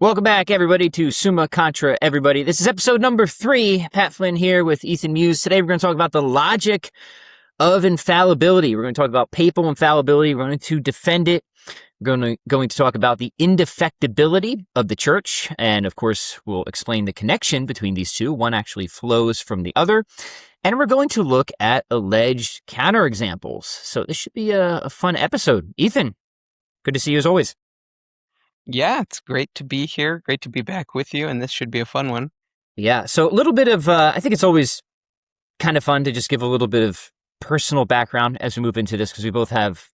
Welcome back, everybody, to Summa Contra, everybody. This is episode number 3. Pat Flynn here with Ethan Muse. Today, we're going to talk about the logic of infallibility. We're going to talk about papal infallibility. We're going to defend it. We're going to talk about the indefectibility of the church. And, of course, we'll explain the connection between these two. One actually flows from the other. And we're going to look at alleged counterexamples. So this should be a fun episode. Ethan, good to see you as always. Yeah, it's great to be here. Great to be back with you, and this should be a fun one. Yeah, so a little bit of, I think it's always kind of fun to just give a little bit of personal background as we move into this, because we both have,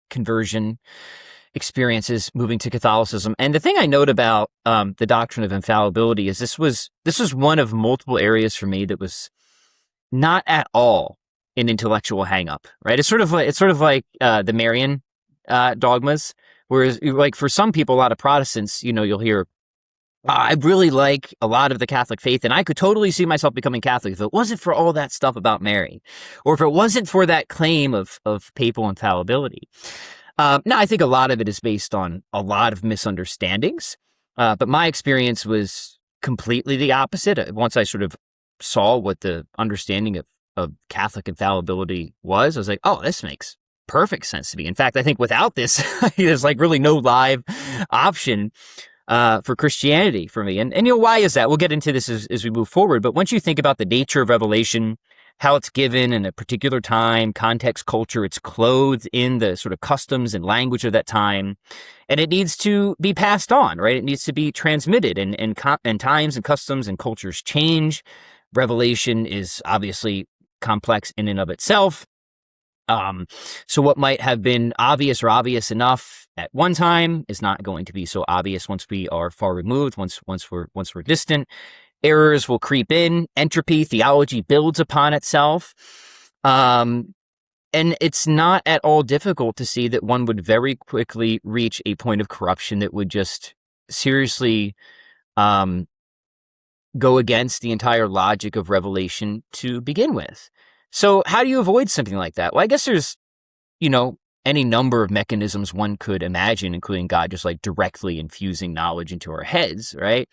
conversion experiences moving to Catholicism. And the thing I note about the doctrine of infallibility is this was one of multiple areas for me that was not at all an intellectual hang-up, right? It's sort of like the Marian dogmas. Whereas, like, for some people, a lot of Protestants, you'll hear, I really like a lot of the Catholic faith, and I could totally see myself becoming Catholic if it wasn't for all that stuff about Mary, or if it wasn't for that claim of papal infallibility. Now, I think a lot of it is based on a lot of misunderstandings, but my experience was completely the opposite. Once I sort of saw what the understanding of Catholic infallibility was, I was like, oh, this makes perfect sense to me. In fact, I think without this, there's like really no live option for Christianity for me. And why is that? We'll get into this as we move forward. But once you think about the nature of revelation, how it's given in a particular time, context, culture, it's clothed in the sort of customs and language of that time, and it needs to be passed on, right? It needs to be transmitted, and times and customs and cultures change. Revelation is obviously complex in and of itself. So what might have been obvious or obvious enough at one time is not going to be so obvious once we are far removed, once we're distant. Errors will creep in. Entropy, theology builds upon itself. And it's not at all difficult to see that one would very quickly reach a point of corruption that would just seriously go against the entire logic of revelation to begin with. So how do you avoid something like that? Well, I guess there's, any number of mechanisms one could imagine, including God just like directly infusing knowledge into our heads, right?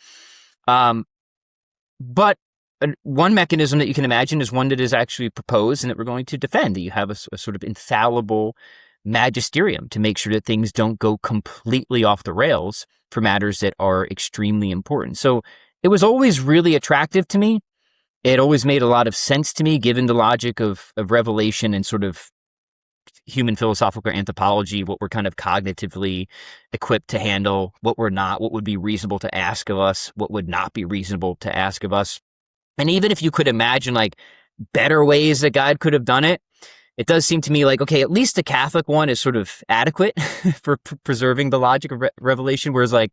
But one mechanism that you can imagine is one that is actually proposed and that we're going to defend, that you have a sort of infallible magisterium to make sure that things don't go completely off the rails for matters that are extremely important. So it was always really attractive to me. It always made a lot of sense to me, given the logic of revelation and sort of human philosophical anthropology, what we're kind of cognitively equipped to handle, what we're not, what would be reasonable to ask of us, what would not be reasonable to ask of us. And even if you could imagine like better ways that God could have done it, it does seem to me like, okay, at least the Catholic one is sort of adequate for preserving the logic of revelation, whereas like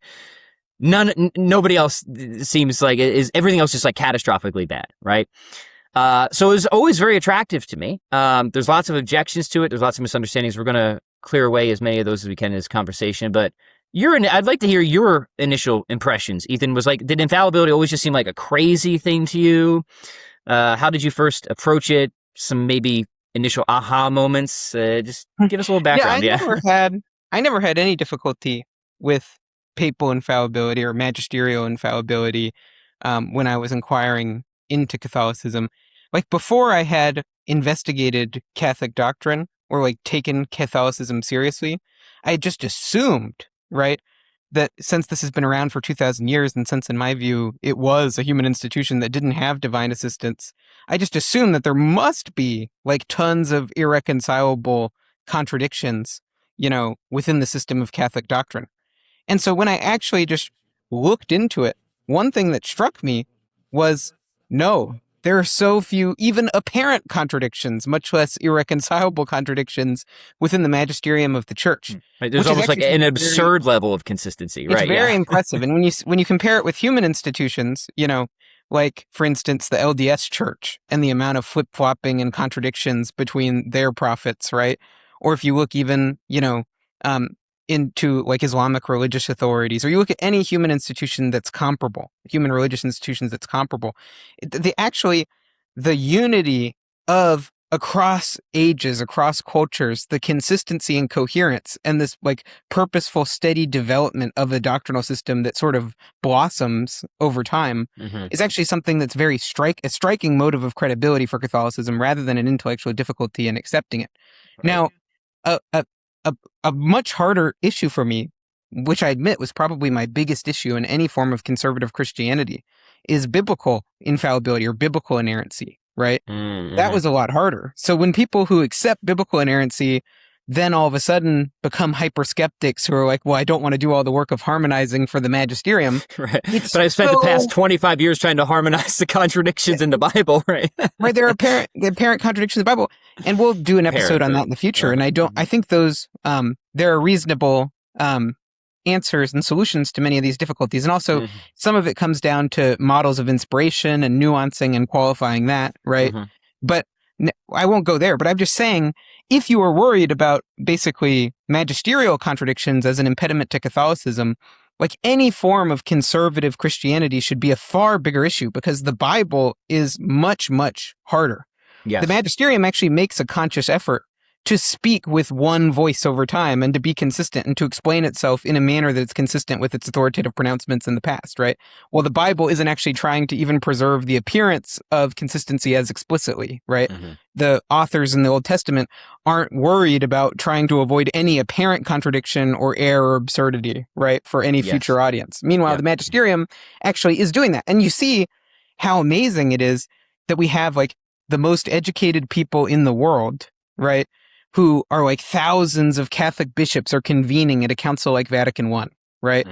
nobody else seems like everything else is like catastrophically bad, right? So it was always very attractive to me. There's lots of objections to it. There's lots of misunderstandings. We're going to clear away as many of those as we can in this conversation. But I'd like to hear your initial impressions. Ethan, did infallibility always just seem like a crazy thing to you? How did you first approach it? Some maybe initial aha moments. Just give us a little background. I never had any difficulty with papal infallibility or magisterial infallibility when I was inquiring into Catholicism. Like before I had investigated Catholic doctrine or like taken Catholicism seriously, I had just assumed, right, that since this has been around for 2,000 years and since in my view it was a human institution that didn't have divine assistance, I just assumed that there must be like tons of irreconcilable contradictions, within the system of Catholic doctrine. And so when I actually just looked into it, one thing that struck me was, no, there are so few even apparent contradictions, much less irreconcilable contradictions within the magisterium of the church. Right, there's almost like an absurd level of consistency, right? It's very impressive. And when you compare it with human institutions, like, for instance, the LDS Church and the amount of flip-flopping and contradictions between their prophets, right? Or if you look even, into like Islamic religious authorities, or you look at any human institution that's comparable, human religious institutions that's comparable, the unity of across ages, across cultures, the consistency and coherence and this like purposeful, steady development of a doctrinal system that sort of blossoms over time is actually something that's a striking motive of credibility for Catholicism rather than an intellectual difficulty in accepting it. Right. Now, a much harder issue for me, which I admit was probably my biggest issue in any form of conservative Christianity, is biblical infallibility or biblical inerrancy, right? That was a lot harder. So when people who accept biblical inerrancy then all of a sudden become hyper skeptics who are like, well, I don't want to do all the work of harmonizing for the Magisterium. Right. But I've spent the past 25 years trying to harmonize the contradictions in the Bible, right? Right. There are apparent contradictions in the Bible. And we'll do an episode on that in the future. And I think those, there are reasonable answers and solutions to many of these difficulties. And also some of it comes down to models of inspiration and nuancing and qualifying that, right? But I won't go there, but I'm just saying, if you are worried about basically magisterial contradictions as an impediment to Catholicism, like any form of conservative Christianity should be a far bigger issue because the Bible is much, much harder. Yes. The Magisterium actually makes a conscious effort to speak with one voice over time and to be consistent and to explain itself in a manner that's consistent with its authoritative pronouncements in the past, right? Well, the Bible isn't actually trying to even preserve the appearance of consistency as explicitly, right? The authors in the Old Testament aren't worried about trying to avoid any apparent contradiction or error or absurdity, right, for any future audience. Meanwhile, the Magisterium actually is doing that. And you see how amazing it is that we have like the most educated people in the world, right, who are like thousands of Catholic bishops are convening at a council like Vatican I, right?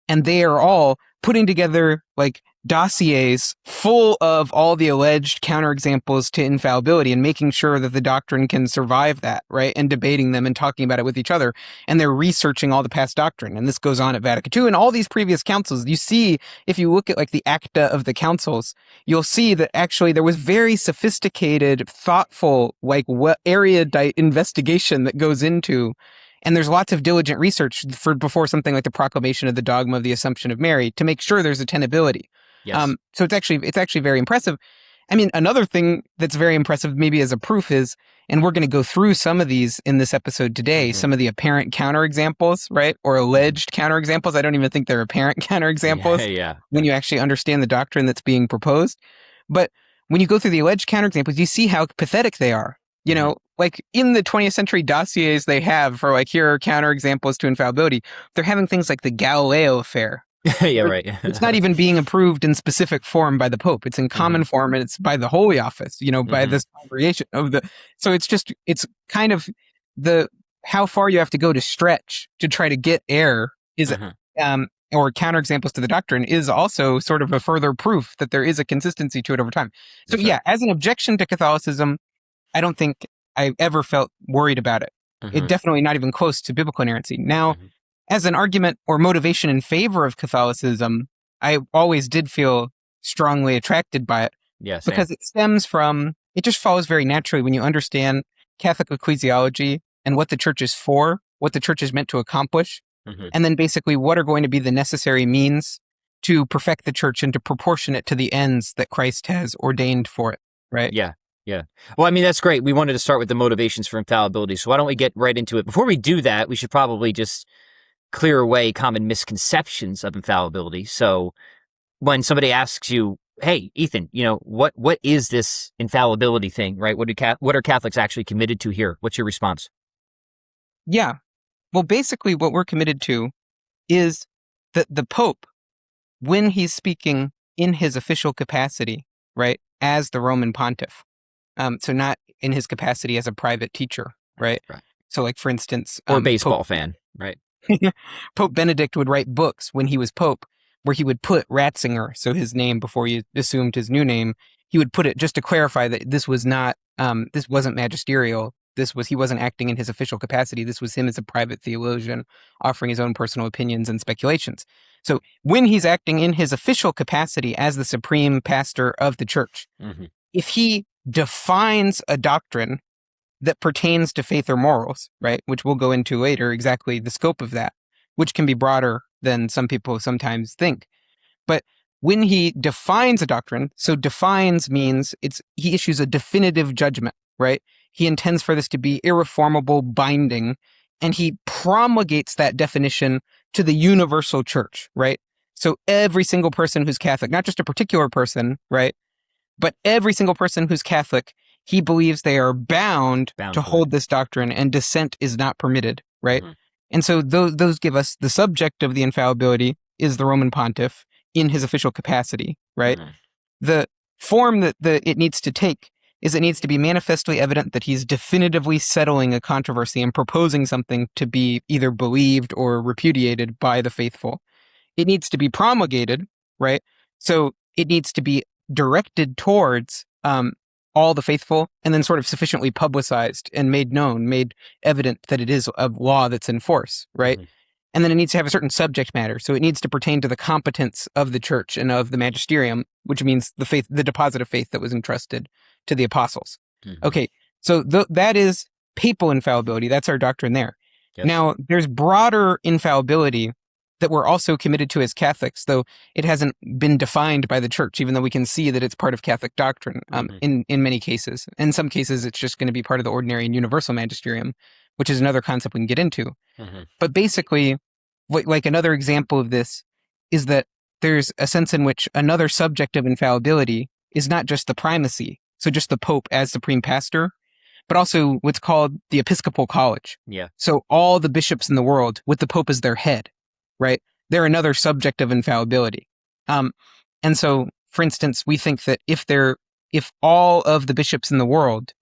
And they are all putting together like dossiers full of all the alleged counterexamples to infallibility and making sure that the doctrine can survive that, right? And debating them and talking about it with each other. And they're researching all the past doctrine. And this goes on at Vatican II and all these previous councils. You see, if you look at like the acta of the councils, you'll see that actually there was very sophisticated, thoughtful, like erudite investigation that goes into. And there's lots of diligent research before something like the proclamation of the dogma of the Assumption of Mary to make sure there's a tenability. Yes. So it's actually very impressive. I mean, another thing that's very impressive, maybe as a proof, is, and we're going to go through some of these in this episode today, some of the apparent counterexamples, right, or alleged counterexamples. I don't even think they're apparent counterexamples when you actually understand the doctrine that's being proposed. But when you go through the alleged counterexamples, you see how pathetic they are. You know, like in the 20th century dossiers they have for like, here are counterexamples to infallibility, they're having things like the Galileo affair. Right. It's not even being approved in specific form by the Pope. It's in common form and it's by the Holy Office, you know, by this congregation of the. So it's kind of how far you have to go to stretch to try to get error is, or counterexamples to the doctrine is also sort of a further proof that there is a consistency to it over time. So as an objection to Catholicism, I don't think I ever felt worried about it. It definitely not even close to biblical inerrancy. Now, as an argument or motivation in favor of Catholicism, I always did feel strongly attracted by it. Yes, because it stems from, it just follows very naturally when you understand Catholic ecclesiology and what the church is for, what the church is meant to accomplish, and then basically what are going to be the necessary means to perfect the church and to proportion it to the ends that Christ has ordained for it, right? Yeah. Well, I mean, that's great. We wanted to start with the motivations for infallibility. So why don't we get right into it? Before we do that, we should probably just clear away common misconceptions of infallibility. So when somebody asks you, hey, Ethan, you know, what is this infallibility thing, right? What are Catholics actually committed to here? What's your response? Yeah. Well, basically what we're committed to is that the Pope, when he's speaking in his official capacity, right, as the Roman pontiff, so not in his capacity as a private teacher, right? So like, for instance... or baseball fan, right? Pope Benedict would write books when he was Pope where he would put Ratzinger, so his name before he assumed his new name, he would put it just to clarify that this was not, this wasn't magisterial. He wasn't acting in his official capacity. This was him as a private theologian offering his own personal opinions and speculations. So when he's acting in his official capacity as the supreme pastor of the church, if he defines a doctrine that pertains to faith or morals, right, which we'll go into later, exactly the scope of that, which can be broader than some people sometimes think. But when he defines a doctrine, so defines means he issues a definitive judgment, right? He intends for this to be irreformable, binding, and he promulgates that definition to the universal church, right? So every single person who's Catholic, not just a particular person, right? But every single person who's Catholic, he believes they are bound to hold this doctrine, and dissent is not permitted, right? Mm-hmm. And so those give us the subject of the infallibility is the Roman pontiff in his official capacity, right? Mm-hmm. The form that it needs to take is it needs to be manifestly evident that he's definitively settling a controversy and proposing something to be either believed or repudiated by the faithful. It needs to be promulgated, right? So it needs to be directed towards all the faithful, and then sort of sufficiently publicized and made known, made evident that it is a law that's in force, right? Mm-hmm. And then it needs to have a certain subject matter. So it needs to pertain to the competence of the church and of the magisterium, which means the faith, the deposit of faith that was entrusted to the apostles. Mm-hmm. Okay, so that is papal infallibility. That's our doctrine there. Yes. Now, there's broader infallibility that we're also committed to as Catholics, though it hasn't been defined by the church, even though we can see that it's part of Catholic doctrine in many cases. In some cases, it's just going to be part of the ordinary and universal magisterium, which is another concept we can get into. Mm-hmm. But basically, like another example of this is that there's a sense in which another subject of infallibility is not just the primacy, so just the Pope as supreme pastor, but also what's called the Episcopal College. Yeah. So all the bishops in the world with the Pope as their head. Right? They're another subject of infallibility. And so, for instance, we think that if all of the bishops in the world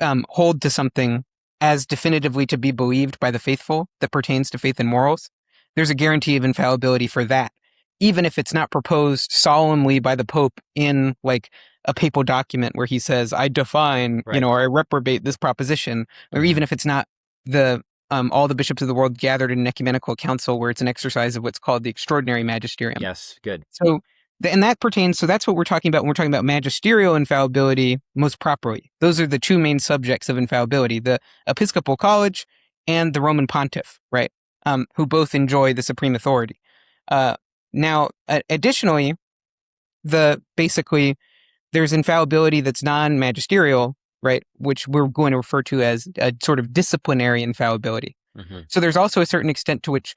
hold to something as definitively to be believed by the faithful that pertains to faith and morals, there's a guarantee of infallibility for that, even if it's not proposed solemnly by the Pope in like a papal document where he says, I define, right, or I reprobate this proposition, or mm-hmm. even if it's not all the bishops of the world gathered in an ecumenical council where it's an exercise of what's called the extraordinary magisterium. Yes, good. So, and that pertains, so that's what we're talking about when we're talking about magisterial infallibility most properly. Those are the two main subjects of infallibility, the Episcopal College and the Roman Pontiff, right? Who both enjoy the supreme authority. Now, additionally, basically, there's infallibility that's non-magisterial, right, which we're going to refer to as a sort of disciplinary infallibility. Mm-hmm. So there's also a certain extent to which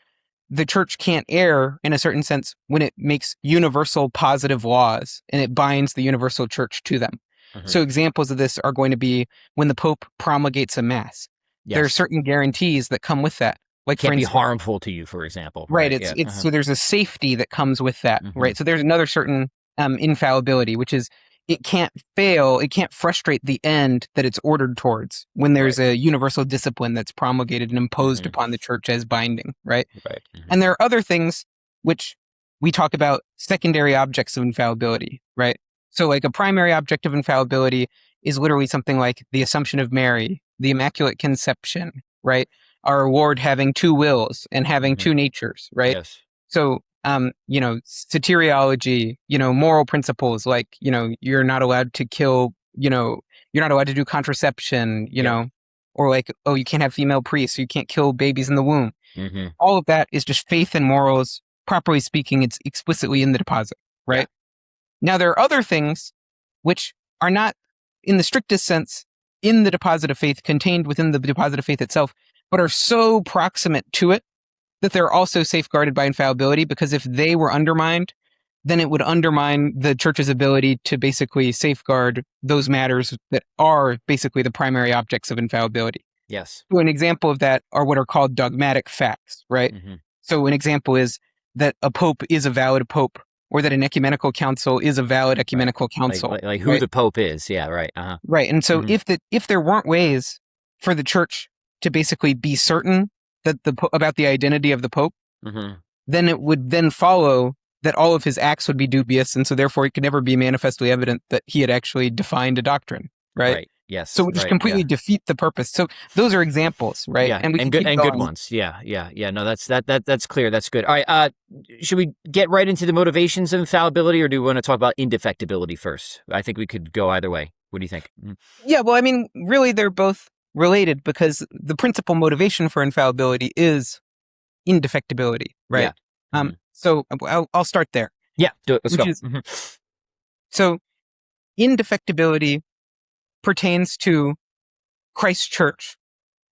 the church can't err in a certain sense when it makes universal positive laws and it binds the universal church to them. Mm-hmm. So examples of this are going to be when the Pope promulgates a mass. Yes. There are certain guarantees that come with that. Like can't be harmful to you, for example. Right. It's so there's a safety that comes with that, mm-hmm. right? So there's another certain infallibility, which is it can't fail, it can't frustrate the end that it's ordered towards when there's a universal discipline that's promulgated and imposed mm-hmm. upon the church as binding, right? Right. Mm-hmm. And there are other things which we talk about secondary objects of infallibility, right? So like a primary object of infallibility is literally something like the Assumption of Mary, the Immaculate Conception, right? Our Lord having two wills and having mm-hmm. two natures, right? Yes. So soteriology, moral principles like, you're not allowed to kill, you're not allowed to do contraception, or like, oh, you can't have female priests, so you can't kill babies in the womb. Mm-hmm. All of that is just faith and morals. Properly speaking, it's explicitly in the deposit, right? Yeah. Now, there are other things which are not, in the strictest sense, in the deposit of faith, contained within the deposit of faith itself, but are so proximate to it that they're also safeguarded by infallibility, because if they were undermined, then it would undermine the church's ability to basically safeguard those matters that are basically the primary objects of infallibility. Yes. So an example of that are what are called dogmatic facts, right? Mm-hmm. So an example is that a pope is a valid pope, or that an ecumenical council is a valid ecumenical council. Like who the pope is, yeah, right. Uh-huh. Right, and so mm-hmm. if there weren't ways for the church to basically be certain that about the identity of the Pope, mm-hmm. then it would then follow that all of his acts would be dubious, and so therefore it could never be manifestly evident that he had actually defined a doctrine, right? Right. Yes. So it would just completely defeat the purpose. So those are examples, right? Yeah, and good ones. Yeah. No, that's clear. That's good. All right. Should we get right into the motivations of infallibility, or do we want to talk about indefectibility first? I think we could go either way. What do you think? Mm-hmm. Yeah. Well, I mean, really, they're both related, because the principal motivation for infallibility is indefectibility, right? Yeah. Mm-hmm. So I'll start there. Yeah, do it. Let's go. So indefectibility pertains to Christ's church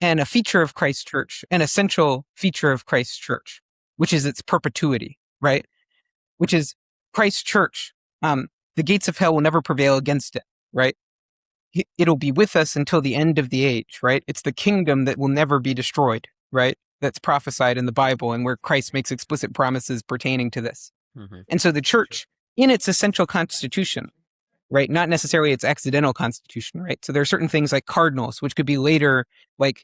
and a feature of Christ's church, an essential feature of Christ's church, which is its perpetuity, right? Which is Christ's church. The gates of hell will never prevail against it, right? It'll be with us until the end of the age, right? It's the kingdom that will never be destroyed, right? That's prophesied in the Bible and where Christ makes explicit promises pertaining to this. Mm-hmm. And so the church, in its essential constitution, right? Not necessarily its accidental constitution, right? So there are certain things like cardinals, which could be later like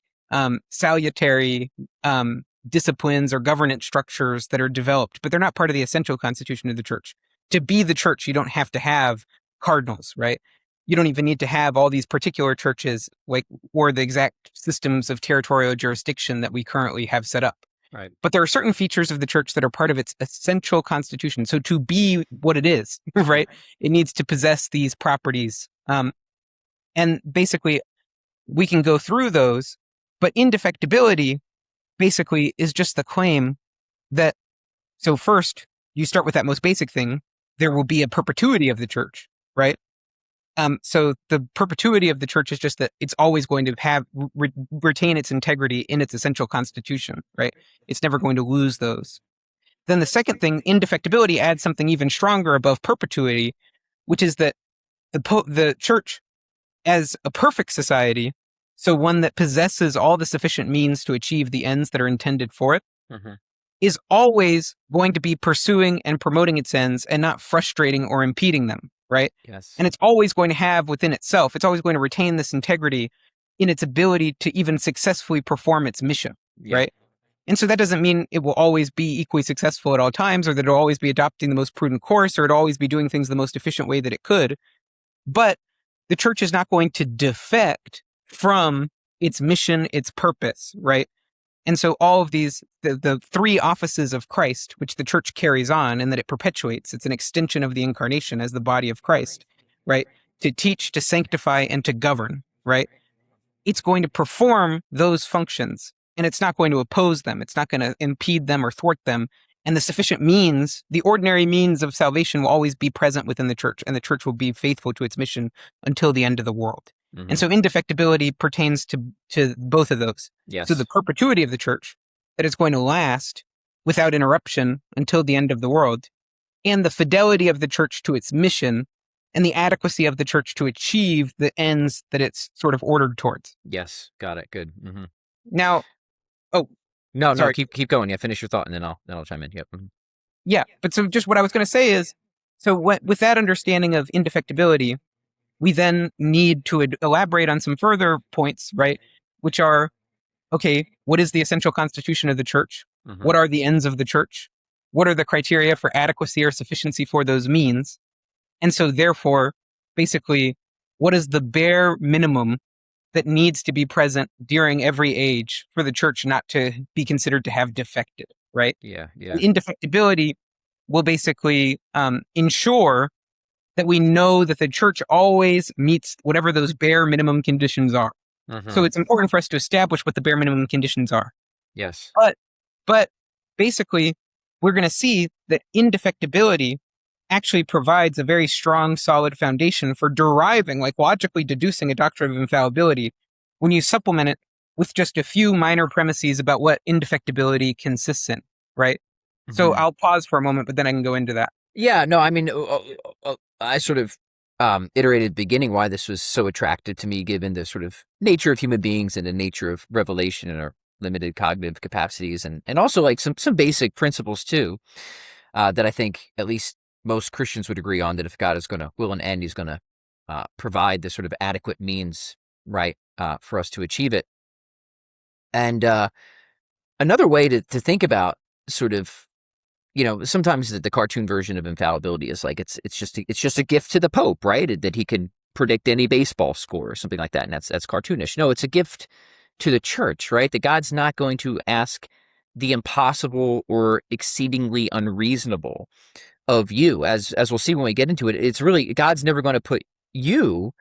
salutary disciplines or governance structures that are developed, but they're not part of the essential constitution of the church. To be the church, you don't have to have cardinals, right? You don't even need to have all these particular churches, like, or the exact systems of territorial jurisdiction that we currently have set up. Right. But there are certain features of the church that are part of its essential constitution. So to be what it is, right, it needs to possess these properties. And basically, we can go through those, but indefectibility basically is just the claim that, so first, you start with that most basic thing, there will be a perpetuity of the church, right? So the perpetuity of the church is just that it's always going to have retain its integrity in its essential constitution, right? It's never going to lose those. Then the second thing, indefectibility, adds something even stronger above perpetuity, which is that the church, as a perfect society, so one that possesses all the sufficient means to achieve the ends that are intended for it, is always going to be pursuing and promoting its ends and not frustrating or impeding them, right? Yes. And it's always going to have within itself, it's always going to retain this integrity in its ability to even successfully perform its mission, right? And so that doesn't mean it will always be equally successful at all times, or that it'll always be adopting the most prudent course, or it'll always be doing things the most efficient way that it could. But the church is not going to defect from its mission, its purpose, right? And so all of these, the three offices of Christ, which the church carries on and that it perpetuates, it's an extension of the incarnation as the body of Christ, right? To teach, to sanctify, and to govern, right? It's going to perform those functions, and it's not going to oppose them. It's not going to impede them or thwart them. And the sufficient means, the ordinary means of salvation, will always be present within the church, and the church will be faithful to its mission until the end of the world. And so indefectibility pertains to both of those. Yes. So the perpetuity of the church, that it's going to last without interruption until the end of the world, and the fidelity of the church to its mission, and the adequacy of the church to achieve the ends that it's sort of ordered towards. Yes. Got it. Good. Now, No, sorry. keep going. Yeah, finish your thought, and then I'll chime in. Yep. Yeah, but so just what I was going to say is, so with that understanding of indefectibility, we then need to elaborate on some further points, right? Which are, okay, what is the essential constitution of the church? What are the ends of the church? What are the criteria for adequacy or sufficiency for those means? And so therefore, basically, what is the bare minimum that needs to be present during every age for the church not to be considered to have defected, right? Yeah. Indefectibility will basically ensure that we know that the church always meets whatever those bare minimum conditions are. So it's important for us to establish what the bare minimum conditions are. Yes. But basically, we're going to see that indefectibility actually provides a very strong, solid foundation for deriving, like logically deducing a doctrine of infallibility when you supplement it with just a few minor premises about what indefectibility consists in, right? So I'll pause for a moment, but then I can go into that. Yeah, no, I mean, I sort of iterated at the beginning why this was so attractive to me, given the sort of nature of human beings and the nature of revelation and our limited cognitive capacities, and also like some basic principles too, that I think at least most Christians would agree on, that if God is going to will and end, he's going to provide the sort of adequate means, right, for us to achieve it. And another way to think about sort of, sometimes the cartoon version of infallibility is like it's just a gift to the Pope, right? That he can predict any baseball score or something like that, and that's cartoonish. No, it's a gift to the church, right? That God's not going to ask the impossible or exceedingly unreasonable of you, as we'll see when we get into it. It's really, God's never going to put you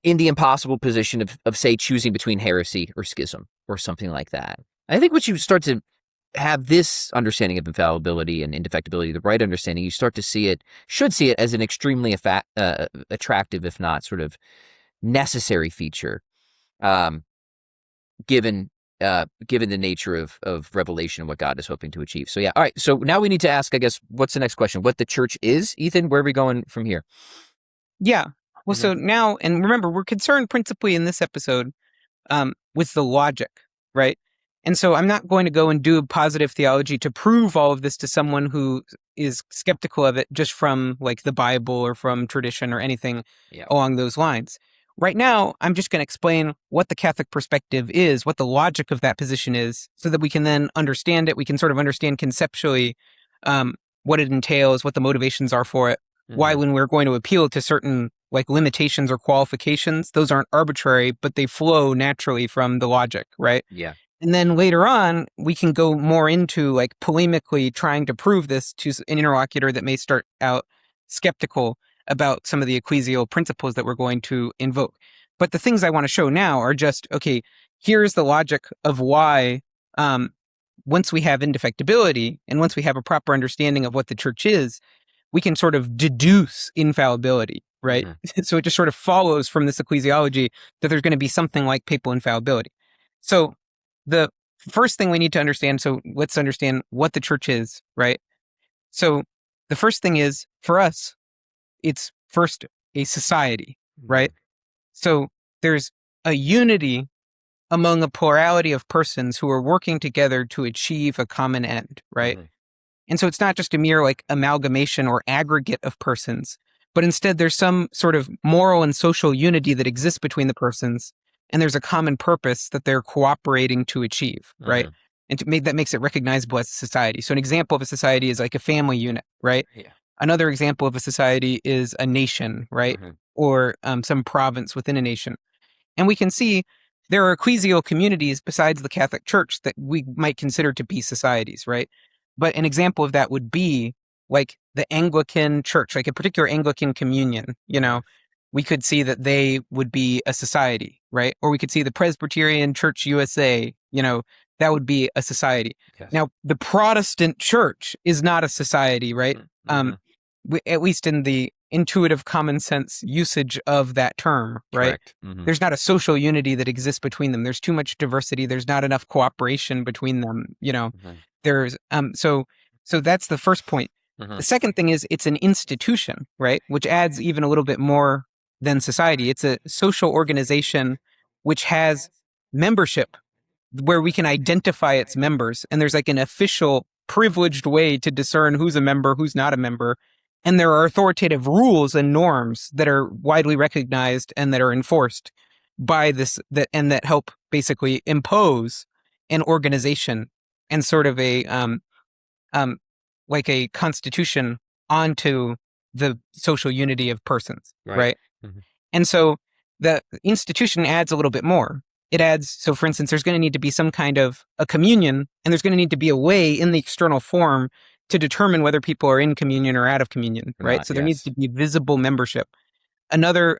in the impossible position of say choosing between heresy or schism or something like that. I think once you start to have this understanding of infallibility and indefectibility, the right understanding, you start to should see it as an extremely attractive, if not sort of necessary feature, given the nature of revelation and what God is hoping to achieve. So yeah, all right. So now we need to ask, I guess, what's the next question? What the church is, Ethan? Where are we going from here? Yeah. Well, so now, and remember, we're concerned principally in this episode with the logic, right? And so I'm not going to go and do positive theology to prove all of this to someone who is skeptical of it just from like the Bible or from tradition or anything along those lines. Right now, I'm just going to explain what the Catholic perspective is, what the logic of that position is, so that we can then understand it. We can sort of understand conceptually what it entails, what the motivations are for it, why when we're going to appeal to certain like limitations or qualifications, those aren't arbitrary, but they flow naturally from the logic, right? Yeah. And then later on, we can go more into like polemically trying to prove this to an interlocutor that may start out skeptical about some of the ecclesial principles that we're going to invoke. But the things I want to show now are just, okay, here's the logic of why once we have indefectibility and once we have a proper understanding of what the church is, we can sort of deduce infallibility, right? So it just sort of follows from this ecclesiology that there's going to be something like papal infallibility. So the first thing we need to understand, so let's understand what the church is, right? So the first thing is, for us, it's first a society, right? So there's a unity among a plurality of persons who are working together to achieve a common end, right? And so it's not just a mere like amalgamation or aggregate of persons, but instead there's some sort of moral and social unity that exists between the persons, and there's a common purpose that they're cooperating to achieve, right? And that makes it recognizable as a society. So an example of a society is like a family unit, right? Yeah. Another example of a society is a nation, right? Or some province within a nation. And we can see there are ecclesial communities besides the Catholic Church that we might consider to be societies, right? But an example of that would be like the Anglican Church, like a particular Anglican communion, you know, we could see that they would be a society, right? Or we could see the Presbyterian Church USA, you know, that would be a society. Yes. Now, the Protestant Church is not a society, right? At least in the intuitive common sense usage of that term, right? Correct. There's not a social unity that exists between them. There's too much diversity. There's not enough cooperation between them, you know. There's so that's the first point. The second thing is it's an institution, right? Which adds even a little bit more than society. It's a social organization which has membership where we can identify its members, and there's like an official privileged way to discern who's a member, who's not a member. And there are authoritative rules and norms that are widely recognized and that are enforced by this, that help basically impose an organization and sort of a like a constitution onto the social unity of persons, right? And so the institution adds a little bit more. It adds, so for instance, there's going to need to be some kind of a communion, and there's going to need to be a way in the external form to determine whether people are in communion or out of communion, right? So there needs to be visible membership. Another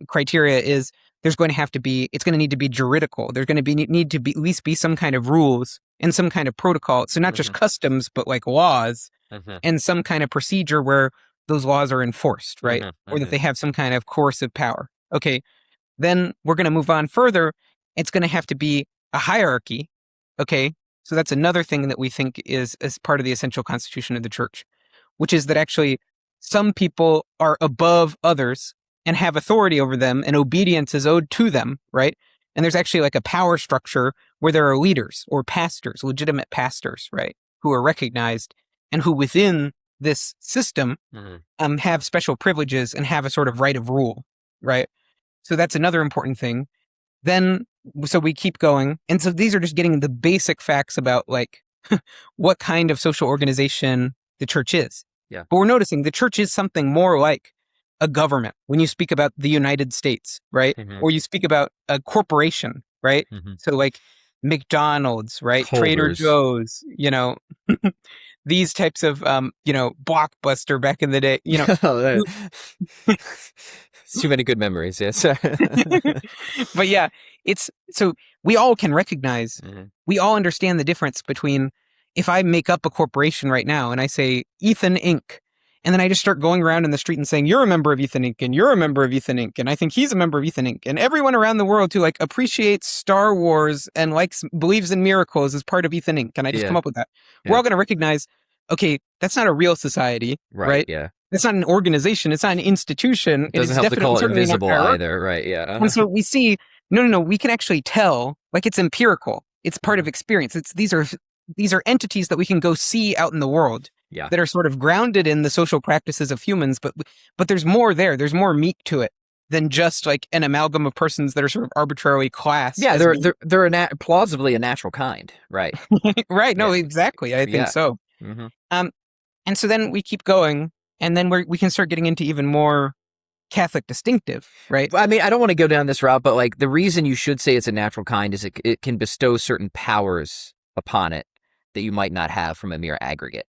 criteria is it's going to need to be juridical. There's going to need to be at least be some kind of rules and some kind of protocol. So not just customs, but like laws and some kind of procedure where those laws are enforced, right? Or that they have some kind of coercive power. Okay, then we're going to move on further. It's going to have to be a hierarchy, okay? So that's another thing that we think is as part of the essential constitution of the church, which is that actually some people are above others and have authority over them, and obedience is owed to them, right? And there's actually like a power structure where there are leaders or pastors, legitimate pastors, right? Who are recognized and who within this system have special privileges and have a sort of right of rule, right? So that's another important thing. Then, so we keep going. And so these are just getting the basic facts about like what kind of social organization the church is. Yeah. But we're noticing the church is something more like a government when you speak about the United States, right? Or you speak about a corporation, right? So like McDonald's, right? Culver's. Trader Joe's, you know, these types of, you know, Blockbuster back in the day, you know. Too many good memories, yes. But yeah, so we all can recognize, we all understand the difference between if I make up a corporation right now and I say Ethan Inc., And then I just start going around in the street and saying, you're a member of Ethan Inc. and you're a member of Ethan Inc. And I think he's a member of Ethan Inc. And everyone around the world who like appreciates Star Wars and likes, believes in miracles is part of Ethan Inc. And I just come up with that. We're all going to recognize, okay, that's not a real society, right? Yeah. It's not an organization. It's not an institution. It doesn't help to call it invisible either, right? Yeah. And so we see, no, we can actually tell, like it's empirical. It's part of experience. These are entities that we can go see out in the world. Yeah. That are sort of grounded in the social practices of humans, but there's more there. There's more meat to it than just like an amalgam of persons that are sort of arbitrarily classed. Yeah, they're plausibly a natural kind, right? Right. No, exactly. I think so. Mm-hmm. And so then we keep going, and then we can start getting into even more Catholic distinctive, right? I mean, I don't want to go down this route, but like the reason you should say it's a natural kind is it can bestow certain powers upon it that you might not have from a mere aggregate.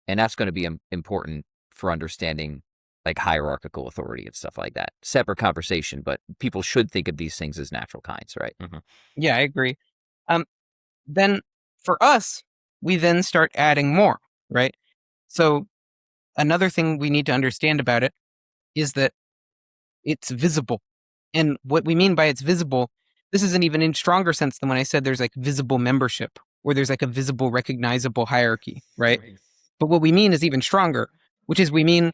And that's going to be important for understanding like hierarchical authority and stuff like that. Separate conversation, but people should think of these things as natural kinds, right? Mm-hmm. Yeah, I agree. Then for us, we then start adding more, right? So another thing we need to understand about it is that it's visible. And what we mean by it's visible, this is an even in stronger sense than when I said there's like visible membership, or there's like a visible, recognizable hierarchy, right? But what we mean is even stronger, which is we mean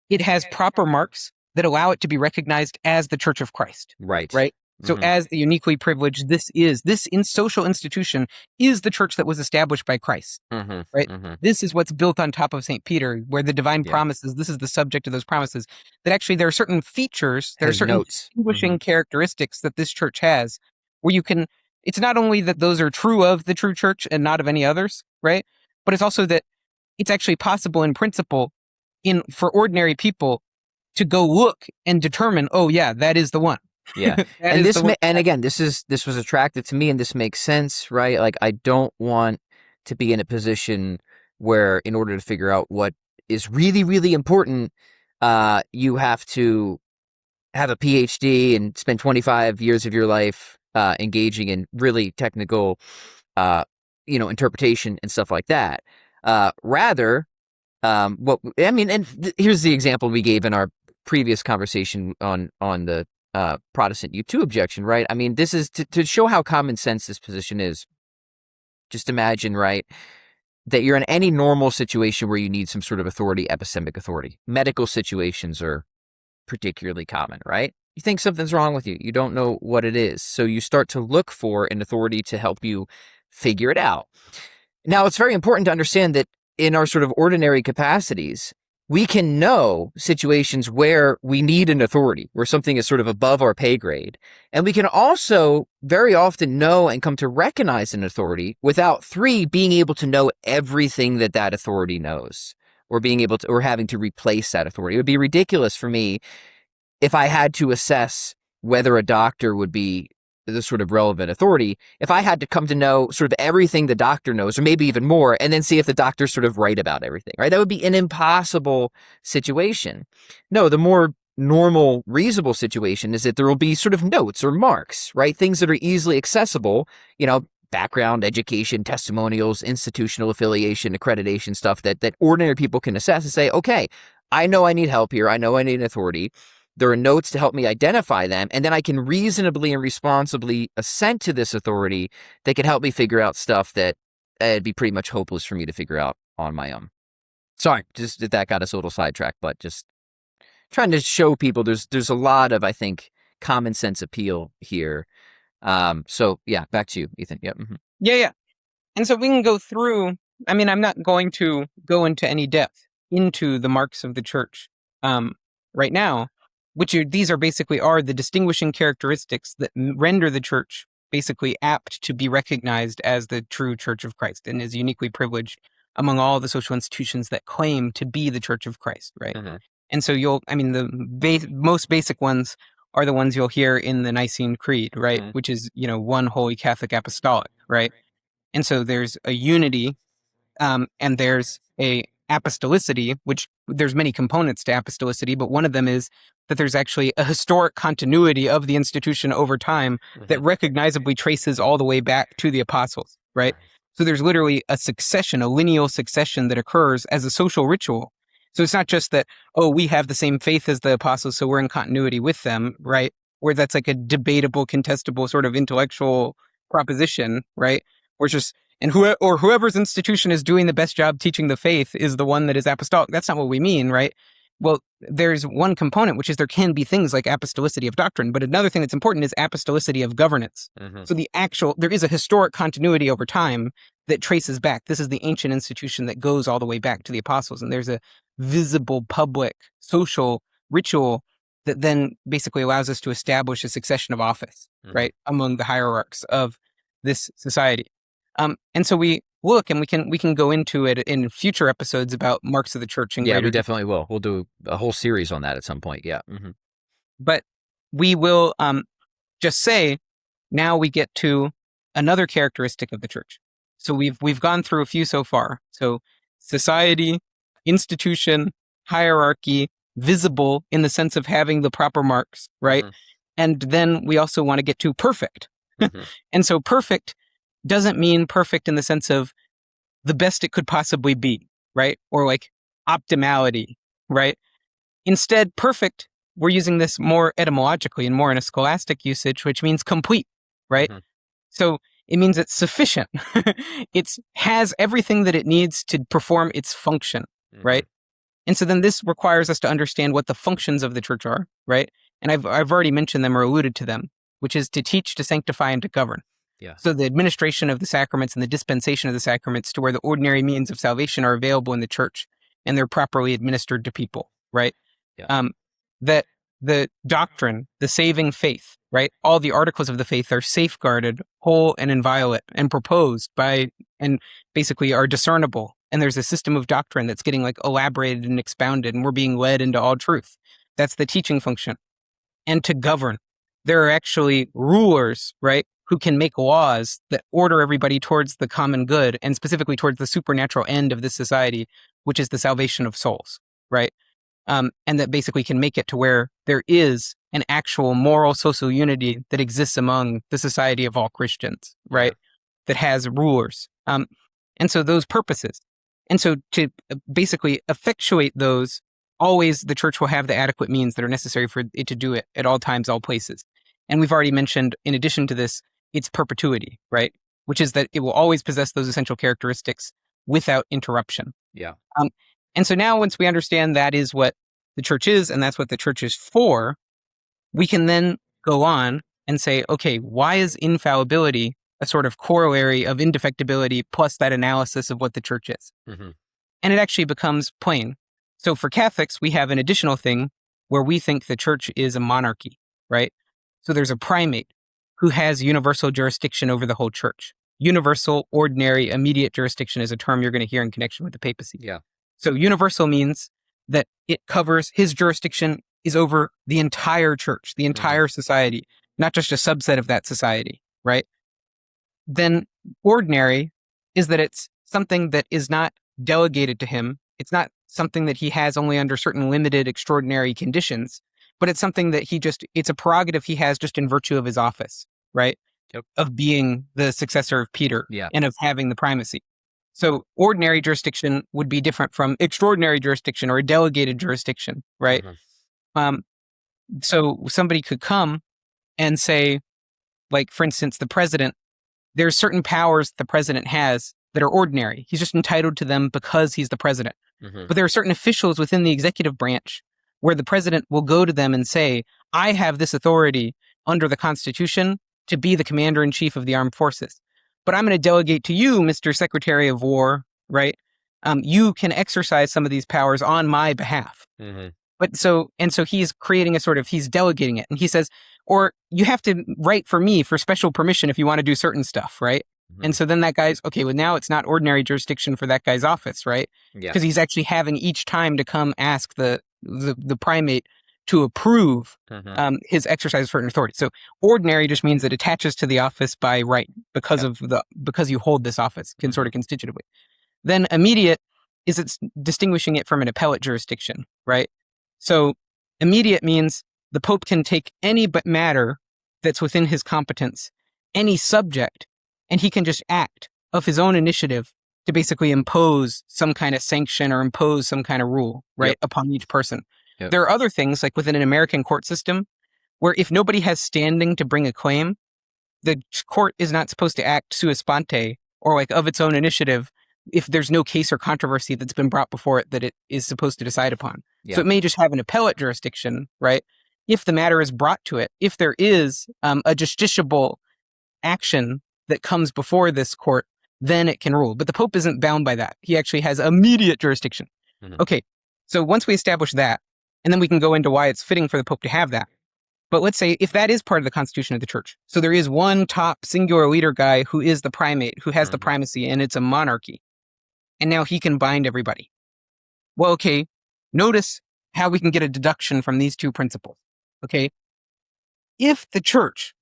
it has proper marks that allow it to be recognized as the Church of Christ. Right. So as the uniquely privileged, this in social institution is the church that was established by Christ. Right. This is what's built on top of St. Peter, where the divine promises, this is the subject of those promises, that actually there are certain features, there are certain distinguishing characteristics that this church has, where you can, it's not only that those are true of the true church and not of any others, right? But it's also that it's actually possible in principle for ordinary people to go look and determine, oh yeah, that is the one. Yeah. And again, this was attractive to me, and this makes sense, right? Like I don't want to be in a position where in order to figure out what is really, really important, you have to have a PhD and spend 25 years of your life engaging in really technical interpretation and stuff like that. Rather, here's the example we gave in our previous conversation on the Protestant U2 objection, right? I mean, this is to show how common sense this position is. Just imagine, right, that you're in any normal situation where you need some sort of authority, epistemic authority. Medical situations are particularly common, right? You think something's wrong with you. You don't know what it is. So you start to look for an authority to help you figure it out. Now, it's very important to understand that in our sort of ordinary capacities, we can know situations where we need an authority, where something is sort of above our pay grade. And we can also very often know and come to recognize an authority without being able to know everything that authority knows, or having to replace that authority. It would be ridiculous for me if I had to assess whether a doctor would be the sort of relevant authority, if I had to come to know sort of everything the doctor knows, or maybe even more, and then see if the doctor's sort of right about everything, right? That would be an impossible situation. No, the more normal, reasonable situation is that there will be sort of notes or marks, right? Things that are easily accessible, background, education, testimonials, institutional affiliation, accreditation stuff that ordinary people can assess and say, okay, I know I need help here. I know I need an authority. There are notes to help me identify them, and then I can reasonably and responsibly assent to this authority that can help me figure out stuff that it'd be pretty much hopeless for me to figure out on my own. Sorry, just that got us a little sidetracked, but just trying to show people there's a lot of, I think, common sense appeal here. So yeah, back to you, Ethan. Yep. Mm-hmm. Yeah. And so we can go through, I mean, I'm not going to go into any depth into the marks of the church right now, these are basically the distinguishing characteristics that render the church basically apt to be recognized as the true Church of Christ and is uniquely privileged among all the social institutions that claim to be the Church of Christ, right? Mm-hmm. And so the most basic ones are the ones you'll hear in the Nicene Creed, right? Mm-hmm. Which is, one holy Catholic apostolic, right? And so there's a unity, and there's a apostolicity, which there's many components to apostolicity, but one of them is that there's actually a historic continuity of the institution over time that recognizably traces all the way back to the apostles, right? So there's literally a lineal succession that occurs as a social ritual So it's not just that, oh, we have the same faith as the apostles, so we're in continuity with them, right? Where that's like a debatable, contestable sort of intellectual proposition, right? We're just, and whoever's institution is doing the best job teaching the faith is the one that is apostolic. That's not what we mean, right? Well, there's one component, which is there can be things like apostolicity of doctrine, but another thing that's important is apostolicity of governance. So there is a historic continuity over time that traces back. This is the ancient institution that goes all the way back to the apostles, and there's a visible, public, social ritual that then basically allows us to establish a succession of office, right, among the hierarchs of this society. And so we look, and we can go into it in future episodes about marks of the church. Yeah, we definitely will. We'll do a whole series on that at some point. Yeah. But we will just say now we get to another characteristic of the church. So we've gone through a few so far. So society, institution, hierarchy, visible in the sense of having the proper marks, right? And then we also want to get to perfect. And so perfect doesn't mean perfect in the sense of the best it could possibly be, right? Or like optimality, right? Instead, perfect, we're using this more etymologically and more in a scholastic usage, which means complete, right? So it means it's sufficient. It has everything that it needs to perform its function, right? And so then this requires us to understand what the functions of the church are, right? And I've already mentioned them or alluded to them, which is to teach, to sanctify, and to govern. Yeah. So the administration of the sacraments and the dispensation of the sacraments to where the ordinary means of salvation are available in the church and they're properly administered to people, right? Yeah. That the doctrine, the saving faith, right? All the articles of the faith are safeguarded, whole and inviolate, and proposed by, and basically are discernible. And there's a system of doctrine that's getting like elaborated and expounded, and we're being led into all truth. That's the teaching function. And to govern. There are actually rulers, right, who can make laws that order everybody towards the common good and specifically towards the supernatural end of this society, which is the salvation of souls, right? And that basically can make it to where there is an actual moral social unity that exists among the society of all Christians, right? That has rulers. And so those purposes. And so to basically effectuate those, always the church will have the adequate means that are necessary for it to do it at all times, all places. And we've already mentioned, in addition to this, its perpetuity, right? Which is that it will always possess those essential characteristics without interruption. Yeah. And so now once we understand that is what the church is, and that's what the church is for, we can then go on and say, okay, why is infallibility a sort of corollary of indefectibility plus that analysis of what the church is? And it actually becomes plain. So for Catholics, we have an additional thing where we think the church is a monarchy, right? So there's a primate who has universal jurisdiction over the whole church. Universal, ordinary, immediate jurisdiction is a term you're going to hear in connection with the papacy. Yeah. So universal means that it covers, his jurisdiction is over the entire church, the entire society, not just a subset of that society, right? Then ordinary is that it's something that is not delegated to him. It's not something that he has only under certain limited, extraordinary conditions, but it's something that it's a prerogative he has just in virtue of his office, right? Yep. Of being the successor of Peter Yeah. and of having the primacy. So ordinary jurisdiction would be different from extraordinary jurisdiction or a delegated jurisdiction, right? So somebody could come and say, like, for instance, the president, there's certain powers the president has that are ordinary. He's just entitled to them because he's the president. But there are certain officials within the executive branch where the president will go to them and say, I have this authority under the Constitution to be the commander-in-chief of the armed forces. But I'm going to delegate to you, Mr. Secretary of War, right? You can exercise some of these powers on my behalf. But so he's creating he's delegating it. And he says, or you have to write for me for special permission if you want to do certain stuff, right? And so then that guy's, okay, well, now it's not ordinary jurisdiction for that guy's office, right? Yeah. Because he's actually having each time to come ask the primate to approve his exercise of certain authority. So ordinary just means it attaches to the office by right because you hold this office sort of constitutively. Then immediate is it's distinguishing it from an appellate jurisdiction, right? So immediate means the Pope can take any matter that's within his competence, any subject, and he can just act of his own initiative to basically impose some kind of sanction or impose some kind of rule, right, upon each person. Yep. There are other things, like within an American court system, where if nobody has standing to bring a claim, the court is not supposed to act sua sponte or like of its own initiative if there's no case or controversy that's been brought before it that it is supposed to decide upon. Yeah. So it may just have an appellate jurisdiction, right? If the matter is brought to it, if there is a justiciable action that comes before this court, then it can rule. But the Pope isn't bound by that. He actually has immediate jurisdiction. Mm-hmm. Okay, so once we establish that, and then we can go into why it's fitting for the Pope to have that. But let's say if that is part of the constitution of the church, so there is one top singular leader guy who is the primate, who has the primacy, and it's a monarchy, and now he can bind everybody. Well, okay, notice how we can get a deduction from these two principles. Okay, if the church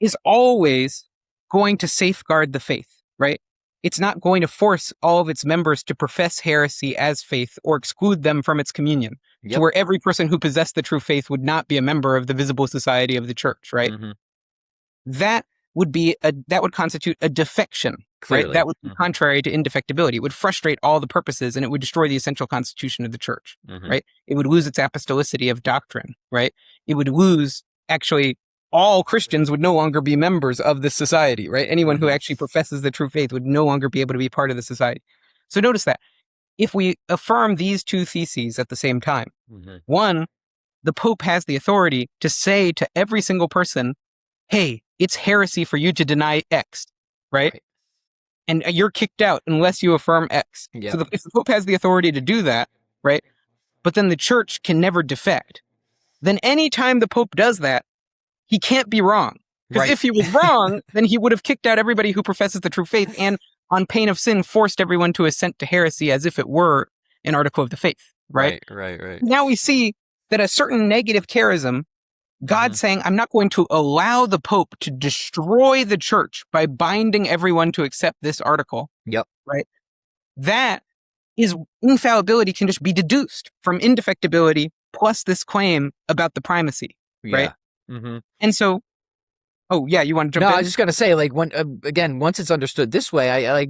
is always going to safeguard the faith, right? It's not going to force all of its members to profess heresy as faith or exclude them from its communion, to where every person who possessed the true faith would not be a member of the visible society of the church, right? That would constitute a defection, Clearly. right? That would be contrary to indefectibility. It would frustrate all the purposes, and it would destroy the essential constitution of the church, right? It would lose its apostolicity of doctrine, right? It would lose, actually, all Christians would no longer be members of this society, right? Anyone who actually professes the true faith would no longer be able to be part of the society. So notice that if we affirm these two theses at the same time, one, the Pope has the authority to say to every single person, hey, it's heresy for you to deny X, right? And you're kicked out unless you affirm X. So if the Pope has the authority to do that, right? But then the church can never defect. Then anytime the Pope does that, he can't be wrong. Because if he was wrong, then he would have kicked out everybody who professes the true faith and, on pain of sin, forced everyone to assent to heresy as if it were an article of the faith, right? Right. Now we see that a certain negative charism, God saying, I'm not going to allow the Pope to destroy the church by binding everyone to accept this article. Right? That is, infallibility can just be deduced from indefectibility plus this claim about the primacy, right? And so, you want to jump in? No, I was just going to say, like, again, once it's understood this way, I like,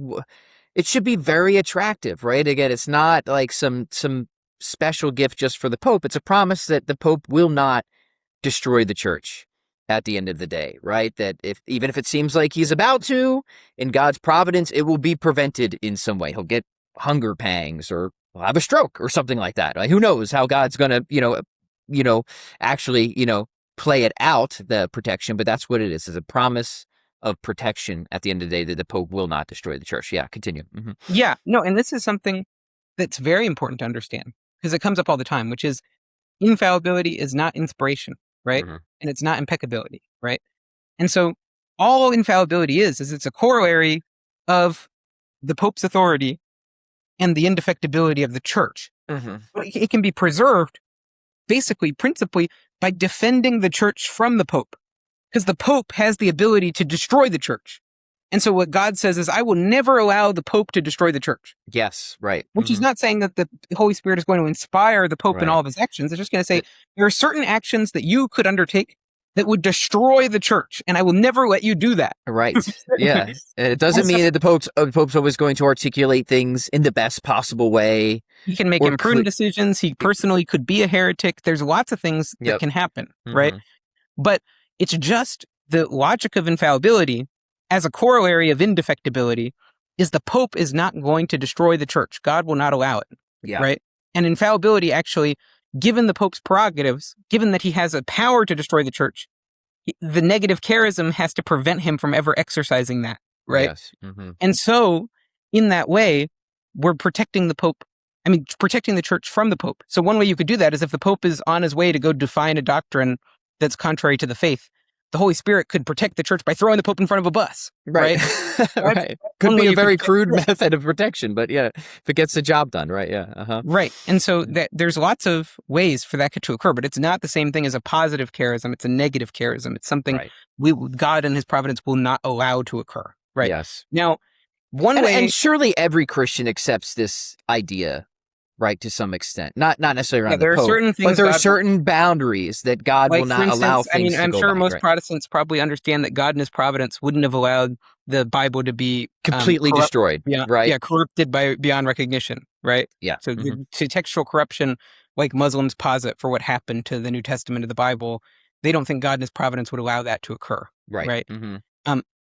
it should be very attractive, right? Again, it's not like some special gift just for the Pope. It's a promise that the Pope will not destroy the church at the end of the day, right? That even if it seems like he's about to, in God's providence, it will be prevented in some way. He'll get hunger pangs or he'll have a stroke or something like that. Right? Who knows how God's going to, actually, play it out, the protection, but that's what it is. It's a promise of protection at the end of the day that the Pope will not destroy the church. Yeah, continue. Yeah, no, and this is something that's very important to understand because it comes up all the time, which is infallibility is not inspiration, right? And it's not impeccability, right? And so all infallibility is it's a corollary of the Pope's authority and the indefectibility of the church. But it can be preserved principally by defending the church from the Pope, because the Pope has the ability to destroy the church. And so what God says is, I will never allow the Pope to destroy the church. Yes, right. Which is not saying that the Holy Spirit is going to inspire the Pope in all of his actions. It's just going to say, there are certain actions that you could undertake that would destroy the church, and I will never let you do that. Right. Yeah. And it doesn't mean that the Pope's always going to articulate things in the best possible way. He can make imprudent decisions. He personally could be a heretic. There's lots of things that can happen, right? But it's just the logic of infallibility as a corollary of indefectibility is the Pope is not going to destroy the church. God will not allow it, right? And infallibility actually, given the Pope's prerogatives, given that he has a power to destroy the church, the negative charism has to prevent him from ever exercising that, right? Yes. And so, in that way, we're protecting the Pope, protecting the church from the Pope. So one way you could do that is if the Pope is on his way to go define a doctrine that's contrary to the faith, the Holy Spirit could protect the church by throwing the Pope in front of a bus, right? Right. Could be a very crude method of protection, but yeah, if it gets the job done, right? Yeah. Right. And so there's lots of ways for that to occur, but it's not the same thing as a positive charism. It's a negative charism. It's something God and his providence will not allow to occur, right? Yes. Now, one way... And surely every Christian accepts this idea, right, to some extent. Not necessarily around the Pope, certain things, but there are certain boundaries that God will not allow things to I'm go sure by, most right? Protestants probably understand that God in his providence wouldn't have allowed the Bible to be completely destroyed, right? Yeah, corrupted beyond recognition, right? Yeah. So the textual corruption, like Muslims posit for what happened to the New Testament of the Bible, they don't think God in his providence would allow that to occur, right?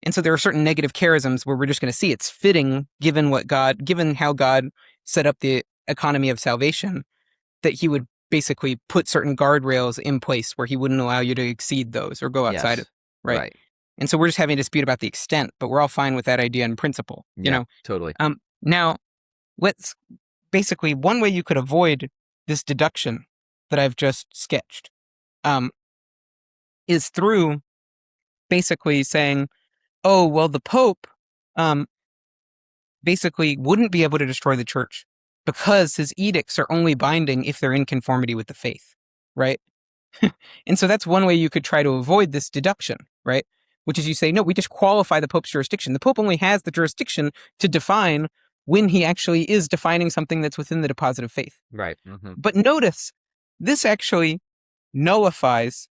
And so there are certain negative charisms where we're just going to see it's fitting, given how God set up the economy of salvation, that he would basically put certain guardrails in place where he wouldn't allow you to exceed those or go outside of, right? And so we're just having a dispute about the extent, but we're all fine with that idea in principle, you know? Totally. Now, let's basically, one way you could avoid this deduction that I've just sketched is through basically saying, oh, well, the Pope basically wouldn't be able to destroy the church because his edicts are only binding if they're in conformity with the faith, right? And so that's one way you could try to avoid this deduction, right? Which is you say, no, we just qualify the Pope's jurisdiction. The Pope only has the jurisdiction to define when he actually is defining something that's within the deposit of faith. Right. But notice, this actually nullifies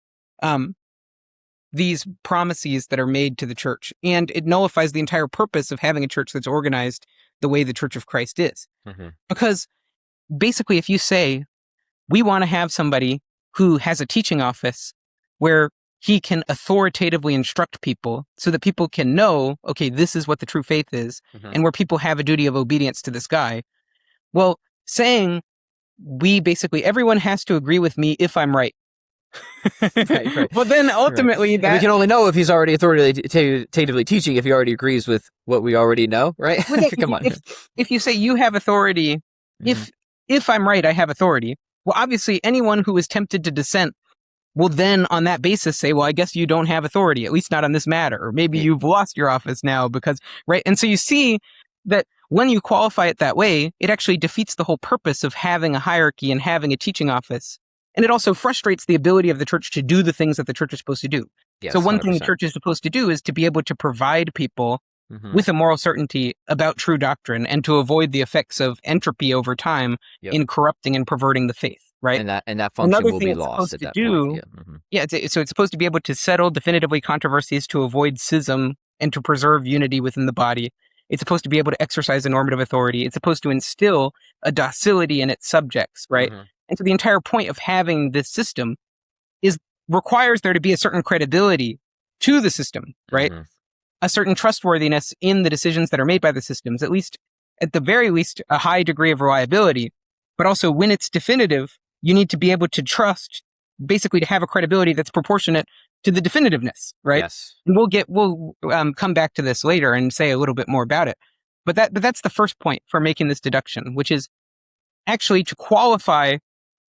these promises that are made to the church, and it nullifies the entire purpose of having a church that's organized the way the Church of Christ is. Because basically, if you say, we want to have somebody who has a teaching office where he can authoritatively instruct people so that people can know, okay, this is what the true faith is, and where people have a duty of obedience to this guy. Well, saying everyone has to agree with me if I'm right. Right. But then ultimately that... we can only know if he's already authoritatively teaching if he already agrees with what we already know, right? Come on. If you say you have authority, if I'm right, I have authority. Well, obviously anyone who is tempted to dissent will then on that basis say, well, I guess you don't have authority, at least not on this matter. Or maybe you've lost your office now because, right? And so you see that when you qualify it that way, it actually defeats the whole purpose of having a hierarchy and having a teaching office. And it also frustrates the ability of the church to do the things that the church is supposed to do. Yes, so one 100%. thing the church is supposed to do is to be able to provide people with a moral certainty about true doctrine and to avoid the effects of entropy over time in corrupting and perverting the faith, right? And that function will be lost at that point. So it's supposed to be able to settle definitively controversies to avoid schism and to preserve unity within the body. It's supposed to be able to exercise a normative authority. It's supposed to instill a docility in its subjects, right? And so the entire point of having this system requires there to be a certain credibility to the system, right? A certain trustworthiness in the decisions that are made by the systems, at the very least, a high degree of reliability. But also when it's definitive, you need to be able to trust, basically to have a credibility that's proportionate to the definitiveness, right? Yes. And we'll come back to this later and say a little bit more about it. But that's the first point for making this deduction, which is actually to qualify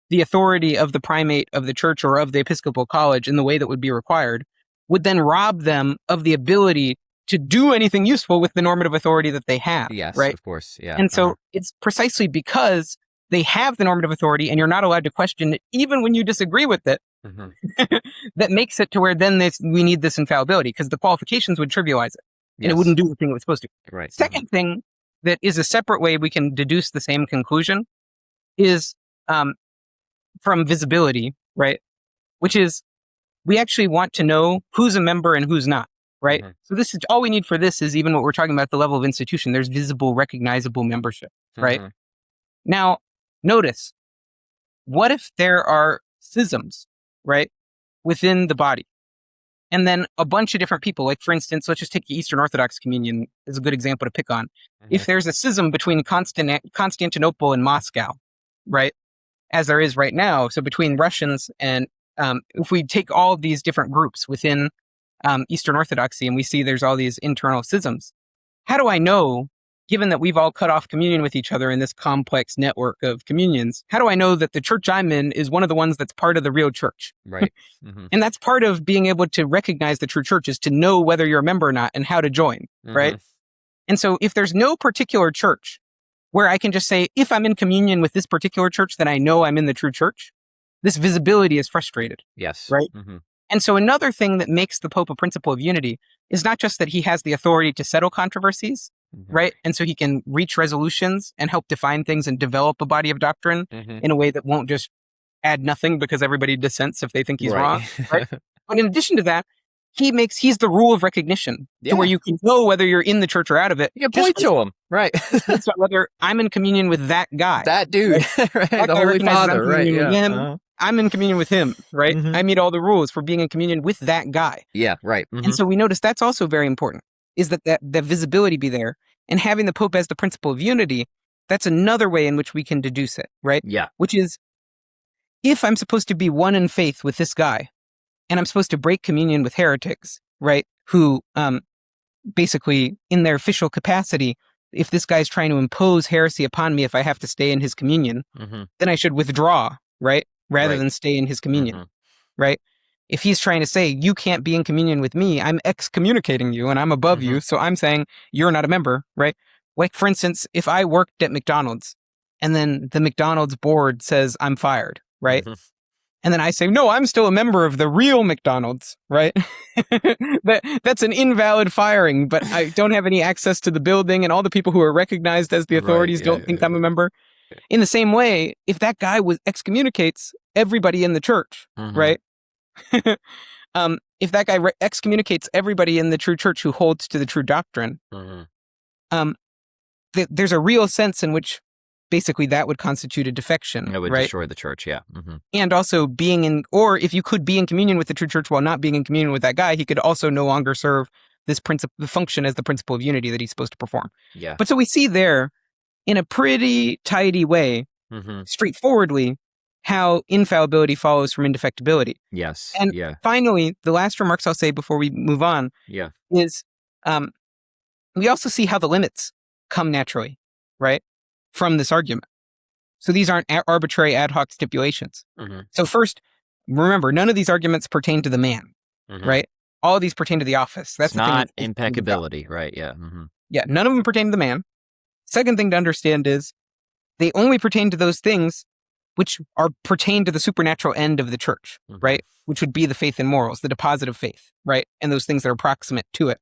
the authority of the primate of the church or of the Episcopal College in the way that would be required, would then rob them of the ability to do anything useful with the normative authority that they have. Yes, right? Of course. Yeah. And so it's precisely because they have the normative authority and you're not allowed to question it, even when you disagree with it, that makes it to where then we need this infallibility, because the qualifications would trivialize it. And it wouldn't do the thing it was supposed to. Right. Second thing that is a separate way we can deduce the same conclusion is from visibility, right? Which is, we actually want to know who's a member and who's not, right? So this is all we need for this is even what we're talking about, the level of institution. There's visible, recognizable membership, right? Now, notice, what if there are schisms, right, within the body? And then a bunch of different people, like for instance, let's just take the Eastern Orthodox Communion as a good example to pick on. If there's a schism between Constantinople and Moscow, right, as there is right now, so between Russians and if we take all of these different groups within Eastern Orthodoxy and we see there's all these internal schisms, how do I know, given that we've all cut off communion with each other in this complex network of communions, how do I know that the church I'm in is one of the ones that's part of the real church? Right. And that's part of being able to recognize the true church, is to know whether you're a member or not and how to join, right? And so if there's no particular church where I can just say, if I'm in communion with this particular church, then I know I'm in the true church, this visibility is frustrated. Yes. Right? And so another thing that makes the Pope a principle of unity is not just that he has the authority to settle controversies, right? And so he can reach resolutions and help define things and develop a body of doctrine in a way that won't just add nothing because everybody dissents if they think he's wrong, right? But in addition to that, he's the rule of recognition to where you can know whether you're in the church or out of it. You can point to him, right? Based on whether I'm in communion with that guy. That dude, right? That The Holy Father, right? Yeah. I'm in communion with him, right? Mm-hmm. I meet all the rules for being in communion with that guy. Yeah, right. Mm-hmm. And so we notice that's also very important, is that visibility be there. And having the Pope as the principle of unity, that's another way in which we can deduce it, right? Yeah. Which is, if I'm supposed to be one in faith with this guy, and I'm supposed to break communion with heretics, right? Who basically, in their official capacity, if this guy's trying to impose heresy upon me, if I have to stay in his communion, then I should withdraw, right? Rather than stay in his communion, right? If he's trying to say, you can't be in communion with me, I'm excommunicating you and I'm above you, so I'm saying you're not a member, right? Like, for instance, if I worked at McDonald's and then the McDonald's board says I'm fired, right? And then I say, no, I'm still a member of the real McDonald's, right? That's an invalid firing, but I don't have any access to the building, and all the people who are recognized as the authorities don't think I'm a member. In the same way, if that guy excommunicates everybody in the church, right? If that guy excommunicates everybody in the true church who holds to the true doctrine, there's a real sense in which basically that would constitute a defection. It would destroy the church, yeah. And also or if you could be in communion with the true church while not being in communion with that guy, he could also no longer serve this function as the principle of unity that he's supposed to perform. Yeah. But so we see there, in a pretty tidy way, straightforwardly, how infallibility follows from indefectibility. Yes. And finally, the last remarks I'll say before we move on is we also see how the limits come naturally, right, from this argument. So these aren't arbitrary ad hoc stipulations. So first, remember, none of these arguments pertain to the man, right? All of these pertain to the office. That's not impeccability, right? Yeah. Yeah, none of them pertain to the man. Second thing to understand is they only pertain to those things which pertain to the supernatural end of the church, right? Which would be the faith and morals, the deposit of faith, right? And those things that are proximate to it.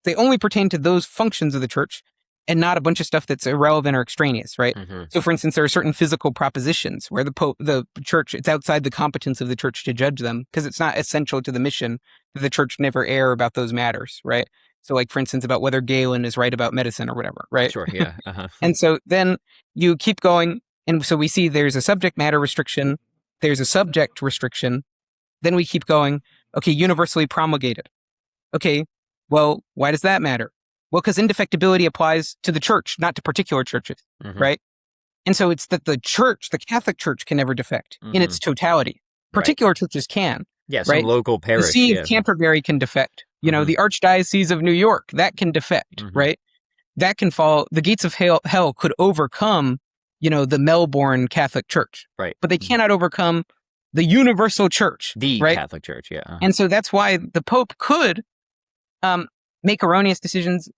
They only pertain to those functions of the church and not a bunch of stuff that's irrelevant or extraneous, right? So, for instance, there are certain physical propositions where the church, it's outside the competence of the church to judge them because it's not essential to the mission that the church never err about those matters, right? So, like, for instance, about whether Galen is right about medicine or whatever, right? Sure, yeah. And so then you keep going. And so we see there's a subject matter restriction. There's a subject restriction. Then we keep going. Okay, universally promulgated. Okay, well, why does that matter? Well, because indefectibility applies to the church, not to particular churches, right? And so it's that the church, the Catholic Church, can never defect in its totality. Particular churches can. Yeah, some right? local parish. The See of Canterbury can defect. You know, the Archdiocese of New York, that can defect, right? That can fall. The gates of hell could overcome, you know, the Melbourne Catholic Church. Right. But they cannot overcome the universal church. The right? Catholic Church, yeah. And so that's why the Pope could make erroneous decisions.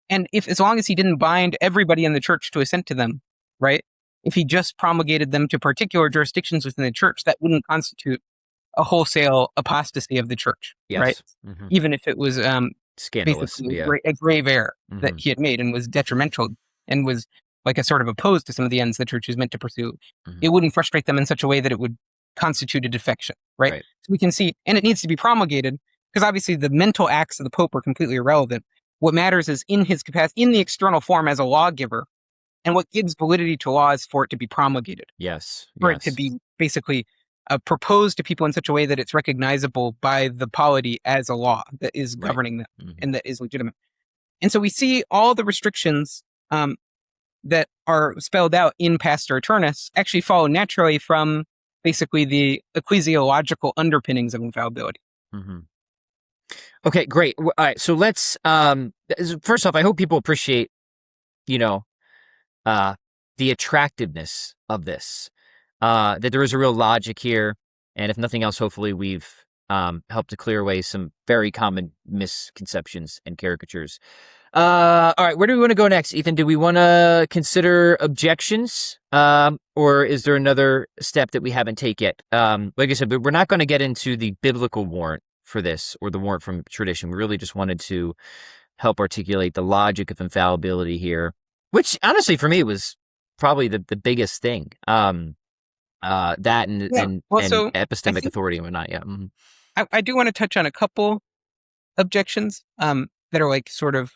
And as long as he didn't bind everybody in the church to assent to them, right? If he just promulgated them to particular jurisdictions within the church, that wouldn't constitute a wholesale apostasy of the church, right? Even if it was scandalous, a grave error that he had made and was detrimental and was like a sort of opposed to some of the ends the church is meant to pursue. It wouldn't frustrate them in such a way that it would constitute a defection, right? So we can see, and it needs to be promulgated because obviously the mental acts of the Pope are completely irrelevant. What matters is in his capacity, in the external form as a lawgiver, and what gives validity to law is for it to be promulgated. For it to be basically proposed to people in such a way that it's recognizable by the polity as a law that is governing them and that is legitimate. And so we see all the restrictions that are spelled out in Pastor Eternus actually follow naturally from basically the ecclesiological underpinnings of infallibility. Okay, great. All right, so let's first off, I hope people appreciate, you know, the attractiveness of this, that there is a real logic here, and if nothing else, hopefully we've helped to clear away some very common misconceptions and caricatures. All right, where do we want to go next, Ethan? Do we want to consider objections, or is there another step that we haven't taken yet? Like I said, we're not going to get into the biblical warrant for this or the warrant from tradition. We really just wanted to help articulate the logic of infallibility here, which honestly for me was probably the biggest thing. That and epistemic authority and whatnot. Yeah. I do want to touch on a couple objections that are like sort of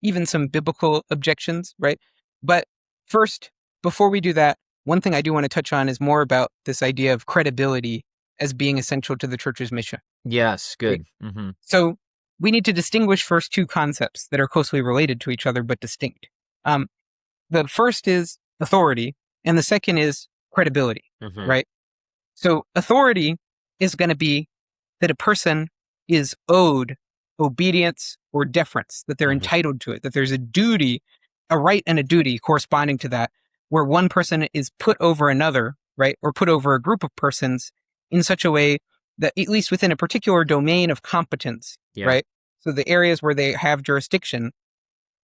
even some biblical objections, right? But first, before we do that, one thing I do want to touch on is more about this idea of credibility as being essential to the church's mission. Yes, good. Right? So we need to distinguish first two concepts that are closely related to each other but distinct. The first is authority, and the second is credibility, right? So authority is going to be that a person is owed obedience or deference, that they're entitled to it, that there's a duty, a right and a duty corresponding to that, where one person is put over another, right? Or put over a group of persons in such a way that, at least within a particular domain of competence, right? So the areas where they have jurisdiction,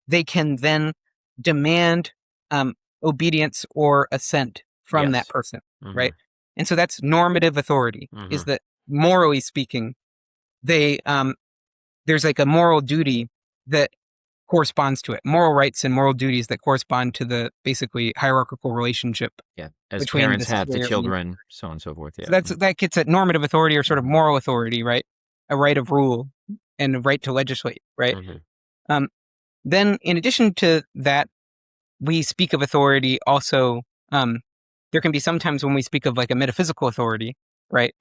they can then demand obedience or assent from that person, right? And so that's normative authority, is that morally speaking, they there's like a moral duty that corresponds to it, moral rights and moral duties that correspond to the basically hierarchical relationship. As parents have to children, so on and so forth. So that gets at normative authority or sort of moral authority, right? A right of rule and a right to legislate, right? Then in addition to that, we speak of authority also, there can be sometimes when we speak of like a metaphysical authority, right?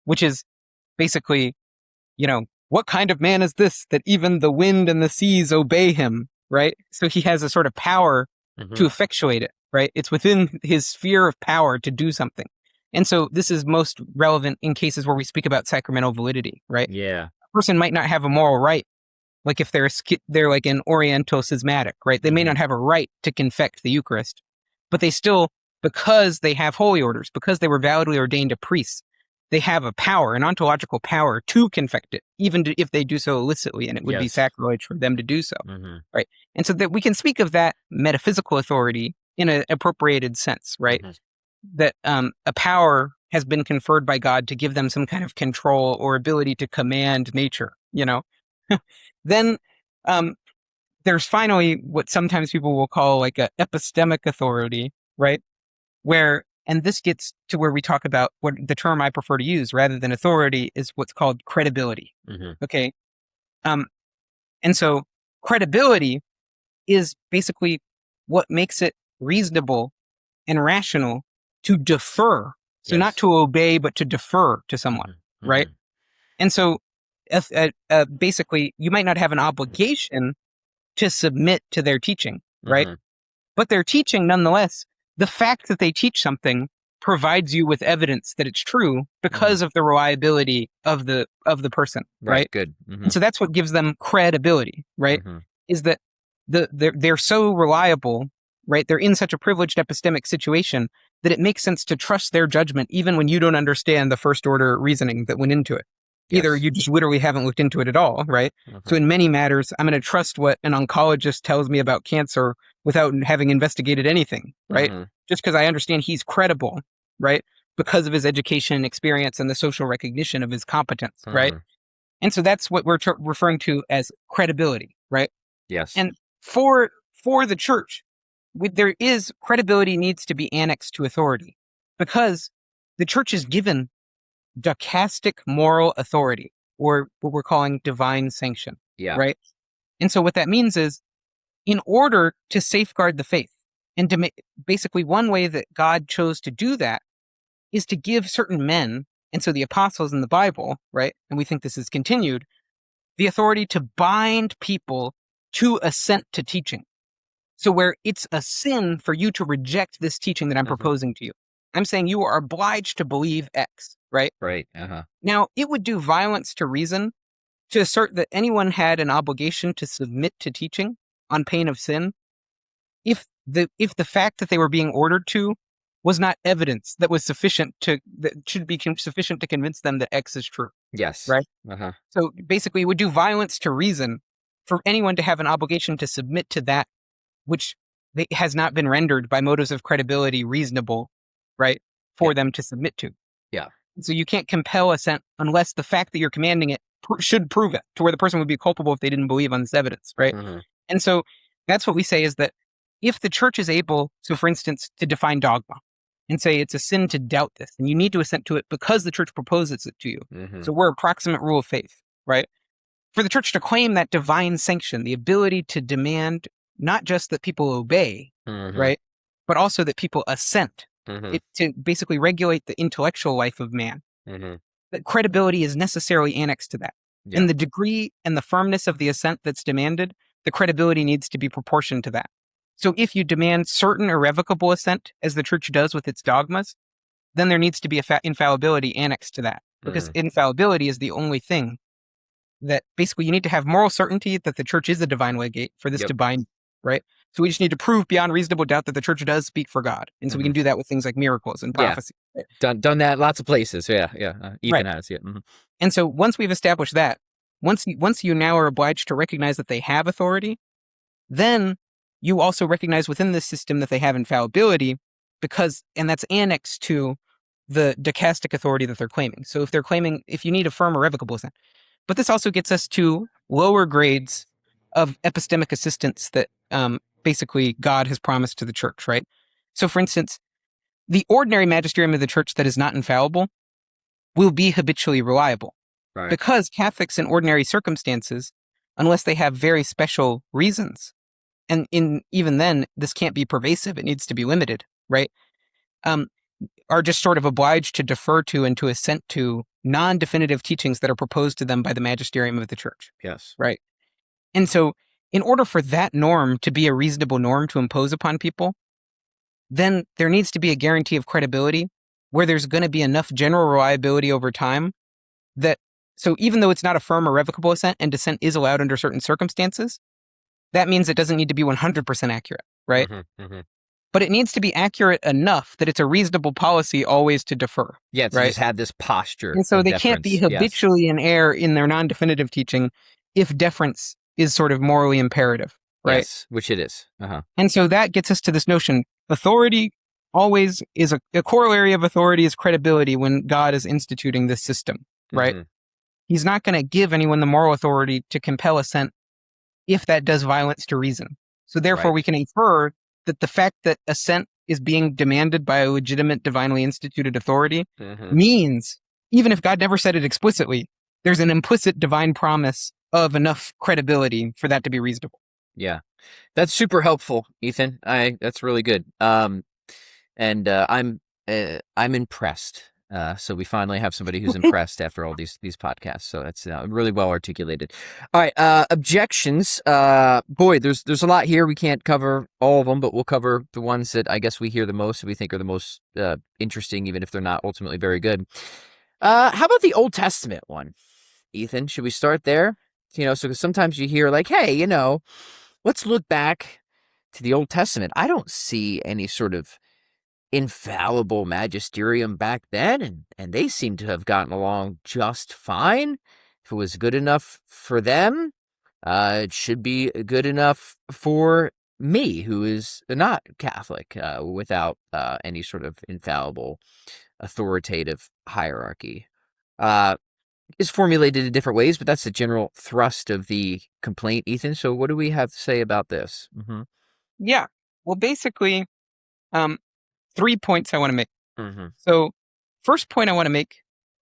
Which is basically, what kind of man is this that even the wind and the seas obey him, right? So he has a sort of power to effectuate it, right? It's within his sphere of power to do something. And so this is most relevant in cases where we speak about sacramental validity, right? Yeah. A person might not have a moral right. Like if they're like an Oriental schismatic, right? They may not have a right to confect the Eucharist, but they still, because they have holy orders, because they were validly ordained a priest, they have a power, an ontological power to confect it, even if they do so illicitly, and it would be sacrilege for them to do so, right? And so that we can speak of that metaphysical authority in an appropriated sense, right? That a power has been conferred by God to give them some kind of control or ability to command nature, Then there's finally what sometimes people will call like an epistemic authority, right? And this gets to where we talk about what the term I prefer to use rather than authority is what's called credibility. Okay. And so credibility is basically what makes it reasonable and rational to defer. So not to obey, but to defer to someone, right? And so basically you might not have an obligation to submit to their teaching, right? But their teaching, nonetheless, the fact that they teach something provides you with evidence that it's true because of the reliability of the person, right? Good. And so that's what gives them credibility, right? Is that they're so reliable, right? They're in such a privileged epistemic situation that it makes sense to trust their judgment even when you don't understand the first order reasoning that went into it. Either you just literally haven't looked into it at all, right? So in many matters, I'm going to trust what an oncologist tells me about cancer without having investigated anything, right? Just because I understand he's credible, right? Because of his education and experience and the social recognition of his competence, right? And so that's what we're referring to as credibility, right? Yes. And for the church, credibility needs to be annexed to authority because the church is given didactic moral authority, or what we're calling divine sanction, right? And so what that means is, in order to safeguard the faith, and to basically one way that God chose to do that is to give certain men, and so the apostles in the Bible, right? And we think this is continued, the authority to bind people to assent to teaching. So where it's a sin for you to reject this teaching that I'm proposing to you, I'm saying you are obliged to believe X, right? Right. Now, it would do violence to reason to assert that anyone had an obligation to submit to teaching on pain of sin if the fact that they were being ordered to was not evidence that should be sufficient to convince them that X is true. Yes. Right? So basically, it would do violence to reason for anyone to have an obligation to submit to that which has not been rendered by motives of credibility reasonable, right, for them to submit to. So you can't compel assent unless the fact that you're commanding it should prove it, to where the person would be culpable if they didn't believe on this evidence, right? And so that's what we say is that if the church is able, so for instance, to define dogma and say it's a sin to doubt this, and you need to assent to it because the church proposes it to you. So we're a proximate rule of faith. right? For the church to claim that divine sanction, the ability to demand not just that people obey, right, but also that people assent, to basically regulate the intellectual life of man. That credibility is necessarily annexed to that. Yeah. And the degree and the firmness of the assent that's demanded, the credibility needs to be proportioned to that. So if you demand certain irrevocable assent, as the church does with its dogmas, then there needs to be infallibility annexed to that. Because infallibility is the only thing that basically you need to have moral certainty that the church is a divine legate for this to bind, right? So we just need to prove beyond reasonable doubt that the church does speak for God. And so we can do that with things like miracles and prophecy. Done that lots of places. Ethan has. And so once we've established that, once you now are obliged to recognize that they have authority, then you also recognize within this system that they have infallibility, and that's annexed to the dicastic authority that they're claiming. So if you need a firm irrevocable assent. But this also gets us to lower grades of epistemic assistance that basically God has promised to the church, right? So for instance, the ordinary magisterium of the church that is not infallible will be habitually reliable. Right. Because Catholics in ordinary circumstances, unless they have very special reasons, and even then, this can't be pervasive, it needs to be limited, right? Are just sort of obliged to defer to and to assent to non-definitive teachings that are proposed to them by the magisterium of the church. Yes. Right. And so in order for that norm to be a reasonable norm to impose upon people, then there needs to be a guarantee of credibility where there's going to be enough general reliability over time that, so even though it's not a firm irrevocable assent and dissent is allowed under certain circumstances, that means it doesn't need to be 100% accurate, right? But it needs to be accurate enough that it's a reasonable policy always to defer. Yeah, to just have this posture. And so they can't be habitually in error in their non-definitive teaching if deference is sort of morally imperative, right? Yes, which it is. And so that gets us to this notion. Authority always is a corollary of authority is credibility when God is instituting this system, right? He's not going to give anyone the moral authority to compel assent if that does violence to reason. So therefore we can infer that the fact that assent is being demanded by a legitimate divinely instituted authority means, even if God never said it explicitly, there's an implicit divine promise of enough credibility for that to be reasonable. Yeah, that's super helpful, Ethan. That's really good. I'm impressed. So we finally have somebody who's impressed after all these podcasts. So that's really well articulated. All right, objections. Boy, there's a lot here. We can't cover all of them, but we'll cover the ones that I guess we hear the most, and we think are the most interesting, even if they're not ultimately very good. How about the Old Testament one, Ethan? Should we start there? So because sometimes you hear like, hey, let's look back to the Old Testament. I don't see any sort of infallible magisterium back then, and they seem to have gotten along just fine. If it was good enough for them, it should be good enough for me, who is not Catholic, without any sort of infallible authoritative hierarchy. Is formulated in different ways, but that's the general thrust of the complaint, Ethan. So what do we have to say about this? Yeah, well, basically, 3 points I want to make. So first point I want to make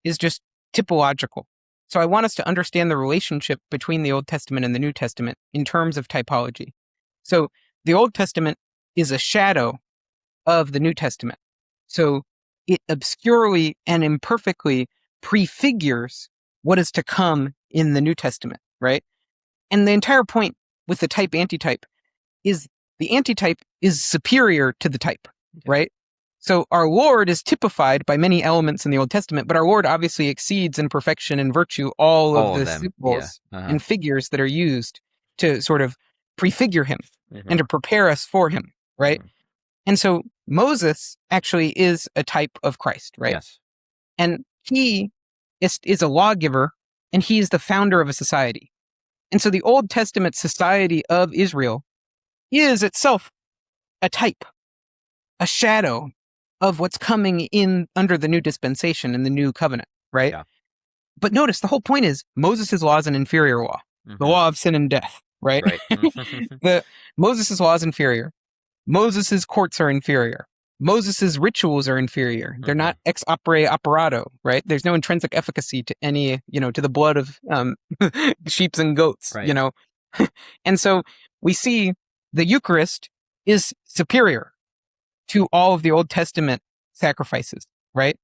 is just typological. So I want us to understand the relationship between the Old Testament and the New Testament in terms of typology. So the Old Testament is a shadow of the New Testament. So it obscurely and imperfectly prefigures what is to come in the New Testament, right? And the entire point with the type-antitype is the antitype is superior to the type, right? So our Lord is typified by many elements in the Old Testament, but our Lord obviously exceeds in perfection and virtue all of the symbols and figures that are used to sort of prefigure him and to prepare us for him, right? And so Moses actually is a type of Christ, right? Yes. And he is a lawgiver, and he is the founder of a society. And so the Old Testament society of Israel is itself a type, a shadow of what's coming in under the new dispensation and the new covenant, right? Yeah. But notice the whole point is Moses' law is an inferior law, the law of sin and death, right? Moses' law is inferior. Moses' courts are inferior. Moses's rituals are inferior. They're not ex opere operato, right? There's no intrinsic efficacy to any, to the blood of sheep and goats, Right. And so we see the Eucharist is superior to all of the Old Testament sacrifices, right?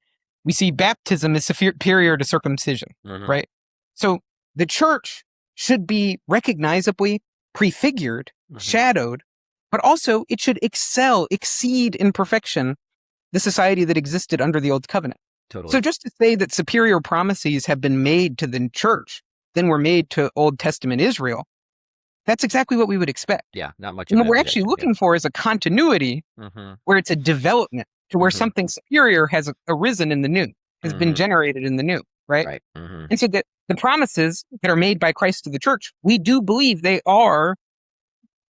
We see baptism is superior to circumcision, right? So the church should be recognizably prefigured, shadowed, but also it should exceed in perfection the society that existed under the Old Covenant. Totally. So just to say that superior promises have been made to the church than were made to Old Testament Israel, that's exactly what we would expect. Yeah, not much. And what we're actually looking for is a continuity where it's a development to where something superior has arisen in the new, has been generated in the new, right? Right. And so the promises that are made by Christ to the church, we do believe they are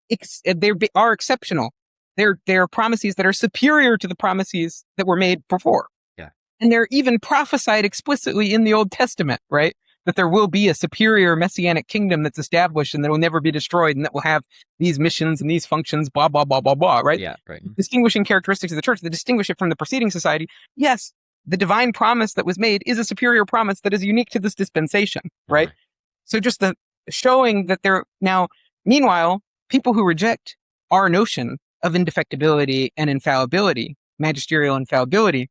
exceptional. They're promises that are superior to the promises that were made before. Yeah. And they're even prophesied explicitly in the Old Testament, right? That there will be a superior messianic kingdom that's established and that will never be destroyed and that will have these missions and these functions, blah, blah, blah, blah, blah, right? Yeah, right. Distinguishing characteristics of the church that distinguish it from the preceding society. Yes, the divine promise that was made is a superior promise that is unique to this dispensation, right? So just the showing that meanwhile, people who reject our notion of indefectibility and infallibility, magisterial infallibility,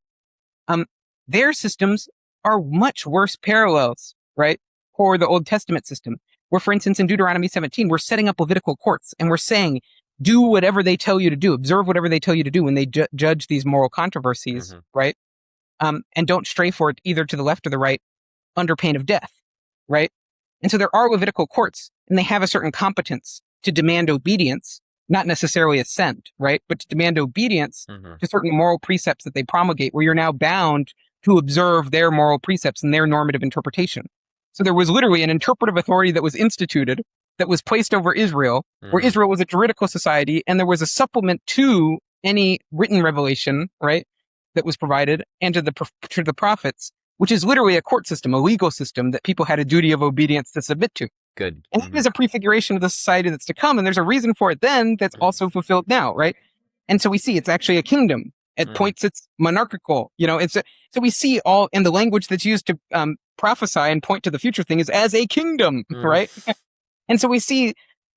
their systems are much worse parallels, right, for the Old Testament system. Where, for instance, in Deuteronomy 17, we're setting up Levitical courts and we're saying, do whatever they tell you to do, observe whatever they tell you to do when they judge these moral controversies, right? And don't stray for it either to the left or the right under pain of death, right? And so there are Levitical courts and they have a certain competence to demand obedience, not necessarily assent, right? But to demand obedience to certain moral precepts that they promulgate, where you're now bound to observe their moral precepts and their normative interpretation. So there was literally an interpretive authority that was instituted, that was placed over Israel, where Israel was a juridical society, and there was a supplement to any written revelation, right, that was provided, and to the prophets, which is literally a court system, a legal system that people had a duty of obedience to submit to. Good. And it is a prefiguration of the society that's to come, and there's a reason for it then that's also fulfilled now, right? And so we see it's actually a kingdom. At points it's monarchical, so we see all in the language that's used to prophesy and point to the future thing is as a kingdom, right? And so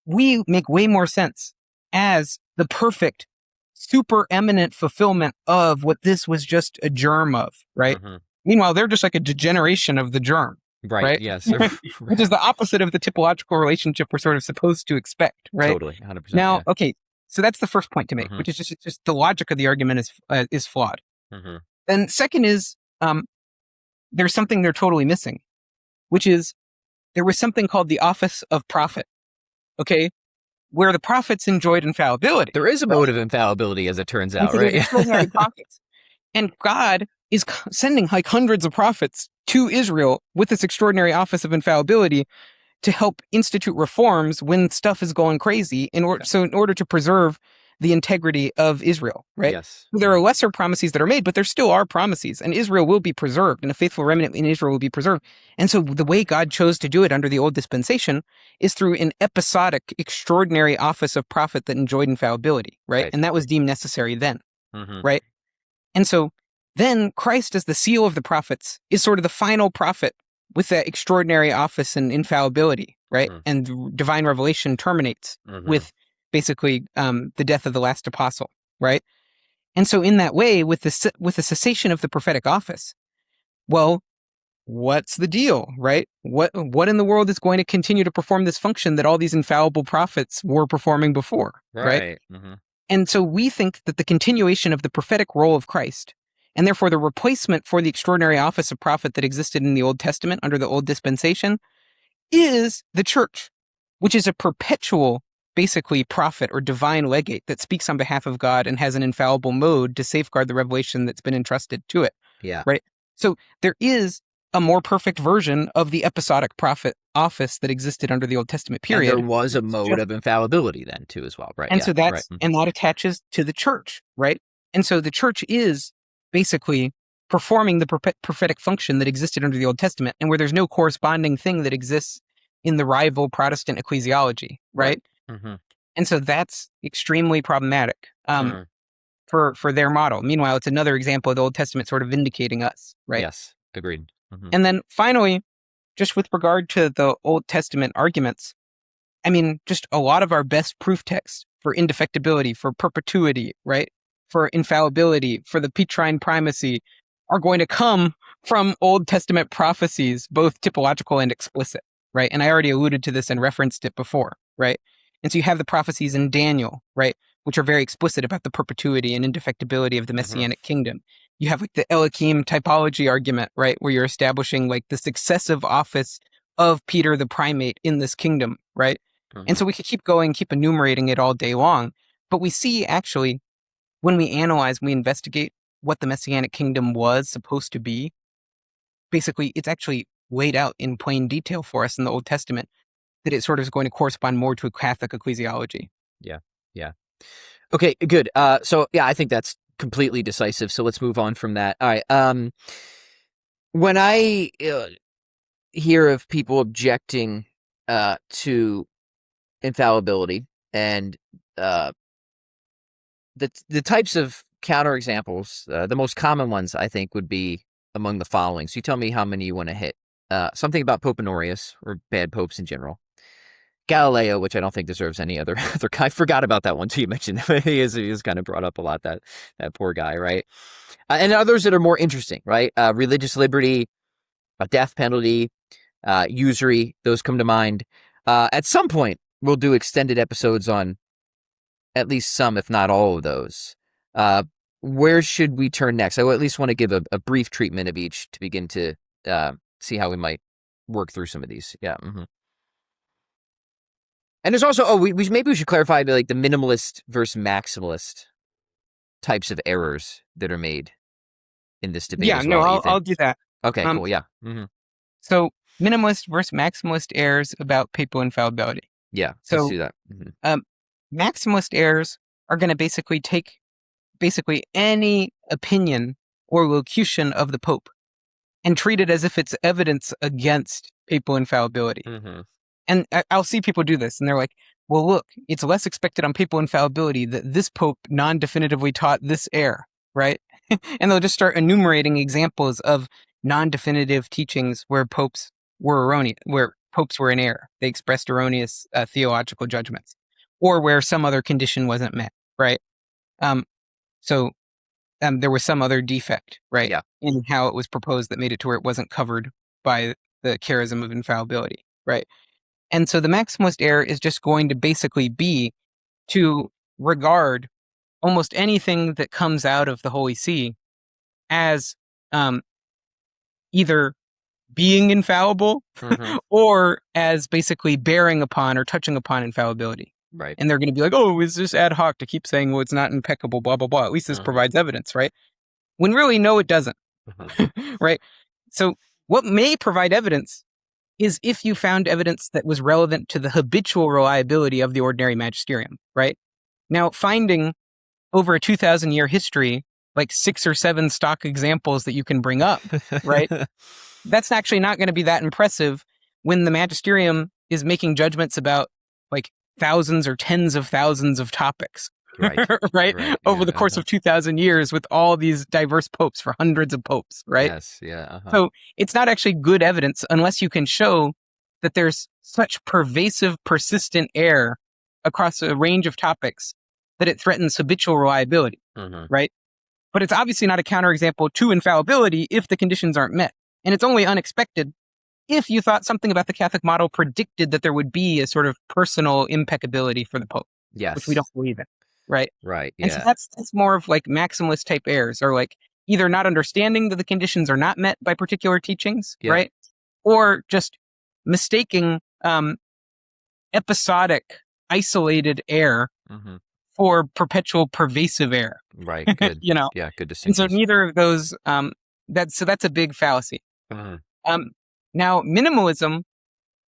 we make way more sense as the perfect, super eminent fulfillment of what this was just a germ of, right? Meanwhile, they're just like a degeneration of the germ. Right? Yes. Which is the opposite of the typological relationship we're sort of supposed to expect, right? Totally, 100%. Now, okay, so that's the first point to make, which is just the logic of the argument is flawed. Then second is there's something they're totally missing, which is there was something called the office of prophet, okay, where the prophets enjoyed infallibility. There is a mode of infallibility, as it turns out, so right? Extraordinary prophets, and God is sending like hundreds of prophets to Israel with this extraordinary office of infallibility to help institute reforms when stuff is going crazy in order to preserve the integrity of Israel, right? Yes. There are lesser promises that are made, but there still are promises, and Israel will be preserved, and a faithful remnant in Israel will be preserved. And so the way God chose to do it under the old dispensation is through an episodic, extraordinary office of prophet that enjoyed infallibility, right? And that was deemed necessary then, right? And so then Christ, as the seal of the prophets, is sort of the final prophet with that extraordinary office and infallibility, right? And divine revelation terminates with basically the death of the last apostle, right? And so in that way, with the cessation of the prophetic office, well, what's the deal, right? What in the world is going to continue to perform this function that all these infallible prophets were performing before, right? And so we think that the continuation of the prophetic role of Christ, and therefore the replacement for the extraordinary office of prophet that existed in the Old Testament under the old dispensation, is the church, which is a perpetual, basically, prophet or divine legate that speaks on behalf of God and has an infallible mode to safeguard the revelation that's been entrusted to it. Yeah. Right? So there is a more perfect version of the episodic prophet office that existed under the Old Testament period. And there was a mode of infallibility then too as well, right? And so that's and that attaches to the church, right? And so the church is basically performing the prophetic function that existed under the Old Testament, and where there's no corresponding thing that exists in the rival Protestant ecclesiology, right? And so that's extremely problematic. for their model. Meanwhile, it's another example of the Old Testament sort of vindicating us, right? Yes, agreed. And then finally, just with regard to the Old Testament arguments, I mean, just a lot of our best proof texts for indefectibility, for perpetuity, right? For infallibility, for the Petrine primacy, are going to come from Old Testament prophecies, both typological and explicit, right? And I already alluded to this and referenced it before, right? And so you have the prophecies in Daniel, right, which are very explicit about the perpetuity and indefectibility of the Messianic kingdom. You have like the Elohim typology argument, right, where you're establishing like the successive office of Peter the primate in this kingdom, right? And so we could keep going, keep enumerating it all day long. But we see actually, when we analyze, we investigate what the Messianic kingdom was supposed to be, basically it's actually laid out in plain detail for us in the Old Testament, that it sort of is going to correspond more to a Catholic ecclesiology. Yeah. Okay, good. So yeah, I think that's completely decisive. So let's move on from that. All right. When I hear of people objecting to infallibility and the types of counterexamples, the most common ones I think would be among the following. So you tell me how many you want to hit. Something about Pope Honorius or bad popes in general. Galileo, which I don't think deserves any other I forgot about that one too. You mentioned he is kind of brought up a lot, that poor guy, right? And others that are more interesting, right? Religious liberty, death penalty, usury, those come to mind. At some point, we'll do extended episodes on at least some, if not all of those. Where should we turn next? I at least want to give a brief treatment of each to begin to see how we might work through some of these. Yeah. And there's also, maybe we should clarify like the minimalist versus maximalist types of errors that are made in this debate. Yeah, as well, I'll do that. Okay, cool. Yeah. So minimalist versus maximalist errors about papal infallibility. Yeah, so, let's do that. Maximalist errors are going to basically take any opinion or locution of the Pope and treat it as if it's evidence against papal infallibility. And I'll see people do this, and they're like, well, look, it's less expected on papal infallibility that this Pope non-definitively taught this error, right? And they'll just start enumerating examples of non-definitive teachings where popes were erroneous, where popes were in error. They expressed erroneous theological judgments, or where some other condition wasn't met, right? So there was some other defect, right, in how it was proposed that made it to where it wasn't covered by the charism of infallibility, right? And so the maximalist error is just going to basically be to regard almost anything that comes out of the Holy See as either being infallible or as basically bearing upon or touching upon infallibility. Right. And they're going to be like, oh, it's just ad hoc to keep saying, well, it's not impeccable, blah, blah, blah. At least this provides evidence, right? When really, no, it doesn't, right? So what may provide evidence is if you found evidence that was relevant to the habitual reliability of the ordinary magisterium, right? Now, finding over a 2,000-year history, like 6 or 7 stock examples that you can bring up, right? That's actually not going to be that impressive when the magisterium is making judgments about like thousands or tens of thousands of topics, right? Over the course of 2,000 years with all these diverse popes for hundreds of popes, right? Yes, yeah. So it's not actually good evidence unless you can show that there's such pervasive, persistent error across a range of topics that it threatens habitual reliability, right? But it's obviously not a counterexample to infallibility if the conditions aren't met. And it's only unexpected if you thought something about the Catholic model predicted that there would be a sort of personal impeccability for the Pope, which we don't believe in, right? Right, And so that's more of like maximalist type errors, or like either not understanding that the conditions are not met by particular teachings, right? Or just mistaking episodic, isolated error for perpetual, pervasive error. Right, good. Yeah, good distinction. And so neither of those, that's a big fallacy. Now, minimalism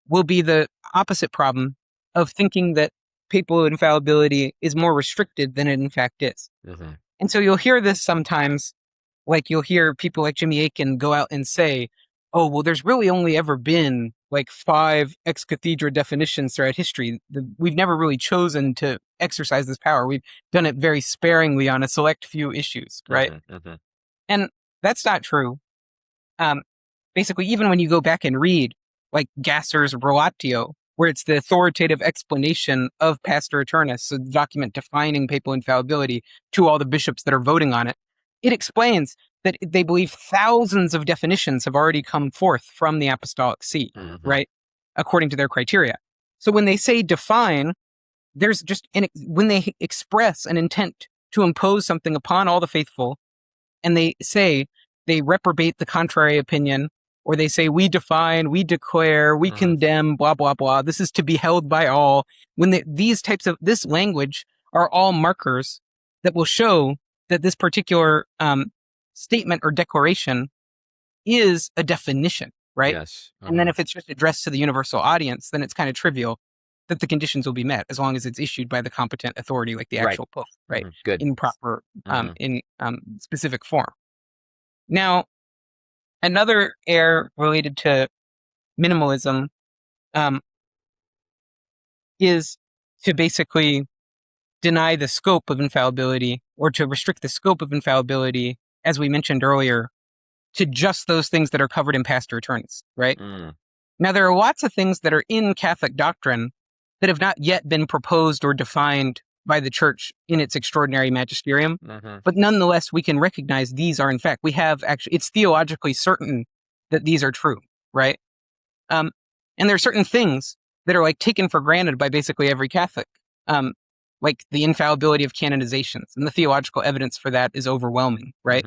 will be the opposite problem of thinking that papal infallibility is more restricted than it in fact is. And so you'll hear this sometimes, like you'll hear people like Jimmy Akin go out and say, oh, well, there's really only ever been like 5 ex cathedra definitions throughout history. We've never really chosen to exercise this power. We've done it very sparingly on a select few issues, right? And that's not true. Basically, even when you go back and read like Gasser's Relatio, where it's the authoritative explanation of Pastor Eternus, so the document defining papal infallibility to all the bishops that are voting on it, it explains that they believe thousands of definitions have already come forth from the Apostolic See, right? According to their criteria. So when they say define, there's just, when they express an intent to impose something upon all the faithful, and they say they reprobate the contrary opinion, or they say we define, we declare, we condemn, blah, blah, blah. This is to be held by all. When these types of, this language are all markers that will show that this particular statement or declaration is a definition, right? Yes. And then if it's just addressed to the universal audience, then it's kind of trivial that the conditions will be met as long as it's issued by the competent authority, like the actual Pope, right? Good. In proper, in specific form. Now, another error related to minimalism is to basically deny the scope of infallibility, or to restrict the scope of infallibility, as we mentioned earlier, to just those things that are covered in Pastor Eternus, right? Now, there are lots of things that are in Catholic doctrine that have not yet been proposed or defined by the Church in its extraordinary magisterium, but nonetheless, we can recognize these are, in fact, we have actually, it's theologically certain that these are true, right? And there are certain things that are like taken for granted by basically every Catholic, like the infallibility of canonizations, and the theological evidence for that is overwhelming, right?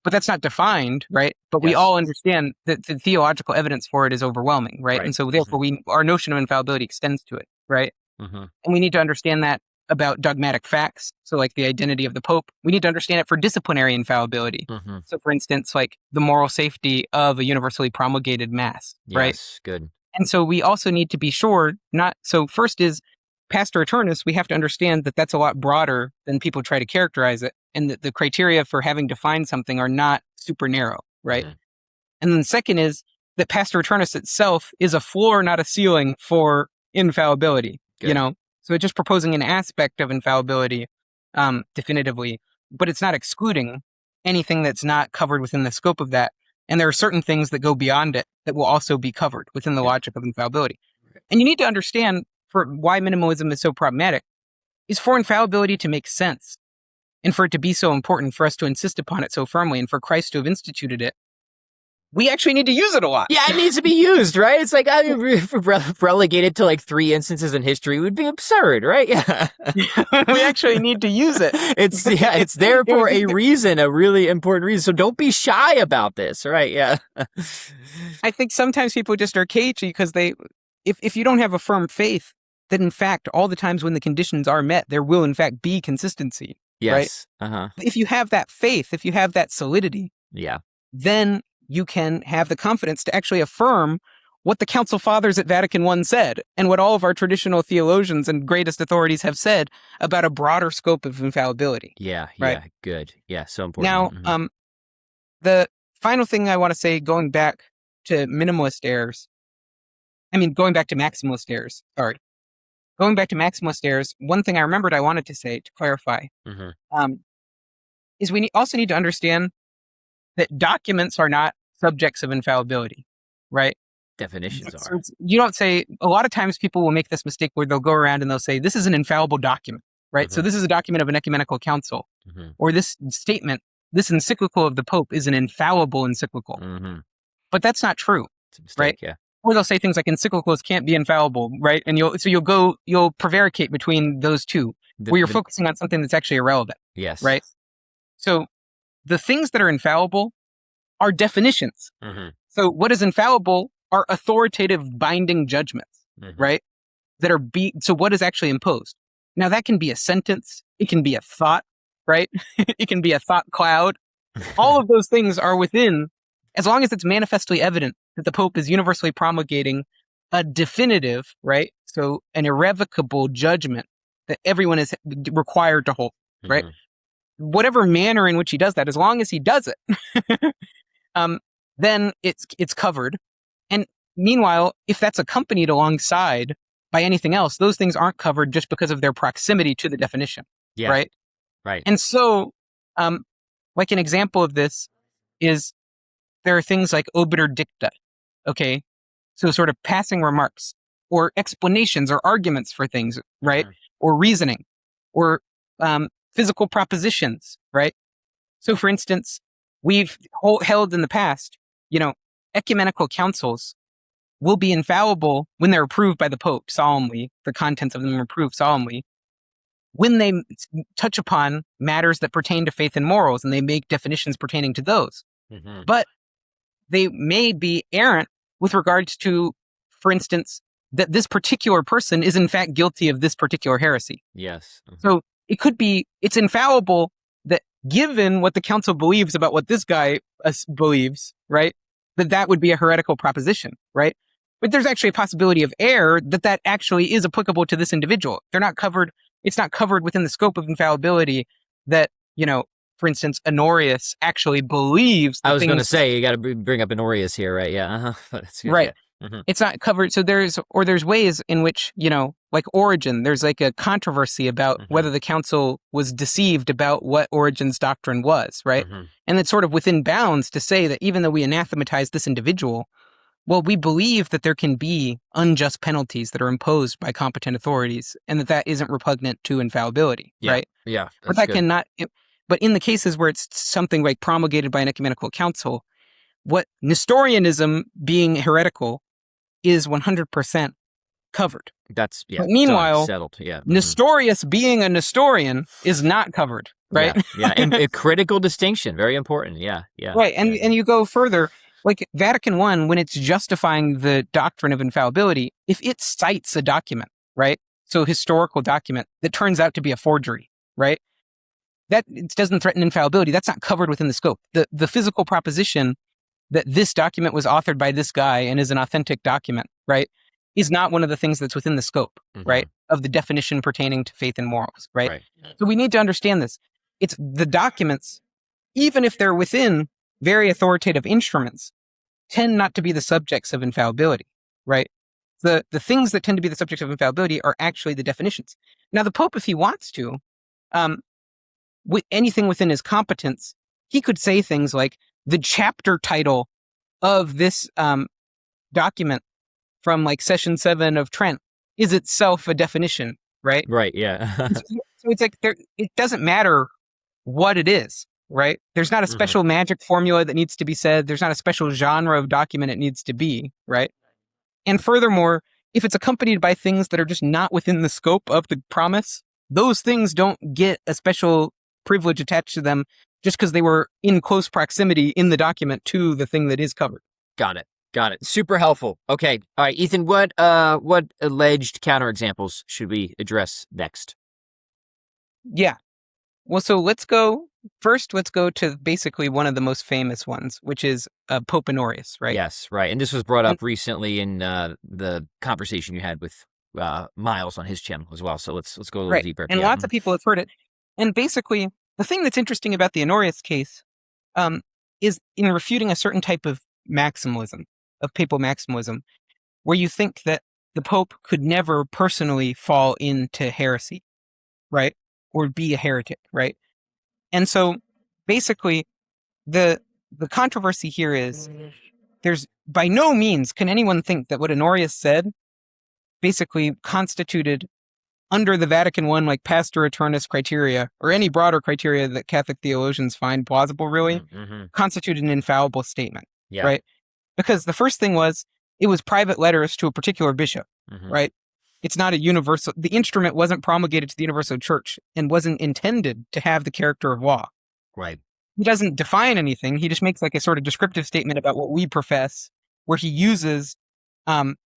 But that's not defined, right? But we all understand that the theological evidence for it is overwhelming, right? And so therefore, our notion of infallibility extends to it, right? And we need to understand that about dogmatic facts, so like the identity of the Pope. We need to understand it for disciplinary infallibility. So for instance, like the moral safety of a universally promulgated Mass, right? Yes, good. And so we also need to be sure so first is Pastor Eternus, we have to understand that that's a lot broader than people try to characterize it, and that the criteria for having defined something are not super narrow, right? And then second is that Pastor Eternus itself is a floor, not a ceiling for infallibility, you know? So it's just proposing an aspect of infallibility definitively, but it's not excluding anything that's not covered within the scope of that. And there are certain things that go beyond it that will also be covered within the logic of infallibility. And you need to understand for why minimalism is so problematic is for infallibility to make sense, and for it to be so important for us to insist upon it so firmly, and for Christ to have instituted it. We actually need to use it a lot. Yeah, it needs to be used, right? It's like, relegated to like 3 instances in history would be absurd, right? Yeah. We actually need to use it. It's there for a reason, a really important reason. So don't be shy about this, right? Yeah. I think sometimes people just are cagey because if you don't have a firm faith that in fact, all the times when the conditions are met, there will in fact be consistency. Yes. Right? If you have that faith, if you have that solidity, then you can have the confidence to actually affirm what the Council Fathers at Vatican I said, and what all of our traditional theologians and greatest authorities have said about a broader scope of infallibility. Right? Good. Yeah, so important. Now, the final thing I want to say, going back to Maximalist errors, one thing I remembered I wanted to say to clarify is we also need to understand that documents are not subjects of infallibility, right? Definitions So are. you don't say, a lot of times people will make this mistake where they'll go around and they'll say, this is an infallible document, right? So this is a document of an ecumenical council, or this statement, this encyclical of the Pope is an infallible encyclical. But that's not true, It's a mistake, right? Or they'll say things like encyclicals can't be infallible, right? And you'll prevaricate between those two, where you're focusing on something that's actually irrelevant. Yes. Right? So the things that are infallible are definitions. So what is infallible are authoritative binding judgments, right? That are so what is actually imposed? Now that can be a sentence, it can be a thought, right? It can be a thought cloud. All of those things are within, as long as it's manifestly evident that the Pope is universally promulgating a definitive, right? So an irrevocable judgment that everyone is required to hold, right? Whatever manner in which he does that, as long as he does it, then it's covered. And meanwhile, if that's accompanied alongside by anything else, those things aren't covered just because of their proximity to the definition, Yeah. right? Right. And so, like an example of this is there are things like obiter dicta, okay? So sort of passing remarks or explanations or arguments for things, right? Mhm. Or reasoning or physical propositions, right? So for instance, we've held in the past, ecumenical councils will be infallible when they're approved by the Pope solemnly, the contents of them are approved solemnly, when they touch upon matters that pertain to faith and morals, and they make definitions pertaining to those. Mhm. But they may be errant with regards to, for instance, that this particular person is in fact guilty of this particular heresy. Yes. Mhm. So it could be, it's infallible that given what the council believes about what this guy believes, right, that would be a heretical proposition, right? But there's actually a possibility of error that actually is applicable to this individual. They're not covered. It's not covered within the scope of infallibility that, for instance, Honorius actually believes. I was going to say, you got to bring up Honorius here, right? Yeah. Uh-huh. That's good. Right. Yeah. Mhm. It's not covered. So there's ways in which, like Origen, there's like a controversy about Mhm. whether the council was deceived about what Origen's doctrine was, right? Mhm. And it's sort of within bounds to say that even though we anathematize this individual, well, we believe that there can be unjust penalties that are imposed by competent authorities and that isn't repugnant to infallibility, Yeah. right? Yeah. But That's that good. cannot, but in the cases where it's something like promulgated by an ecumenical council, what Nestorianism being heretical is 100% covered. That's, yeah. But meanwhile, done, settled. Yeah. Mhm. Nestorius being a Nestorian is not covered, right? Yeah. And a critical distinction. Very important. Yeah. Yeah. Right. And Yeah. you go further, like Vatican I, when it's justifying the doctrine of infallibility, if it cites a document, right? So historical document that turns out to be a forgery, right? That it doesn't threaten infallibility. That's not covered within the scope. The physical proposition that this document was authored by this guy and is an authentic document, right, is not one of the things that's within the scope, Mhm. right, of the definition pertaining to faith and morals, right? Right. So we need to understand this. It's the documents, even if they're within very authoritative instruments, tend not to be the subjects of infallibility, right? The things that tend to be the subjects of infallibility are actually the definitions. Now, the Pope, if he wants to, with anything within his competence, he could say things like the chapter title of this document from like session 7 of Trent is itself a definition, right? Right. Yeah. So it's like it doesn't matter what it is, right? There's not a special magic formula that needs to be said. There's not a special genre of document it needs to be, right? And furthermore, if it's accompanied by things that are just not within the scope of the promise, those things don't get a special privilege attached to them just because they were in close proximity in the document to the thing that is covered. Got it. Super helpful. Okay. All right, Ethan, what alleged counterexamples should we address next? Yeah. Well, so let's go to basically one of the most famous ones, which is Pope Honorius, right? Yes, right. And this was brought up recently in the conversation you had with Miles on his channel as well. So let's go a little deeper. And lots of people have heard it. And basically, the thing that's interesting about the Honorius case is in refuting a certain type of maximalism, of papal maximalism, where you think that the Pope could never personally fall into heresy, right? Or be a heretic, right? And so basically, the controversy here is there's by no means can anyone think that what Honorius said basically constituted under the Vatican I, like Pastor Eternus criteria, or any broader criteria that Catholic theologians find plausible, really, constituted an infallible statement, right? Because the first thing was, it was private letters to a particular bishop, right? It's not a universal, the instrument wasn't promulgated to the universal church and wasn't intended to have the character of law. Right. He doesn't define anything. He just makes like a sort of descriptive statement about what we profess, where he uses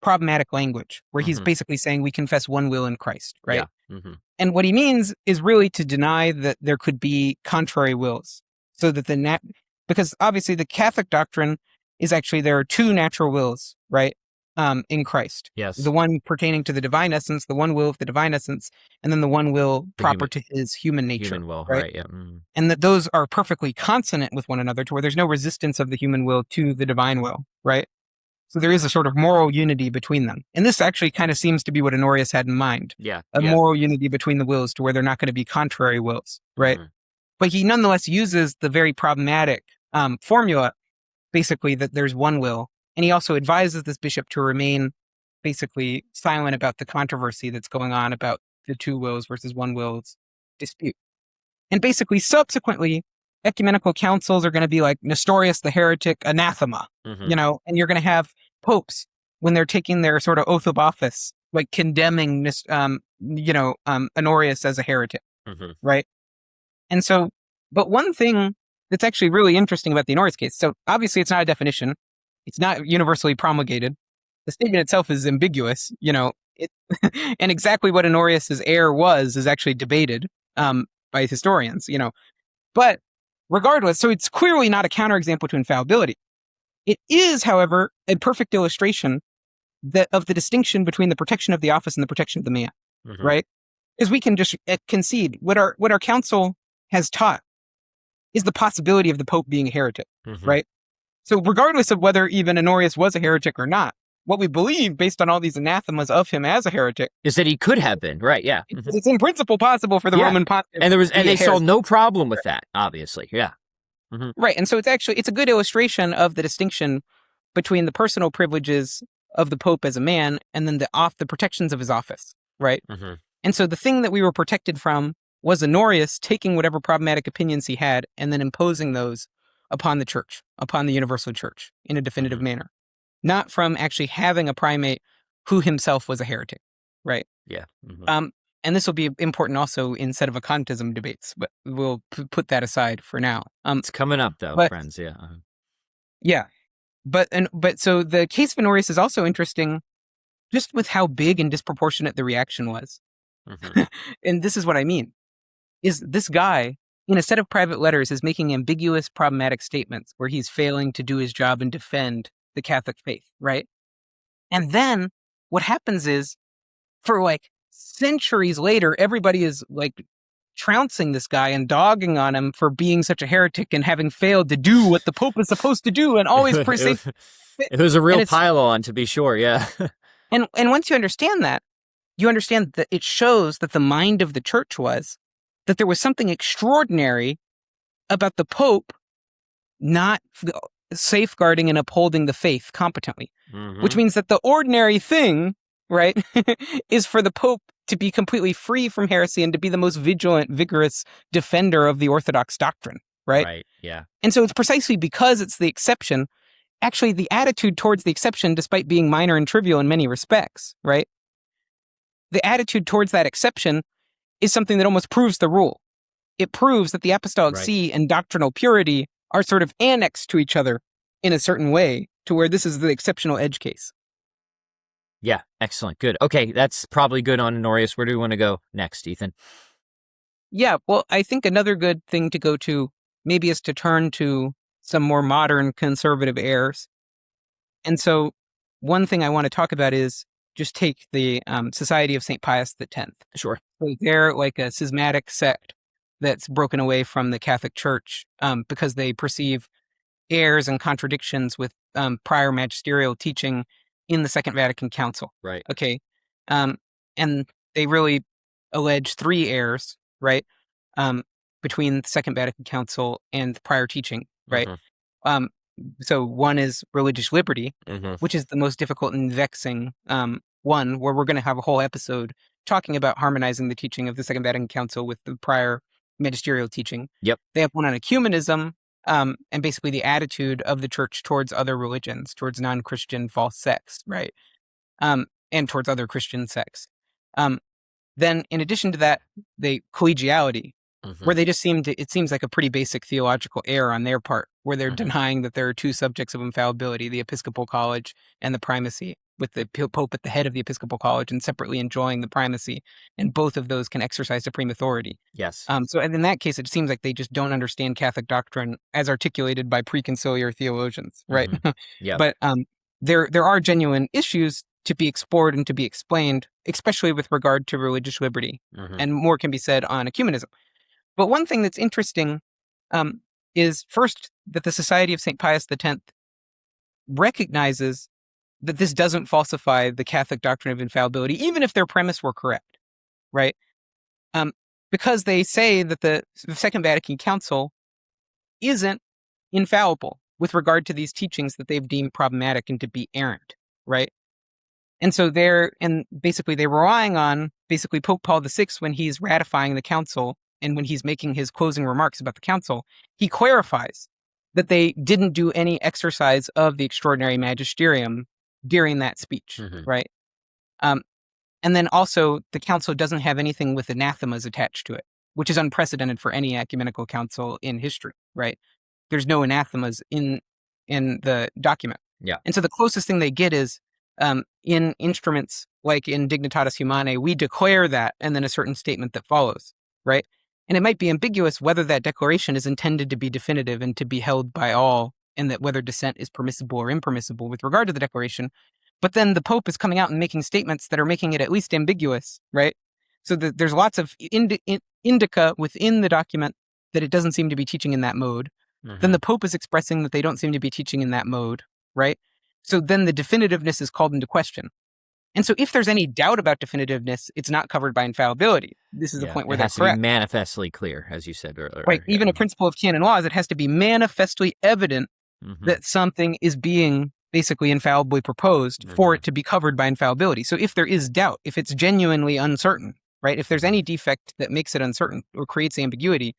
problematic language, where he's basically saying we confess one will in Christ, right? Yeah. And what he means is really to deny that there could be contrary wills, so that because obviously the Catholic doctrine is actually there are two natural wills, right? In Christ. Yes. The one pertaining to the divine essence, the one will of the divine essence, and then the one will proper to his human nature. Human will, right? Yeah. And that those are perfectly consonant with one another to where there's no resistance of the human will to the divine will, right? So there is a sort of moral unity between them. And this actually kind of seems to be what Honorius had in mind. Yeah. A moral unity between the wills to where they're not going to be contrary wills, right? Mhm. But he nonetheless uses the very problematic formula, basically, that there's one will. And he also advises this bishop to remain basically silent about the controversy that's going on about the two wills versus one will's dispute. And basically, subsequently, ecumenical councils are going to be like Nestorius the heretic anathema, Mhm. and you're going to have popes when they're taking their sort of oath of office, like condemning this, Honorius as a heretic, Mhm. right? And so, but one thing that's actually really interesting about the Honorius case, so obviously it's not a definition, it's not universally promulgated. The statement itself is ambiguous, and exactly what Honorius's error was is actually debated by historians, But regardless, so it's clearly not a counterexample to infallibility. It is, however, a perfect illustration of the distinction between the protection of the office and the protection of the man, Mhm. right? Because we can just concede what our council has taught is the possibility of the Pope being a heretic, Mhm. right? So regardless of whether even Honorius was a heretic or not, what we believe based on all these anathemas of him as a heretic Is that he could have been, right? Yeah. is it's in principle possible for the Yeah. Roman Pontiff And to be they a saw heretic. no problem with that, obviously. Yeah. Right. And so it's a good illustration of the distinction between the personal privileges of the Pope as a man and then the protections of his office, right? Mhm. And so the thing that we were protected from was Honorius taking whatever problematic opinions he had and then imposing those upon the church, upon the universal church in a definitive Mhm. manner, not from actually having a primate who himself was a heretic, right? Yeah. Mhm. And this will be important also in sedevacantism debates, but we'll put that aside for now. It's coming up, though, but friends. Yeah. yeah, but so the case of Honorius is also interesting just with how big and disproportionate the reaction was. Mhm. And this is what I mean, is this guy, in a set of private letters, is making ambiguous, problematic statements where he's failing to do his job and defend the Catholic faith, right? And then what happens is, for like centuries later, everybody is like trouncing this guy and dogging on him for being such a heretic and having failed to do what the Pope is supposed to do and always say. It was a real And it's pile on, to be sure. Yeah. and once you understand that, you understand that it shows that the mind of the church was that there was something extraordinary about the Pope not safeguarding and upholding the faith competently, which Mhm. means that the ordinary thing, right, is for the Pope to be completely free from heresy and to be the most vigilant, vigorous defender of the Orthodox doctrine, right? Right. Yeah. And so it's precisely because it's the exception, actually the attitude towards the exception, despite being minor and trivial in many respects, right? The attitude towards that exception is something that almost proves the rule. It proves that the apostolic Right. see and doctrinal purity are sort of annexed to each other in a certain way to where this is the exceptional edge case. Yeah. Excellent. Good. Okay. That's probably good on Honorius. Where do we want to go next, Ethan? Yeah, well, I think another good thing to go to maybe is to turn to some more modern conservative errors. And so one thing I want to talk about is just take the Society of St. Pius X. Sure. So they're like a schismatic sect that's broken away from the Catholic Church because they perceive errors and contradictions with prior magisterial teaching in the Second Vatican Council. Right. Okay. And they really allege three errors, right? Between the Second Vatican Council and the prior teaching, right? Mhm. So one is religious liberty, Mhm. which is the most difficult and vexing one, where we're going to have a whole episode talking about harmonizing the teaching of the Second Vatican Council with the prior magisterial teaching. Yep. They have one on ecumenism, and basically the attitude of the church towards other religions, towards non-Christian false sects, right? And towards other Christian sects. Then, in addition to that, collegiality, where Mhm. they just it seems like a pretty basic theological error on their part, where they're Mhm. denying that there are two subjects of infallibility, the Episcopal College and the primacy, with the Pope at the head of the Episcopal College and separately enjoying the primacy, and both of those can exercise supreme authority. Yes. So in that case, it seems like they just don't understand Catholic doctrine as articulated by preconciliar theologians, right? Mhm. Yep. But there are genuine issues to be explored and to be explained, especially with regard to religious liberty, Mhm. and more can be said on ecumenism. But one thing that's interesting is first that the Society of St. Pius X recognizes that this doesn't falsify the Catholic doctrine of infallibility, even if their premise were correct, right? Because they say that the Second Vatican Council isn't infallible with regard to these teachings that they've deemed problematic and to be errant, right? And so they're relying on basically Pope Paul VI when he's ratifying the council and when he's making his closing remarks about the council, he clarifies that they didn't do any exercise of the extraordinary magisterium during that speech, right? And then also the council doesn't have anything with anathemas attached to it, which is unprecedented for any ecumenical council in history, right? There's no anathemas in the document. Yeah. And so the closest thing they get is in instruments like in Dignitatis Humanae, we declare that and then a certain statement that follows, right? And it might be ambiguous whether that declaration is intended to be definitive and to be held by all, and that whether dissent is permissible or impermissible with regard to the declaration. But then the Pope is coming out and making statements that are making it at least ambiguous, right? So there's lots of indica within the document that it doesn't seem to be teaching in that mode. Then the Pope is expressing that they don't seem to be teaching in that mode, right? So then the definitiveness is called into question. And so if there's any doubt about definitiveness, it's not covered by infallibility. This is the point where it has they're correct. To be manifestly clear, as you said earlier. Right. Even a principle of canon law is it has to be manifestly evident that something is being basically infallibly proposed for it to be covered by infallibility. So if there is doubt, if it's genuinely uncertain, right, if there's any defect that makes it uncertain or creates ambiguity,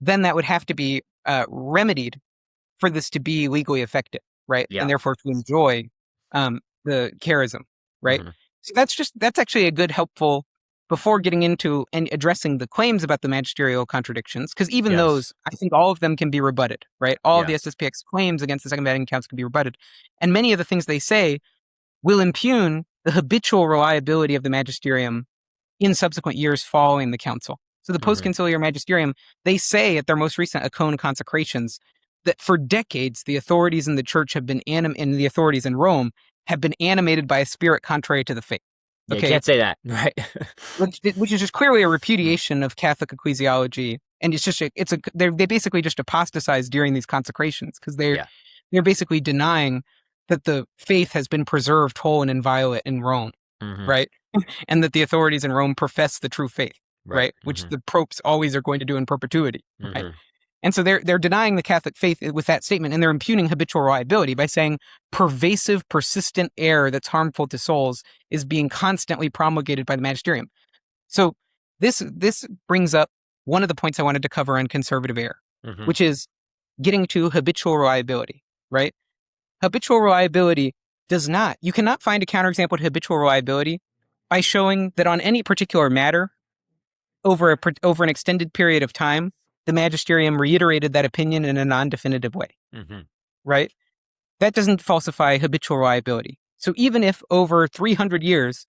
then that would have to be remedied for this to be legally effective, right? Yeah. And therefore to enjoy the charism, right? So that's actually a good, helpful, before getting into and addressing the claims about the magisterial contradictions, because even those, I think all of them can be rebutted, right? All of the SSPX claims against the Second Vatican Council can be rebutted. And many of the things they say will impugn the habitual reliability of the magisterium in subsequent years following the council. So the post-conciliar magisterium, they say at their most recent Icone consecrations that for decades, the authorities in the church have been and the authorities in Rome have been animated by a spirit contrary to the faith. Okay. You can't say that, right? which is just clearly a repudiation of Catholic ecclesiology, and they basically just apostatize during these consecrations because they're basically denying that the faith has been preserved whole and inviolate in Rome, right? And that the authorities in Rome profess the true faith, right? Which the popes always are going to do in perpetuity, right? And so they're denying the Catholic faith with that statement, and they're impugning habitual reliability by saying pervasive, persistent error that's harmful to souls is being constantly promulgated by the magisterium. So this brings up one of the points I wanted to cover on conservative error, which is getting to habitual reliability, right? Habitual reliability you cannot find a counterexample to habitual reliability by showing that on any particular matter, over an extended period of time, the magisterium reiterated that opinion in a non-definitive way, right? That doesn't falsify habitual reliability. So even if over 300 years,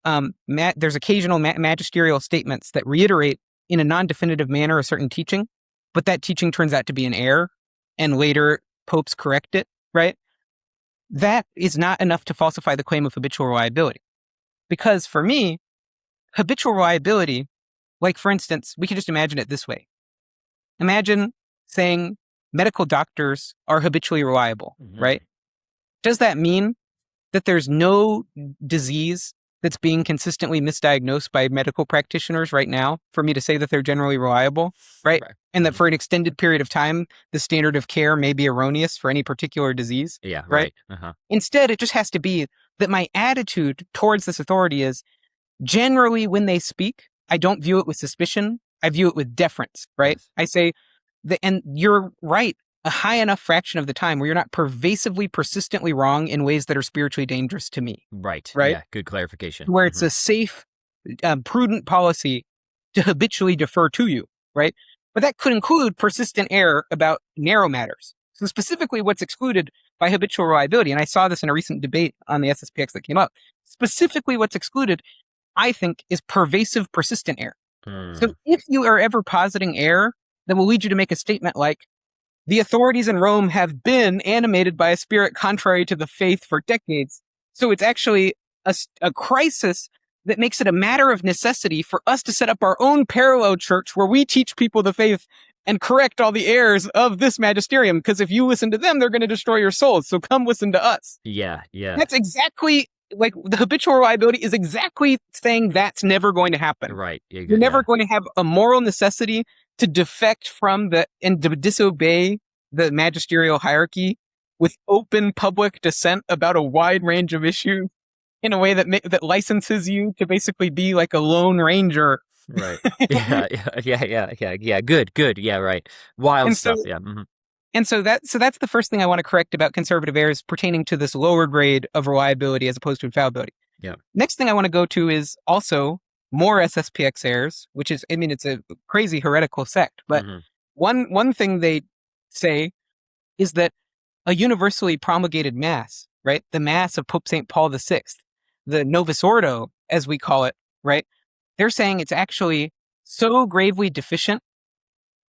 there's occasional magisterial statements that reiterate in a non-definitive manner a certain teaching, but that teaching turns out to be an error, and later popes correct it, right? That is not enough to falsify the claim of habitual reliability. Because for me, habitual reliability, like for instance, we can just imagine it this way. Imagine saying medical doctors are habitually reliable, right? Does that mean that there's no disease that's being consistently misdiagnosed by medical practitioners right now for me to say that they're generally reliable, right? And that for an extended period of time, the standard of care may be erroneous for any particular disease? Yeah, right. Instead, it just has to be that my attitude towards this authority is generally when they speak, I don't view it with suspicion. I view it with deference, right? Yes. I say, and you're right, a high enough fraction of the time where you're not pervasively, persistently wrong in ways that are spiritually dangerous to me. Right. Right. Yeah, good clarification. Where it's a safe, prudent policy to habitually defer to you, right? But that could include persistent error about narrow matters. So specifically what's excluded by habitual reliability, and I saw this in a recent debate on the SSPX that came up, specifically what's excluded, I think, is pervasive, persistent error. So if you are ever positing error, that will lead you to make a statement like, the authorities in Rome have been animated by a spirit contrary to the faith for decades. So it's actually a crisis that makes it a matter of necessity for us to set up our own parallel church where we teach people the faith and correct all the errors of this magisterium, because if you listen to them, they're going to destroy your souls. So come listen to us. Yeah, yeah. That's exactly like the habitual reliability is exactly saying that's never going to happen. Right. You're never going to have a moral necessity to defect from and to disobey the magisterial hierarchy with open public dissent about a wide range of issues in a way that licenses you to basically be like a lone ranger. Right. Yeah. Good. Yeah. Right. Wild And stuff. so, Yeah. Mm-hmm. And so that's the first thing I want to correct about conservative errors pertaining to this lower grade of reliability as opposed to infallibility. Yeah. Next thing I want to go to is also more SSPX errors, which is, I mean, it's a crazy heretical sect. But one thing they say is that a universally promulgated mass, right? The mass of Pope St. Paul VI, the Novus Ordo, as we call it, right? They're saying it's actually so gravely deficient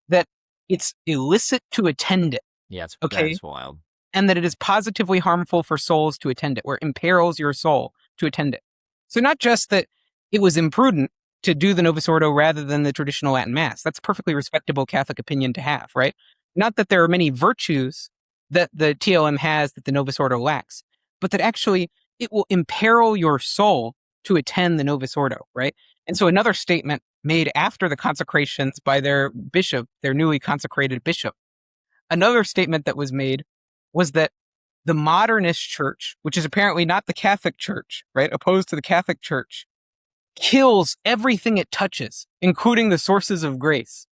that it's illicit to attend it. Yeah, okay? That's wild. And that it is positively harmful for souls to attend it, or imperils your soul to attend it. So not just that it was imprudent to do the Novus Ordo rather than the traditional Latin Mass. That's a perfectly respectable Catholic opinion to have, right? Not that there are many virtues that the TLM has that the Novus Ordo lacks, but that actually it will imperil your soul to attend the Novus Ordo, right? And so another statement made after the consecrations by their bishop, their newly consecrated bishop, another statement that was made was that the modernist church, which is apparently not the Catholic Church, right, opposed to the Catholic Church, kills everything it touches, including the sources of grace.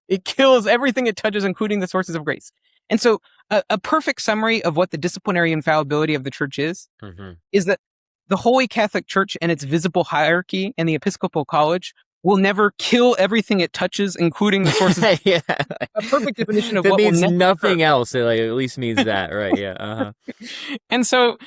It kills everything it touches, including the sources of grace. And so a perfect summary of what the disciplinary infallibility of the church is that the Holy Catholic Church and its visible hierarchy and the Episcopal College will never kill everything it touches, including the sources. Yeah. A perfect definition of that what means will never nothing occur. else. It at least means that, right? Yeah. And so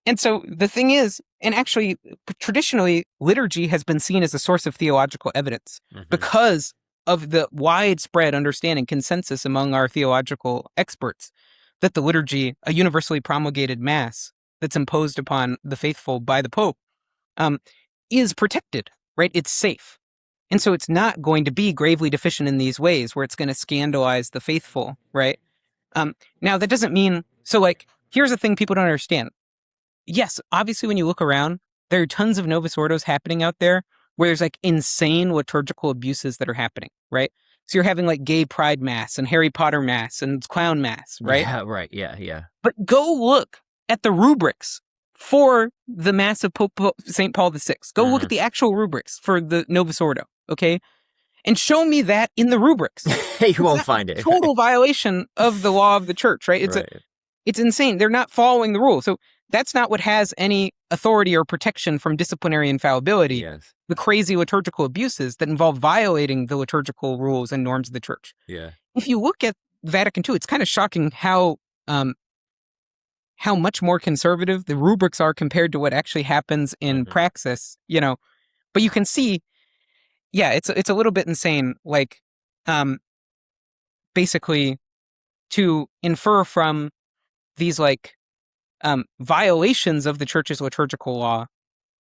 the thing is, and actually, traditionally, liturgy has been seen as a source of theological evidence because of the widespread understanding, consensus among our theological experts, that the liturgy, a universally promulgated mass that's imposed upon the faithful by the Pope, is protected, right? It's safe. And so it's not going to be gravely deficient in these ways where it's going to scandalize the faithful, right? Now, that doesn't mean, so like, here's the thing people don't understand. Yes, obviously, when you look around, there are tons of Novus Ordos happening out there where there's like insane liturgical abuses that are happening, right? So you're having like gay pride mass and Harry Potter mass and clown mass, right? Yeah, right. Yeah. But go look at the rubrics for the mass of Pope St. Paul VI. Go look at the actual rubrics for the Novus Ordo, okay? And show me that in the rubrics. You won't find it. Total violation of the law of the church, right? It's insane. They're not following the rule. So that's not what has any authority or protection from disciplinary infallibility. Yes. The crazy liturgical abuses that involve violating the liturgical rules and norms of the church. Yeah. If you look at Vatican II, it's kind of shocking how much more conservative the rubrics are compared to what actually happens in praxis, you know. But you can see, yeah, it's a little bit insane. Like, basically, to infer from these like violations of the church's liturgical law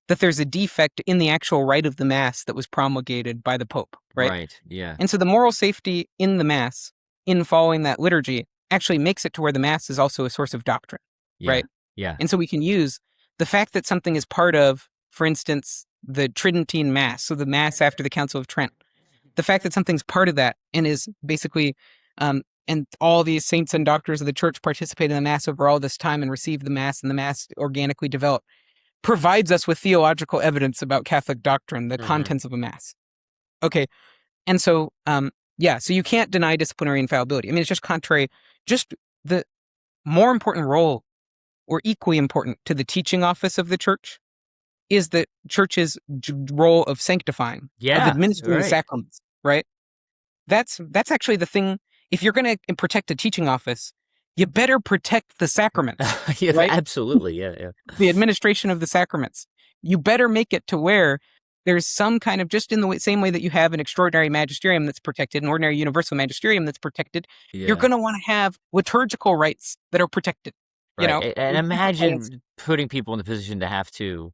that there's a defect in the actual rite of the mass that was promulgated by the Pope, right? Right. Yeah. And so the moral safety in the mass, in following that liturgy, actually makes it to where the mass is also a source of doctrine, right? Yeah. And so we can use the fact that something is part of, for instance, the Tridentine Mass, so the Mass after the Council of Trent, the fact that something's part of that and is basically, and all these saints and doctors of the church participate in the Mass over all this time and receive the Mass, and the Mass organically develop, provides us with theological evidence about Catholic doctrine, the contents of a Mass. Okay. And so, so you can't deny disciplinary infallibility. I mean, it's just contrary. Just the more important role, or equally important to the teaching office of the church, is the church's role of sanctifying, of administering the sacraments, right? That's actually the thing. If you're going to protect a teaching office, you better protect the sacraments. Yeah, right? Absolutely. Yeah. The administration of the sacraments. You better make it to where there's some kind of, just in the same way that you have an extraordinary magisterium that's protected, an ordinary universal magisterium that's protected, you're going to want to have liturgical rights that are protected. You know, and imagine putting people in the position to have to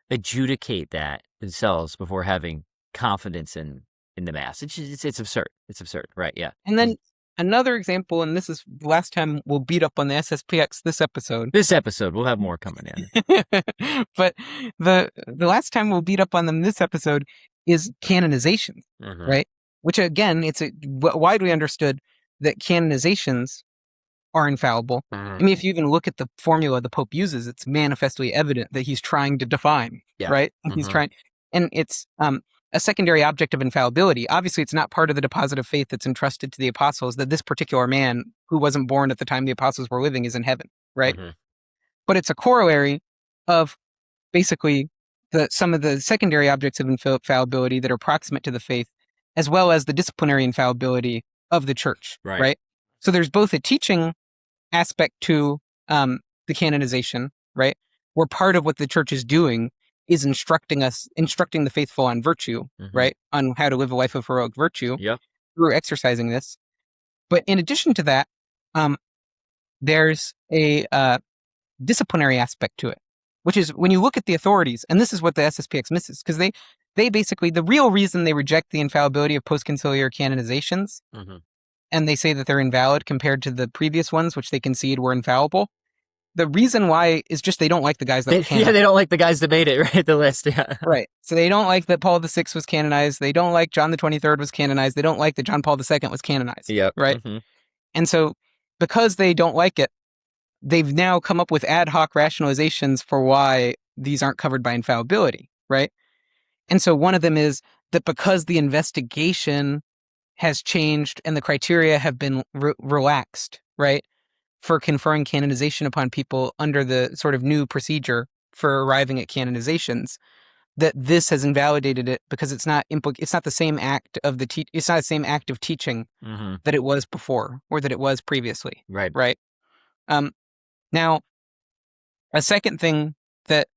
adjudicate that themselves before having confidence in in the Mass. It's absurd. It's absurd, right? Yeah. And then another example, and this is the last time we'll beat up on the SSPX this episode. This episode, we'll have more coming in. But the last time we'll beat up on them this episode is canonizations, right? Which again, it's widely understood that canonizations are infallible. I mean, if you even look at the formula the Pope uses, it's manifestly evident that he's trying to define, right? He's trying, and it's a secondary object of infallibility. Obviously, it's not part of the deposit of faith that's entrusted to the apostles that this particular man who wasn't born at the time the apostles were living is in heaven, right? But it's a corollary of basically some of the secondary objects of infallibility that are proximate to the faith, as well as the disciplinary infallibility of the church, right? So there's both a teaching aspect to the canonization, right? Where part of what the church is doing is instructing the faithful on virtue, right? On how to live a life of heroic virtue through exercising this. But in addition to that, there's a disciplinary aspect to it, which is when you look at the authorities, and this is what the SSPX misses, because they basically, the real reason they reject the infallibility of post-conciliar canonizations, and they say that they're invalid compared to the previous ones, which they concede were infallible, the reason why is just they don't like the guys that were canonized. They don't like the guys that made it, right? The list, Right. So they don't like that Paul VI was canonized. They don't like John the 23rd was canonized. They don't like that John Paul II was canonized. Right? And so because they don't like it, they've now come up with ad hoc rationalizations for why these aren't covered by infallibility, right? And so one of them is that because the investigation has changed and the criteria have been relaxed, right, for conferring canonization upon people under the sort of new procedure for arriving at canonizations, that this has invalidated it because it's not the same act of it's not the same act of teaching that it was before or that it was previously. Right. Now, a second thing that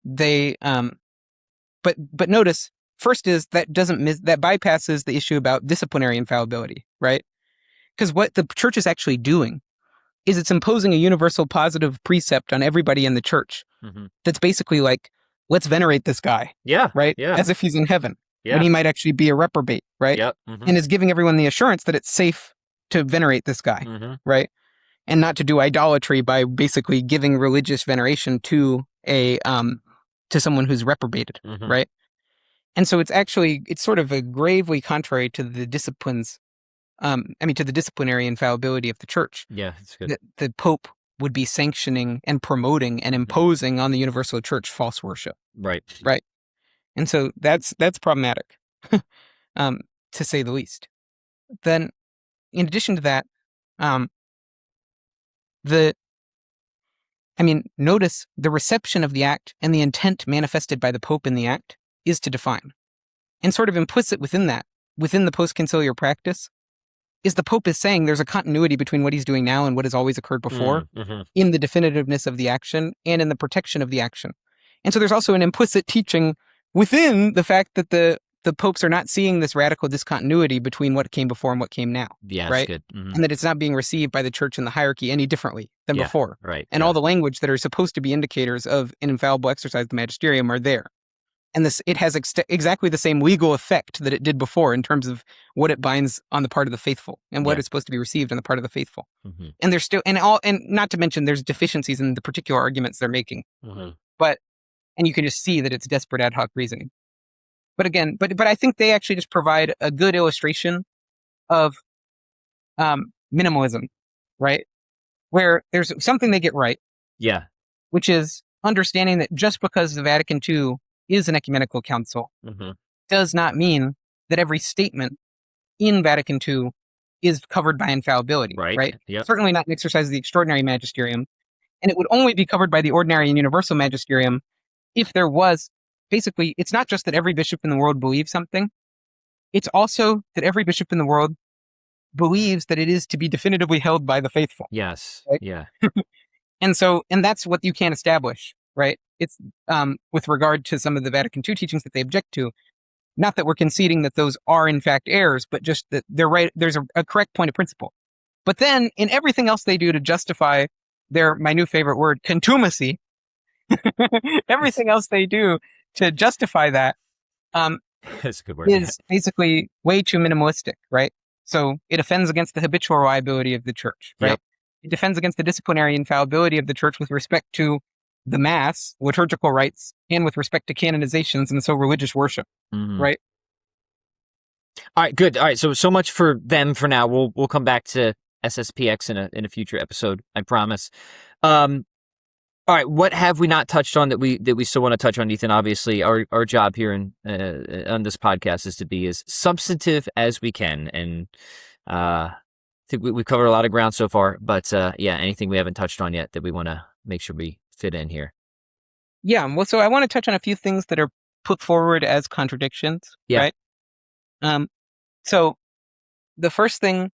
they but notice first is that that bypasses the issue about disciplinary infallibility, right? Because what the church is actually doing is it's imposing a universal positive precept on everybody in the church that's basically like, let's venerate this guy. Right? As if he's in heaven. When he might actually be a reprobate, right? And is giving everyone the assurance that it's safe to venerate this guy, right? And not to do idolatry by basically giving religious veneration to to someone who's reprobated, right? And so it's sort of a gravely contrary to the disciplines, to the disciplinary infallibility of the church. Yeah, it's good. The Pope would be sanctioning and promoting and imposing on the universal church false worship. Right. And so that's problematic, to say the least. Then, in addition to that, notice the reception of the act and the intent manifested by the Pope in the act is to define. And sort of implicit within that, within the post-conciliar practice, is the Pope is saying there's a continuity between what he's doing now and what has always occurred before in the definitiveness of the action and in the protection of the action. And so there's also an implicit teaching within the fact that the popes are not seeing this radical discontinuity between what came before and what came now. Yeah, right? That's good. And that it's not being received by the church in the hierarchy any differently than before. Right. And all the language that are supposed to be indicators of an infallible exercise of the Magisterium are there. And it has exactly the same legal effect that it did before in terms of what it binds on the part of the faithful and what is supposed to be received on the part of the faithful. And there's still, and not to mention there's deficiencies in the particular arguments they're making. And you can just see that it's desperate ad hoc reasoning. But again, but I think they actually just provide a good illustration of minimalism, right? Where there's something they get right. Yeah. Which is understanding that just because the Vatican II is an ecumenical council does not mean that every statement in Vatican II is covered by infallibility, right? Certainly not an exercise of the extraordinary magisterium. And it would only be covered by the ordinary and universal magisterium if there was, basically, it's not just that every bishop in the world believes something, it's also that every bishop in the world believes that it is to be definitively held by the faithful. Yes. Right? Yeah. And that's what you can't establish, right? It's with regard to some of the Vatican II teachings that they object to. Not that we're conceding that those are in fact errors, but just that they're right. There's a correct point of principle. But then in everything else they do to justify my new favorite word, contumacy, everything else they do to justify that, That's a good word. is basically way too minimalistic, right? So it offends against the habitual reliability of the church, right? Yep. It defends against the disciplinary infallibility of the church with respect to the mass, liturgical rites, and with respect to canonizations, and so religious worship, right? All right, good. All right, so much for them for now. We'll come back to SSPX in a future episode, I promise. All right, what have we not touched on that we still want to touch on, Ethan? Obviously, our job here on this podcast is to be as substantive as we can, and I think we've covered a lot of ground so far. But yeah, anything we haven't touched on yet that we want to make sure we fit in here? Yeah, well, so I want to touch on a few things that are put forward as contradictions, right? So the first thing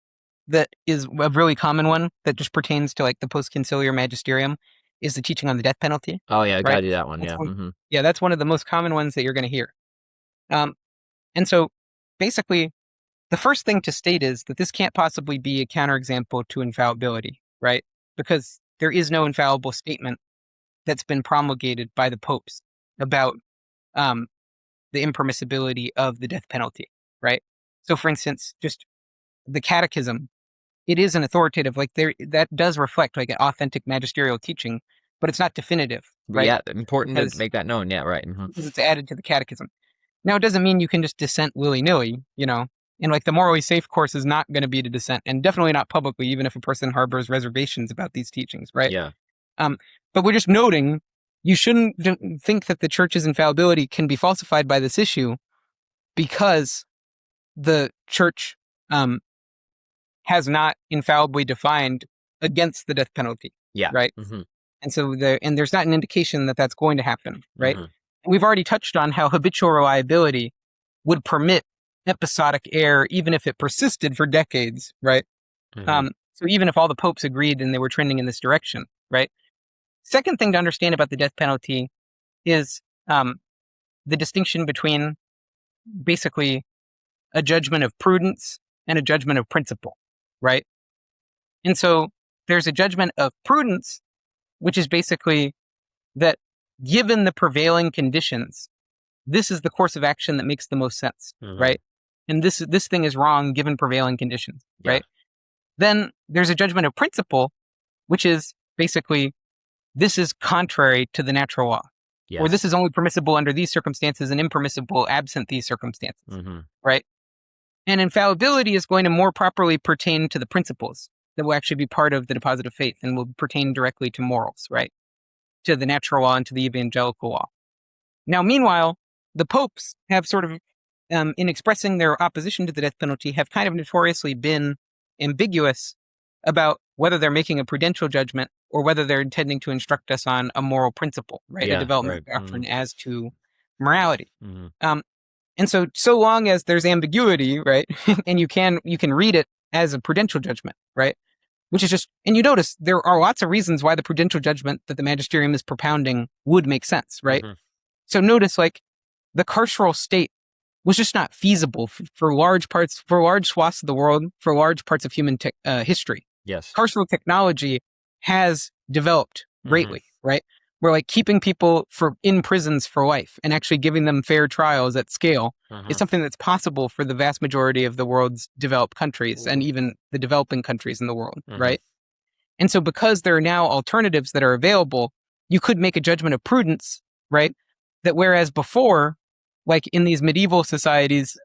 that is a really common one that just pertains to like the post-conciliar magisterium is the teaching on the death penalty. Oh yeah, I right? gotta do that one. That's Yeah. Yeah, that's one of the most common ones that you're going to hear. And so basically, the first thing to state is that this can't possibly be a counterexample to infallibility, right? Because there is no infallible statement that's been promulgated by the popes about the impermissibility of the death penalty, right? So, for instance, just the Catechism, it is an authoritative, like that does reflect like an authentic magisterial teaching, but it's not definitive, right? Yeah, important to make that known. Yeah, right. Because it's added to the Catechism. Now, it doesn't mean you can just dissent willy-nilly, and like the morally safe course is not going to be to dissent, and definitely not publicly, even if a person harbors reservations about these teachings, right? Yeah. But we're just noting you shouldn't think that the church's infallibility can be falsified by this issue because the church has not infallibly defined against the death penalty. Yeah. Right. And so there's not an indication that that's going to happen. Right. We've already touched on how habitual reliability would permit episodic error, even if it persisted for decades. Right. So even if all the popes agreed and they were trending in this direction. Right. Second thing to understand about the death penalty is the distinction between basically a judgment of prudence and a judgment of principle, right? And so there's a judgment of prudence, which is basically that given the prevailing conditions, this is the course of action that makes the most sense, right? And this thing is wrong given prevailing conditions, right? Then there's a judgment of principle, which is basically this is contrary to the natural law. Or this is only permissible under these circumstances and impermissible absent these circumstances, right? And infallibility is going to more properly pertain to the principles that will actually be part of the deposit of faith and will pertain directly to morals, right? To the natural law and to the evangelical law. Now, meanwhile, the popes have sort of, in expressing their opposition to the death penalty, have kind of notoriously been ambiguous about whether they're making a prudential judgment or whether they're intending to instruct us on a moral principle, right? A development of doctrine as to morality. And so long as there's ambiguity, right, and you can read it as a prudential judgment, right, which is just, and you notice there are lots of reasons why the prudential judgment that the magisterium is propounding would make sense, right? So notice, like, the carceral state was just not feasible for large swaths of the world, for large parts of human history. Yes. Carceral technology has developed greatly, right? Where like keeping people in prisons for life and actually giving them fair trials at scale is something that's possible for the vast majority of the world's developed countries and even the developing countries in the world, right? And so because there are now alternatives that are available, you could make a judgment of prudence, right? That whereas before, like in these medieval societies,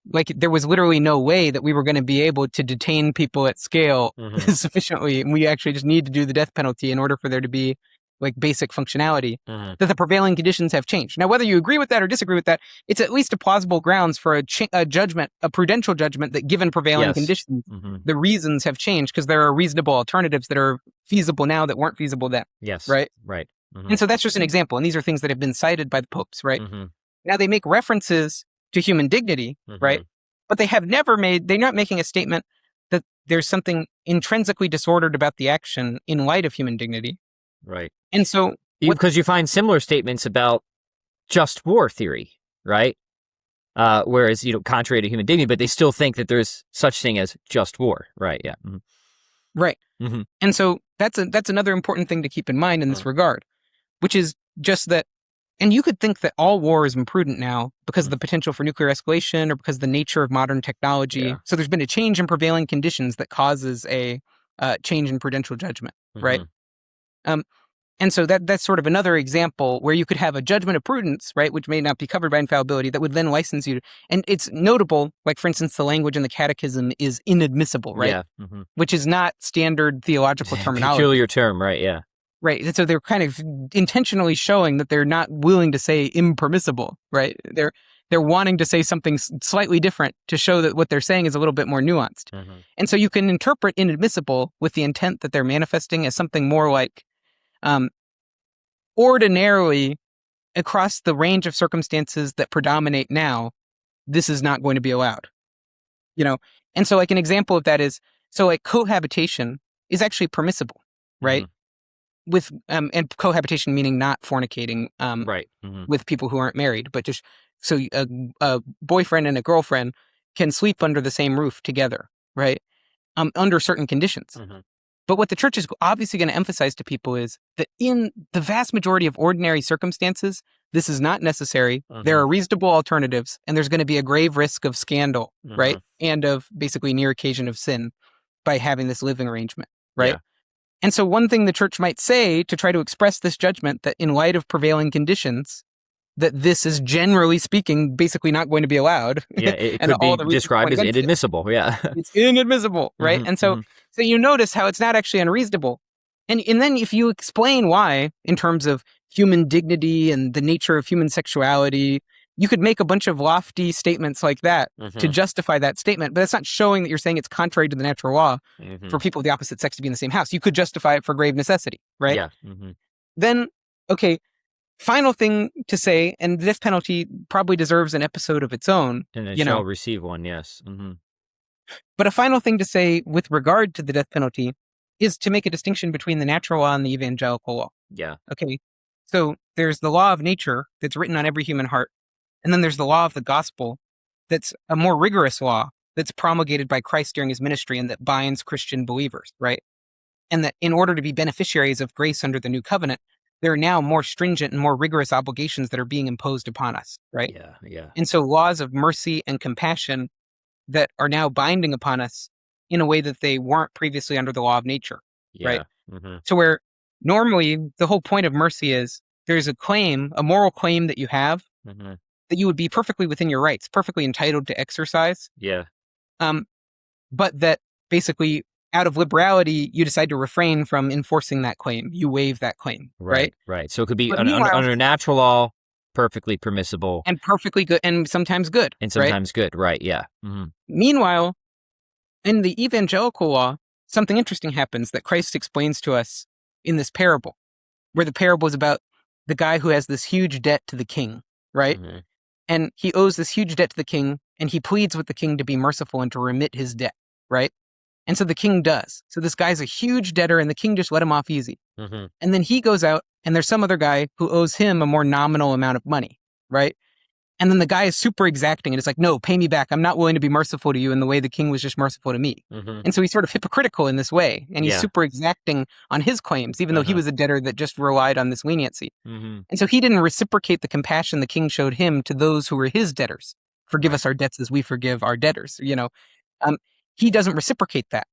like there was literally no way that we were going to be able to detain people at scale sufficiently. And we actually just need to do the death penalty in order for there to be like basic functionality, that the prevailing conditions have changed. Now, whether you agree with that or disagree with that, it's at least a plausible grounds for a judgment, a prudential judgment that given prevailing conditions, the reasons have changed because there are reasonable alternatives that are feasible now that weren't feasible then. Yes. Right. Right. And so that's just an example. And these are things that have been cited by the popes, right? Now they make references to human dignity, right? But they're not making a statement that there's something intrinsically disordered about the action in light of human dignity. Right. And so because you find similar statements about just war theory, right? Whereas, contrary to human dignity, but they still think that there's such thing as just war, right? Yeah. Right. And so that's another important thing to keep in mind in this regard, which is just that And you could think that all war is imprudent now because of the potential for nuclear escalation or because of the nature of modern technology. Yeah. So there's been a change in prevailing conditions that causes a change in prudential judgment, right? And so that's sort of another example where you could have a judgment of prudence, right, which may not be covered by infallibility, that would then license you. And it's notable, like, for instance, the language in the Catechism is inadmissible, right? Yeah. Which is not standard theological terminology. Peculiar term, right? Yeah. Right. And so they're kind of intentionally showing that they're not willing to say impermissible, right? They're wanting to say something slightly different to show that what they're saying is a little bit more nuanced. And so you can interpret inadmissible with the intent that they're manifesting as something more like, ordinarily, across the range of circumstances that predominate now, this is not going to be allowed. And so, like, an example of that is, so, like, cohabitation is actually permissible, right? With and cohabitation meaning not fornicating Right. with people who aren't married, but just so a boyfriend and a girlfriend can sleep under the same roof together, right? Under certain conditions. But what the church is obviously going to emphasize to people is that in the vast majority of ordinary circumstances, this is not necessary. There are reasonable alternatives, and there's going to be a grave risk of scandal, right? And of basically near occasion of sin by having this living arrangement, right? Yeah. And so one thing the church might say to try to express this judgment that in light of prevailing conditions, that this is generally speaking basically not going to be allowed. Yeah, it and could be described as inadmissible. Yeah. It's inadmissible, right? And so you notice how it's not actually unreasonable. And then if you explain why, in terms of human dignity and the nature of human sexuality, you could make a bunch of lofty statements like that to justify that statement, but that's not showing that you're saying it's contrary to the natural law for people of the opposite sex to be in the same house. You could justify it for grave necessity, right? Yeah. Then, okay, final thing to say, and the death penalty probably deserves an episode of its own. And it shall receive one, yes. But a final thing to say with regard to the death penalty is to make a distinction between the natural law and the evangelical law. Yeah. Okay, so there's the law of nature that's written on every human heart. And then there's the law of the gospel that's a more rigorous law that's promulgated by Christ during his ministry and that binds Christian believers, right? And that in order to be beneficiaries of grace under the new covenant, there are now more stringent and more rigorous obligations that are being imposed upon us, right? Yeah. And so laws of mercy and compassion that are now binding upon us in a way that they weren't previously under the law of nature, right? So where normally the whole point of mercy is there's a claim, a moral claim that you have that you would be perfectly within your rights, perfectly entitled to exercise. Yeah. But that basically out of liberality, you decide to refrain from enforcing that claim. You waive that claim, right? Right. So it could be under natural law, perfectly permissible. And perfectly good, and sometimes good. And sometimes good, right, yeah. Meanwhile, in the evangelical law, something interesting happens that Christ explains to us in this parable, where the parable is about the guy who has this huge debt to the king, right? And he owes this huge debt to the king, and he pleads with the king to be merciful and to remit his debt, right? And so the king does. So this guy's a huge debtor, and the king just let him off easy. And then he goes out, and there's some other guy who owes him a more nominal amount of money, right? And then the guy is super exacting, and it's like, no, pay me back. I'm not willing to be merciful to you in the way the king was just merciful to me. And so he's sort of hypocritical in this way, and he's super exacting on his claims, even though he was a debtor that just relied on this leniency. And so he didn't reciprocate the compassion the king showed him to those who were his debtors. Forgive us our debts as we forgive our debtors, He doesn't reciprocate that.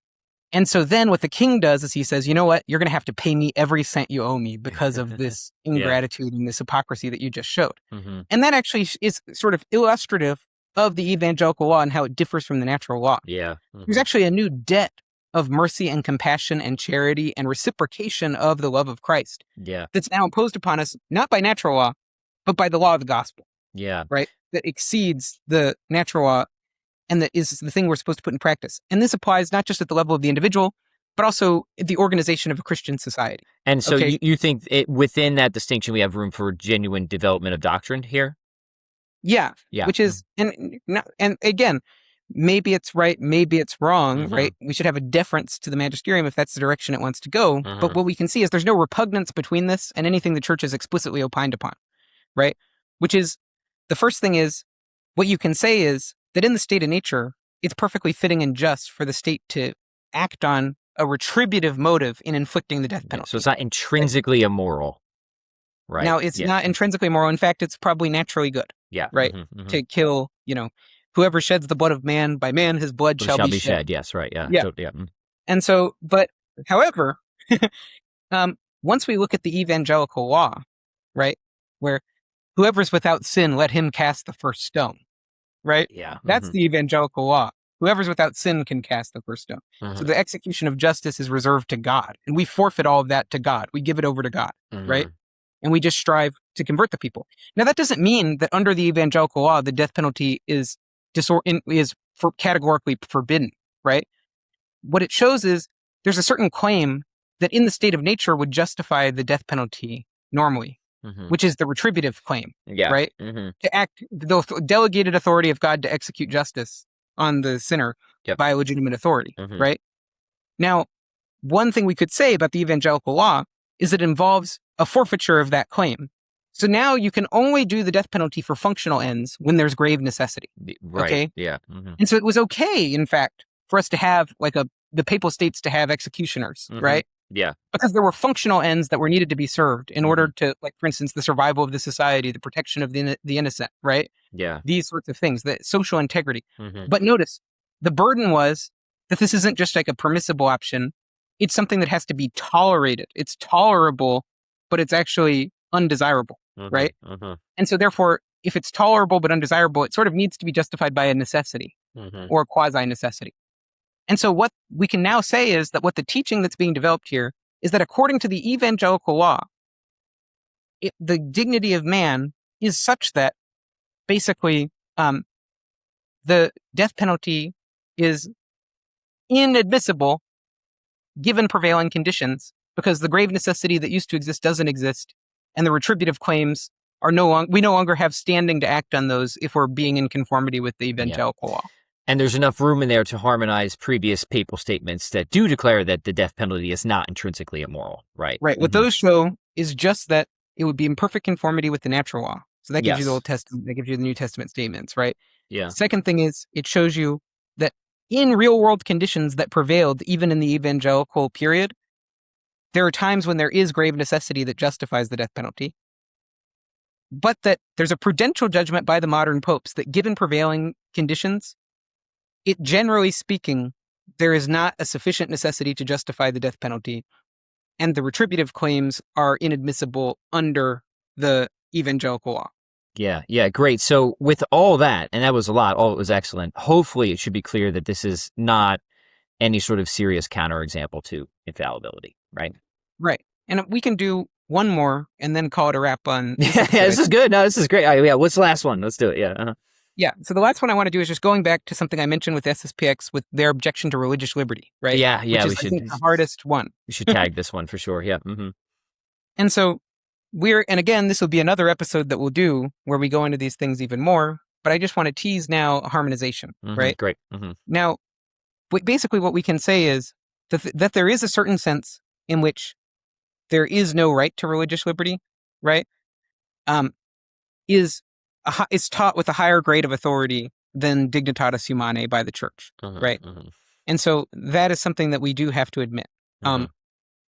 And so then what the king does is he says, you know what? You're going to have to pay me every cent you owe me because of this ingratitude and this hypocrisy that you just showed. And that actually is sort of illustrative of the evangelical law and how it differs from the natural law. There's actually a new debt of mercy and compassion and charity and reciprocation of the love of Christ that's now imposed upon us, not by natural law, but by the law of the gospel. Right? That exceeds the natural law. And that is the thing we're supposed to put in practice. And this applies not just at the level of the individual, but also the organization of a Christian society. And so you think within that distinction, we have room for genuine development of doctrine here? Yeah. Which is, and again, maybe it's right, maybe it's wrong, right? We should have a deference to the Magisterium if that's the direction it wants to go. But what we can see is there's no repugnance between this and anything the church has explicitly opined upon, right? Which is, the first thing is, what you can say is, that in the state of nature, it's perfectly fitting and just for the state to act on a retributive motive in inflicting the death penalty. So it's not intrinsically immoral. Right. Now, it's not intrinsically moral. In fact, it's probably naturally good. Yeah. Right. To kill, whoever sheds the blood of man, by man his blood shall be shed. Yes. Right. Yeah. Yeah. So, And so, but however, once we look at the evangelical law, right, where whoever's without sin, let him cast the first stone, right? Yeah. That's the evangelical law. Whoever's without sin can cast the first stone. So the execution of justice is reserved to God, and we forfeit all of that to God. We give it over to God, right? And we just strive to convert the people. Now, that doesn't mean that under the evangelical law, the death penalty is categorically forbidden, right? What it shows is there's a certain claim that in the state of nature would justify the death penalty normally, which is the retributive claim, right? To act, the delegated authority of God to execute justice on the sinner by legitimate authority, right? Now, one thing we could say about the evangelical law is it involves a forfeiture of that claim. So now you can only do the death penalty for functional ends when there's grave necessity. Right. Okay? Yeah. And so it was okay, in fact, for us to have the papal states to have executioners, right? Yeah. Because there were functional ends that were needed to be served in order to, for instance, the survival of the society, the protection of the innocent, right? Yeah. These sorts of things, the social integrity. But notice, the burden was that this isn't just like a permissible option. It's something that has to be tolerated. It's tolerable, but it's actually undesirable, right? And so therefore, if it's tolerable but undesirable, it sort of needs to be justified by a necessity or a quasi-necessity. And so what we can now say is that what the teaching that's being developed here is that according to the evangelical law, the dignity of man is such that basically the death penalty is inadmissible given prevailing conditions because the grave necessity that used to exist doesn't exist, and the retributive claims are we no longer have standing to act on those if we're being in conformity with the evangelical law. And there's enough room in there to harmonize previous papal statements that do declare that the death penalty is not intrinsically immoral, right? Right. What those show is just that it would be in perfect conformity with the natural law. So that gives you the Old Testament, that gives you the New Testament statements, right? Yeah. Second thing is it shows you that in real world conditions that prevailed even in the evangelical period, there are times when there is grave necessity that justifies the death penalty, but that there's a prudential judgment by the modern popes that given prevailing conditions, it generally speaking, there is not a sufficient necessity to justify the death penalty, and the retributive claims are inadmissible under the evangelical law. Yeah, great. So with all that, and that was a lot, all it was excellent, hopefully it should be clear that this is not any sort of serious counterexample to infallibility, right? Right. And we can do one more and then call it a wrap on this. This is good. No, this is great. Yeah, what's the last one? Let's do it. Yeah. Yeah. So the last one I want to do is just going back to something I mentioned with SSPX with their objection to religious liberty, right? Yeah. Which is, I think, the hardest one. We should tag this one for sure. Yeah. And so and again, this will be another episode that we'll do where we go into these things even more, but I just want to tease now harmonization, right? Great. Now, basically what we can say is that there is a certain sense in which there is no right to religious liberty, right? Is taught with a higher grade of authority than Dignitatis Humanae by the church, right? And so that is something that we do have to admit.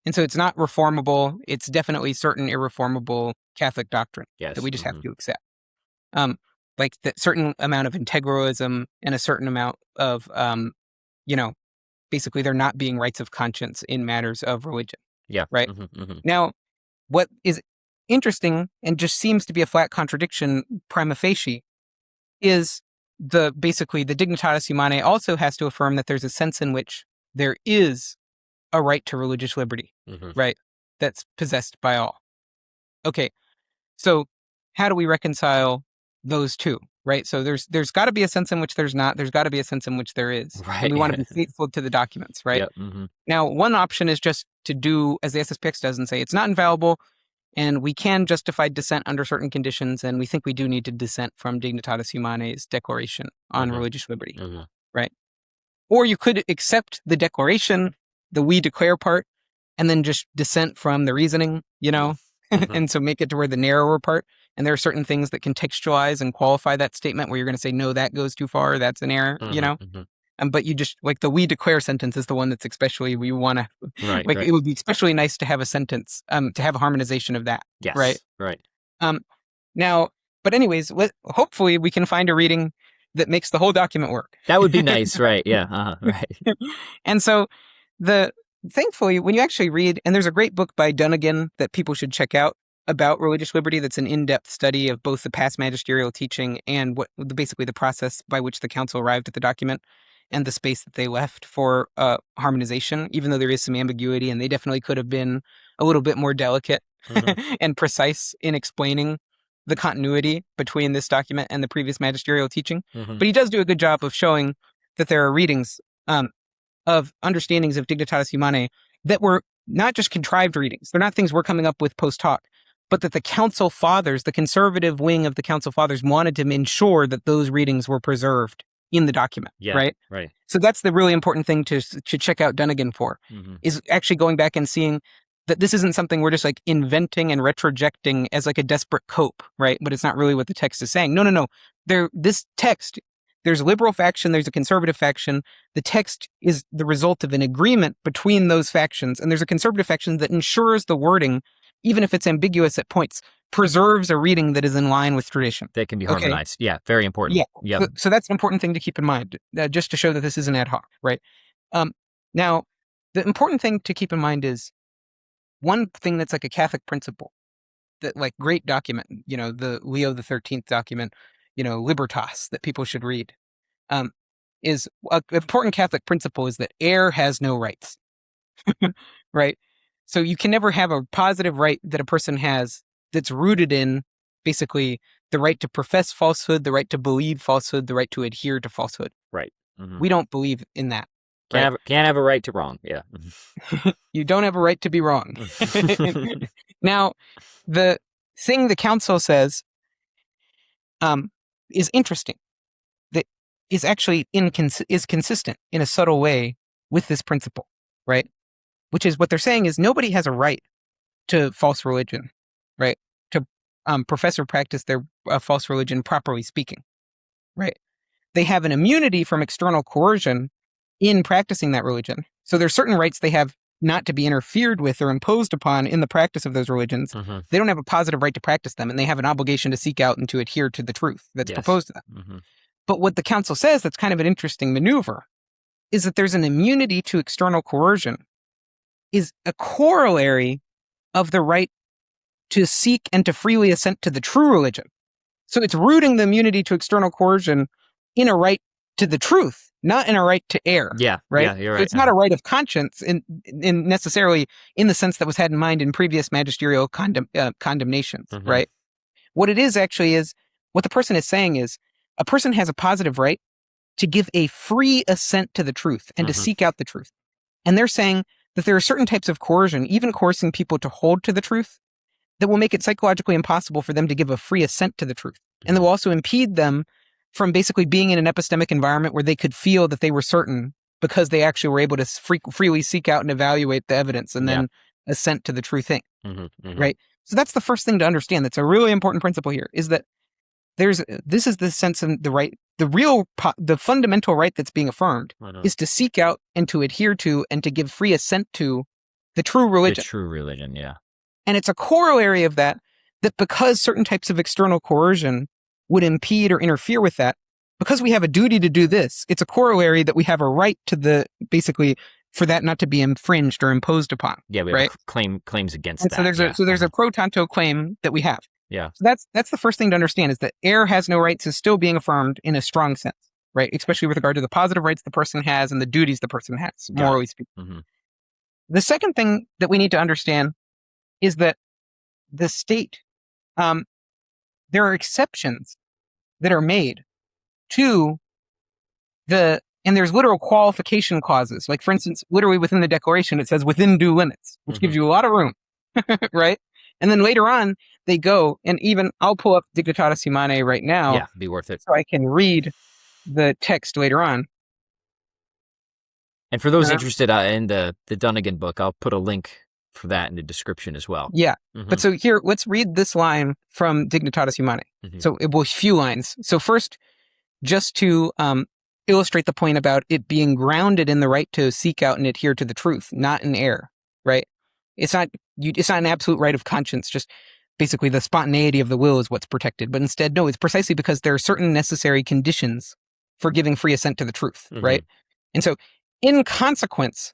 And so it's not reformable. It's definitely certain irreformable Catholic doctrine that we just have to accept. Like that certain amount of integralism and a certain amount of, basically there not being rights of conscience in matters of religion. Yeah. Right. Now, what is interesting and just seems to be a flat contradiction prima facie is basically the Dignitatis Humanae also has to affirm that there's a sense in which there is a right to religious liberty, right? That's possessed by all. Okay. So how do we reconcile those two, right? So there's got to be a sense in which there's not, there's got to be a sense in which there is. Right. And we want to be faithful to the documents, right? Now, one option is just to do, as the SSPX does and say, it's not infallible, and we can justify dissent under certain conditions, and we think we do need to dissent from Dignitatis Humanae's declaration on religious liberty, right? Or you could accept the declaration, the we declare part, and then just dissent from the reasoning, and so make it to where the narrower part. And there are certain things that contextualize and qualify that statement where you're going to say, no, that goes too far. That's an error, But you just like the "we declare" sentence is the one that's especially we want to Right. like. Right. It would be especially nice to have a sentence, to have a harmonization of that. Yes. Right. Right. Now, but anyways, hopefully we can find a reading that makes the whole document work. That would be nice. Right. Yeah. Right. And so thankfully, when you actually read, and there's a great book by Dunnigan that people should check out about religious liberty. That's an in-depth study of both the past magisterial teaching and basically the process by which the council arrived at the document and the space that they left for harmonization, even though there is some ambiguity, and they definitely could have been a little bit more delicate and precise in explaining the continuity between this document and the previous magisterial teaching. But he does do a good job of showing that there are readings of understandings of Dignitatis Humanae that were not just contrived readings. They're not things we're coming up with post hoc, but that the council fathers, the conservative wing of the council fathers, wanted to ensure that those readings were preserved in the document. Yeah. Right. Right. So that's the really important thing to check out Dunnigan for, is actually going back and seeing that this isn't something we're just like inventing and retrojecting as like a desperate cope, right? But it's not really what the text is saying. No. This text, there's a liberal faction, there's a conservative faction. The text is the result of an agreement between those factions. And there's a conservative faction that ensures the wording, even if it's ambiguous at points, preserves a reading that is in line with tradition. That can be harmonized. Okay. Yeah. Very important. Yeah. Yep. So that's an important thing to keep in mind, just to show that this isn't ad hoc, right? Now, the important thing to keep in mind is one thing that's like a Catholic principle, that like great document, the Leo XIII document, Libertas, that people should read, is an important Catholic principle is that heir has no rights, right? So you can never have a positive right that a person has that's rooted in basically the right to profess falsehood, the right to believe falsehood, the right to adhere to falsehood. Right. We don't believe in that. Can't have a right to wrong. Yeah. You don't have a right to be wrong. Now, the thing the council says is interesting. That is actually is consistent in a subtle way with this principle, right? Which is what they're saying is nobody has a right to false religion, right? To profess or practice their false religion, properly speaking, right? They have an immunity from external coercion in practicing that religion. So there's certain rights they have not to be interfered with or imposed upon in the practice of those religions. They don't have a positive right to practice them, and they have an obligation to seek out and to adhere to the truth that's proposed to them. But what the council says, that's kind of an interesting maneuver, is that there's an immunity to external coercion is a corollary of the right to seek and to freely assent to the true religion. So it's rooting the immunity to external coercion in a right to the truth, not in a right to err. Yeah. Right. Yeah, you're right. So it's not a right of conscience in necessarily in the sense that was had in mind in previous magisterial condemnations. Right. What it is actually is what the person is saying is a person has a positive right to give a free assent to the truth and to seek out the truth. And they're saying that there are certain types of coercion, even coercing people to hold to the truth, that will make it psychologically impossible for them to give a free assent to the truth. And that will also impede them from basically being in an epistemic environment where they could feel that they were certain because they actually were able to freely seek out and evaluate the evidence and then assent to the true thing. Right? So that's the first thing to understand. That's a really important principle here, is that this is the sense of the right, the fundamental right that's being affirmed is to seek out and to adhere to and to give free assent to the true religion. The true religion, yeah. And it's a corollary of that because certain types of external coercion would impede or interfere with that, because we have a duty to do this, it's a corollary that we have a right to basically for that not to be infringed or imposed upon. Yeah, we have claims against and that. So there's a pro tanto claim that we have. Yeah. So that's the first thing to understand, is that heir has no rights is still being affirmed in a strong sense, right? Especially with regard to the positive rights the person has and the duties the person has, morally speaking. The second thing that we need to understand is that the state, there are exceptions that are made to and there's literal qualification clauses. Like, for instance, literally within the declaration, it says within due limits, which gives you a lot of room, right? And then later on, they go, and even I'll pull up Dignitatis Humanae right now. Yeah, be worth it. So I can read the text later on. And for those interested in the Dunnigan book, I'll put a link for that in the description as well. Yeah. But so here, let's read this line from Dignitatis Humanae. So it will a few lines. So first, just to illustrate the point about it being grounded in the right to seek out and adhere to the truth, not in error, right? It's not an absolute right of conscience, just basically the spontaneity of the will is what's protected. But instead, no, it's precisely because there are certain necessary conditions for giving free assent to the truth, right? And so, in consequence,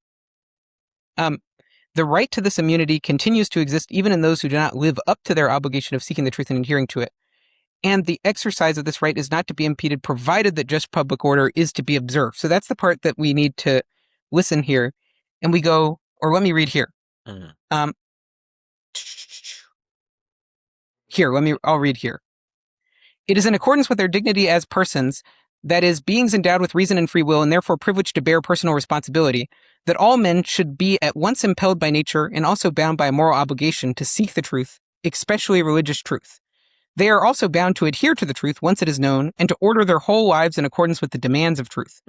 the right to this immunity continues to exist even in those who do not live up to their obligation of seeking the truth and adhering to it. And the exercise of this right is not to be impeded, provided that just public order is to be observed. So that's the part that we need to listen here. And we go, or let me read here. I'll read here. It is in accordance with their dignity as persons, that is, beings endowed with reason and free will, and therefore privileged to bear personal responsibility, that all men should be at once impelled by nature and also bound by a moral obligation to seek the truth, especially religious truth. They are also bound to adhere to the truth once it is known, and to order their whole lives in accordance with the demands of truth.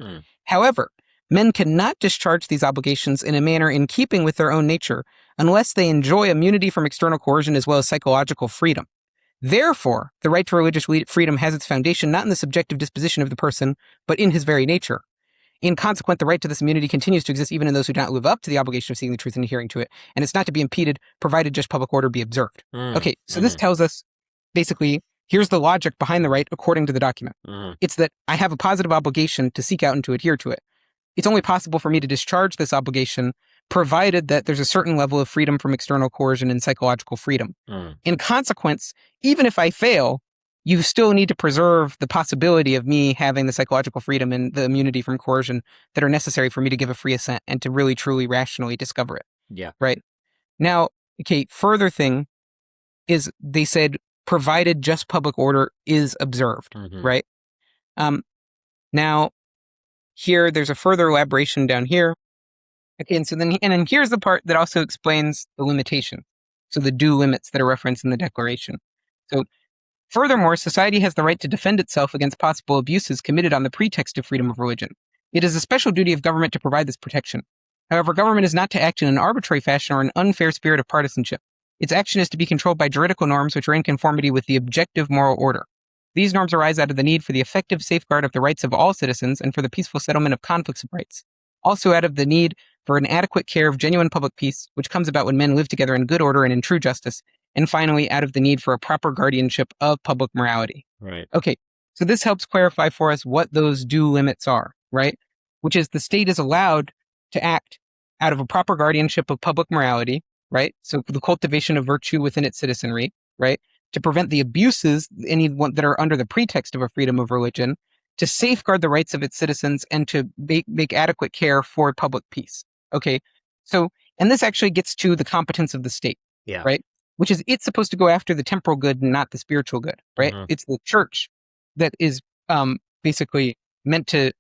However, men cannot discharge these obligations in a manner in keeping with their own nature unless they enjoy immunity from external coercion as well as psychological freedom. Therefore, the right to religious freedom has its foundation not in the subjective disposition of the person, but in his very nature. In consequence, the right to this immunity continues to exist even in those who do not live up to the obligation of seeking the truth and adhering to it, and it's not to be impeded, provided just public order be observed. Okay, so this tells us, basically, here's the logic behind the right according to the document. It's that I have a positive obligation to seek out and to adhere to it. It's only possible for me to discharge this obligation provided that there's a certain level of freedom from external coercion and psychological freedom. In consequence, even if I fail, you still need to preserve the possibility of me having the psychological freedom and the immunity from coercion that are necessary for me to give a free assent and to really, truly, rationally discover it. Yeah. Right? Now, okay, further thing is they said, provided just public order is observed, right? Now, here, there's a further elaboration down here. Okay, and so then here's the part that also explains the limitation. So the due limits that are referenced in the Declaration. So, furthermore, society has the right to defend itself against possible abuses committed on the pretext of freedom of religion. It is a special duty of government to provide this protection. However, government is not to act in an arbitrary fashion or an unfair spirit of partisanship. Its action is to be controlled by juridical norms which are in conformity with the objective moral order. These norms arise out of the need for the effective safeguard of the rights of all citizens and for the peaceful settlement of conflicts of rights. Also out of the need for an adequate care of genuine public peace, which comes about when men live together in good order and in true justice. And finally, out of the need for a proper guardianship of public morality. Right. Okay, so this helps clarify for us what those due limits are, right? Which is the state is allowed to act out of a proper guardianship of public morality, right? So the cultivation of virtue within its citizenry, right? To prevent the abuses, anyone that are under the pretext of a freedom of religion, to safeguard the rights of its citizens, and to make adequate care for public peace. Okay, so, and this actually gets to the competence of the state, right? Which is, it's supposed to go after the temporal good and not the spiritual good, right? It's the church that is basically meant to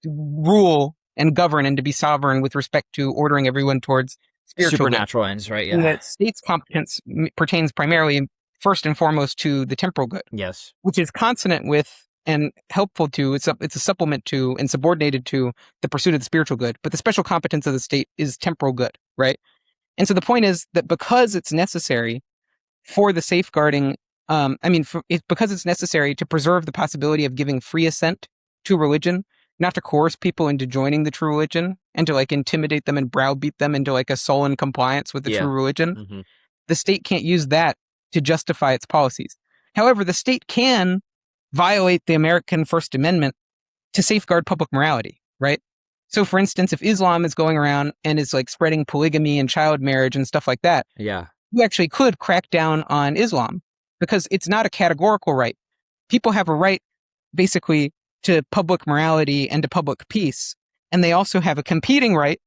rule and govern and to be sovereign with respect to ordering everyone towards spiritual supernatural ends, right? Yeah. And that state's competence pertains primarily, first and foremost, to the temporal good. Yes. Which is consonant with and helpful to, it's a supplement to and subordinated to the pursuit of the spiritual good. But the special competence of the state is temporal good, right? And so the point is that because it's necessary for the safeguarding, because it's necessary to preserve the possibility of giving free assent to religion, not to coerce people into joining the true religion and to like intimidate them and browbeat them into like a sullen compliance with the true religion, the state can't use that to justify its policies. However, the state can violate the American First Amendment to safeguard public morality, right? So, for instance, if Islam is going around and is like spreading polygamy and child marriage and stuff like that, you actually could crack down on Islam because it's not a categorical right. People have a right, basically, to public morality and to public peace, and they also have a competing right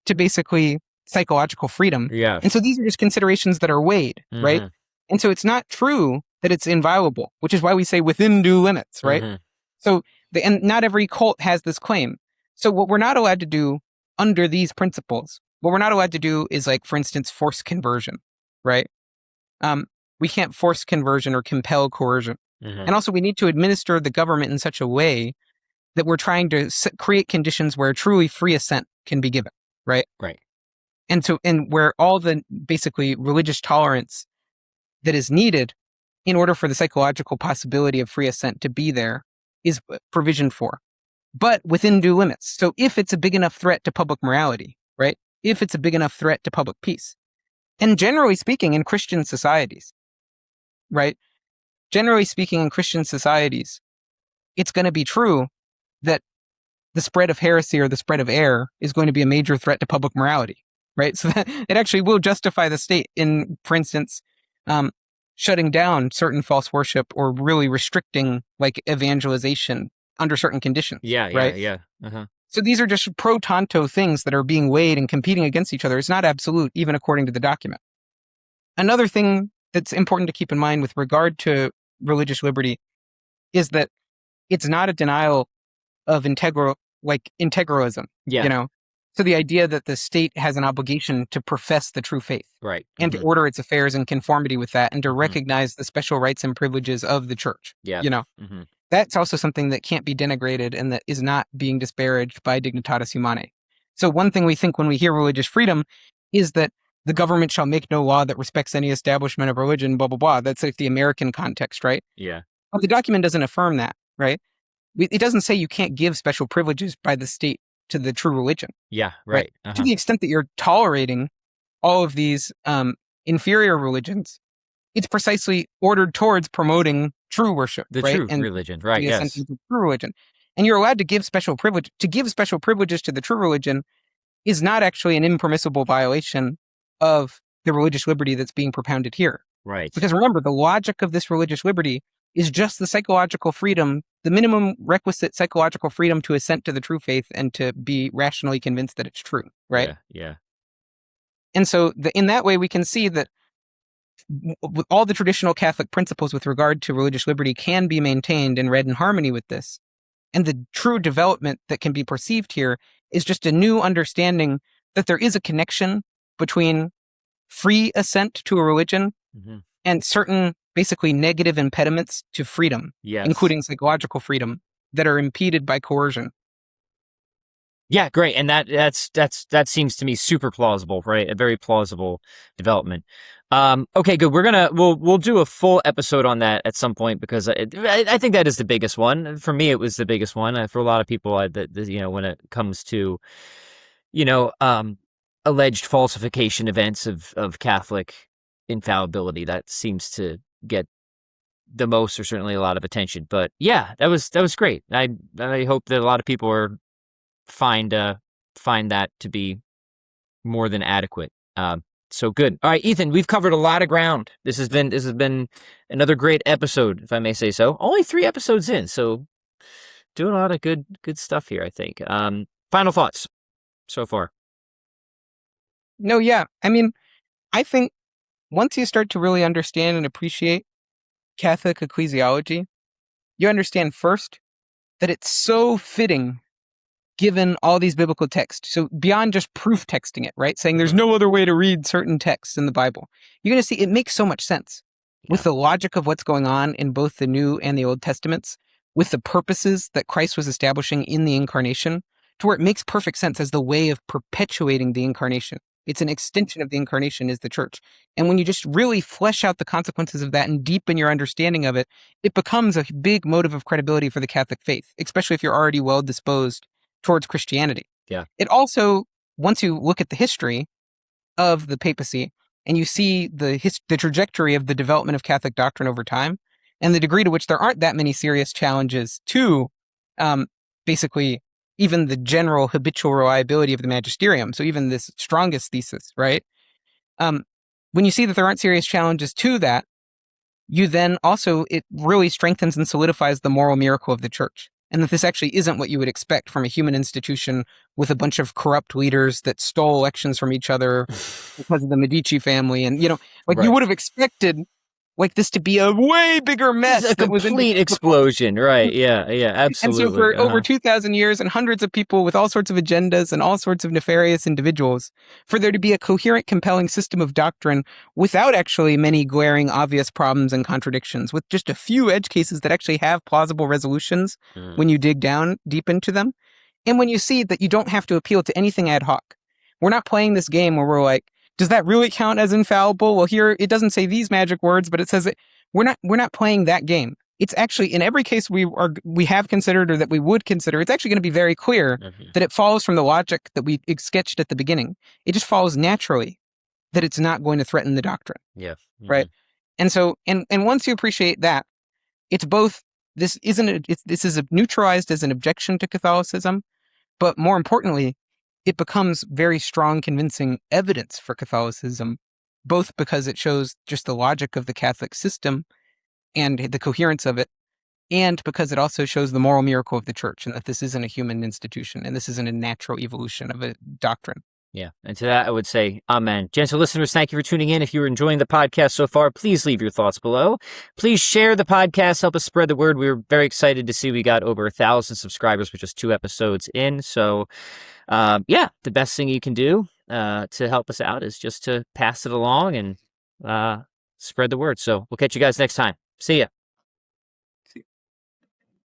to basically psychological freedom. Yeah. And so these are just considerations that are weighed, right? And so it's not true that it's inviolable, which is why we say within due limits, right? So, and not every cult has this claim. So what we're not allowed to do under these principles, what we're not allowed to do is like, for instance, force conversion, right? We can't force conversion or compel coercion. And also we need to administer the government in such a way that we're trying to create conditions where truly free assent can be given, right? Right. And so, and where all the basically religious tolerance that is needed in order for the psychological possibility of free assent to be there is provisioned for. but within due limits. So if it's a big enough threat to public morality, right? If it's a big enough threat to public peace. And generally speaking, in Christian societies, right? Generally speaking, in Christian societies, it's going to be true that the spread of heresy or the spread of error is going to be a major threat to public morality, right? So that it actually will justify the state in, for instance, shutting down certain false worship or really restricting like evangelization under certain conditions. Yeah. Uh-huh. So these are just pro tanto things that are being weighed and competing against each other. It's not absolute, even according to the document. Another thing that's important to keep in mind with regard to religious liberty is that it's not a denial of integralism. Yeah. You know, so the idea that the state has an obligation to profess the true faith, right, and to order its affairs in conformity with that, and to recognize the special rights and privileges of the church. Yeah. You know, that's also something that can't be denigrated and that is not being disparaged by Dignitatis Humanae. So one thing we think when we hear religious freedom is that the government shall make no law that respects any establishment of religion, blah, blah, blah. That's like the American context, right? Yeah. But the document doesn't affirm that, right? It doesn't say you can't give special privileges by the state to the true religion. Yeah, right. To the extent that you're tolerating all of these inferior religions, it's precisely ordered towards promoting true worship, the right? true religion, right? Yes, true religion, and you're allowed to give special privilege. To give special privileges to the true religion is not actually an impermissible violation of the religious liberty that's being propounded here. Right. Because remember, the logic of this religious liberty is just the psychological freedom, the minimum requisite psychological freedom to assent to the true faith and to be rationally convinced that it's true, right? Yeah. And so in that way, we can see that all the traditional Catholic principles with regard to religious liberty can be maintained and read in harmony with this. And the true development that can be perceived here is just a new understanding that there is a connection between free assent to a religion and certain basically negative impediments to freedom, including psychological freedom, that are impeded by coercion. Yeah, great. And that seems to me super plausible, right? A very plausible development. Okay, good. We'll do a full episode on that at some point because I think that is the biggest one. For me, it was the biggest one. For a lot of people, when it comes to, alleged falsification events of Catholic infallibility, that seems to get the most, or certainly a lot of attention. But yeah, that was great. I hope that a lot of people find that to be more than adequate. So good. All right, Ethan, we've covered a lot of ground. This has been another great episode, if I may say so. Only 3 episodes in, so doing a lot of good stuff here, I think. Final thoughts so far? No, yeah. I mean, I think once you start to really understand and appreciate Catholic ecclesiology, you understand first that it's so fitting given all these biblical texts. So beyond just proof texting it, right? Saying there's no other way to read certain texts in the Bible. You're going to see it makes so much sense with the logic of what's going on in both the New and the Old Testaments, with the purposes that Christ was establishing in the incarnation, to where it makes perfect sense as the way of perpetuating the incarnation. It's an extension of the incarnation is the church. And when you just really flesh out the consequences of that and deepen your understanding of it, it becomes a big motive of credibility for the Catholic faith, especially if you're already well disposed towards Christianity. Yeah. It also, once you look at the history of the papacy and you see the trajectory of the development of Catholic doctrine over time and the degree to which there aren't that many serious challenges to basically even the general habitual reliability of the Magisterium, so even this strongest thesis, right? When you see that there aren't serious challenges to that, you then also, it really strengthens and solidifies the moral miracle of the church. And that this actually isn't what you would expect from a human institution with a bunch of corrupt leaders that stole elections from each other because of the Medici family. And, you would have expected this to be a way bigger mess. A complete explosion, right? Yeah, absolutely. And so for over 2,000 years and hundreds of people with all sorts of agendas and all sorts of nefarious individuals, for there to be a coherent, compelling system of doctrine without actually many glaring, obvious problems and contradictions, with just a few edge cases that actually have plausible resolutions when you dig down deep into them. And when you see that you don't have to appeal to anything ad hoc. We're not playing this game where we're like, does that really count as infallible? Well, here it doesn't say these magic words, but it says that we're not playing that game. it's actually, in every case we have considered or that we would consider, it's actually going to be very clear that it follows from the logic that we sketched at the beginning. It just follows naturally that it's not going to threaten the doctrine. Yeah. Right. And so, and once you appreciate that, it's both, this is neutralized as an objection to Catholicism, but more importantly, it becomes very strong, convincing evidence for Catholicism, both because it shows just the logic of the Catholic system and the coherence of it, and because it also shows the moral miracle of the church and that this isn't a human institution and this isn't a natural evolution of a doctrine. Yeah. And to that, I would say, amen. Gentle listeners, thank you for tuning in. If you're enjoying the podcast so far, please leave your thoughts below. Please share the podcast, help us spread the word. We were very excited to see we got over 1,000 subscribers with just 2 episodes in. So, the best thing you can do to help us out is just to pass it along and spread the word. So we'll catch you guys next time. See ya.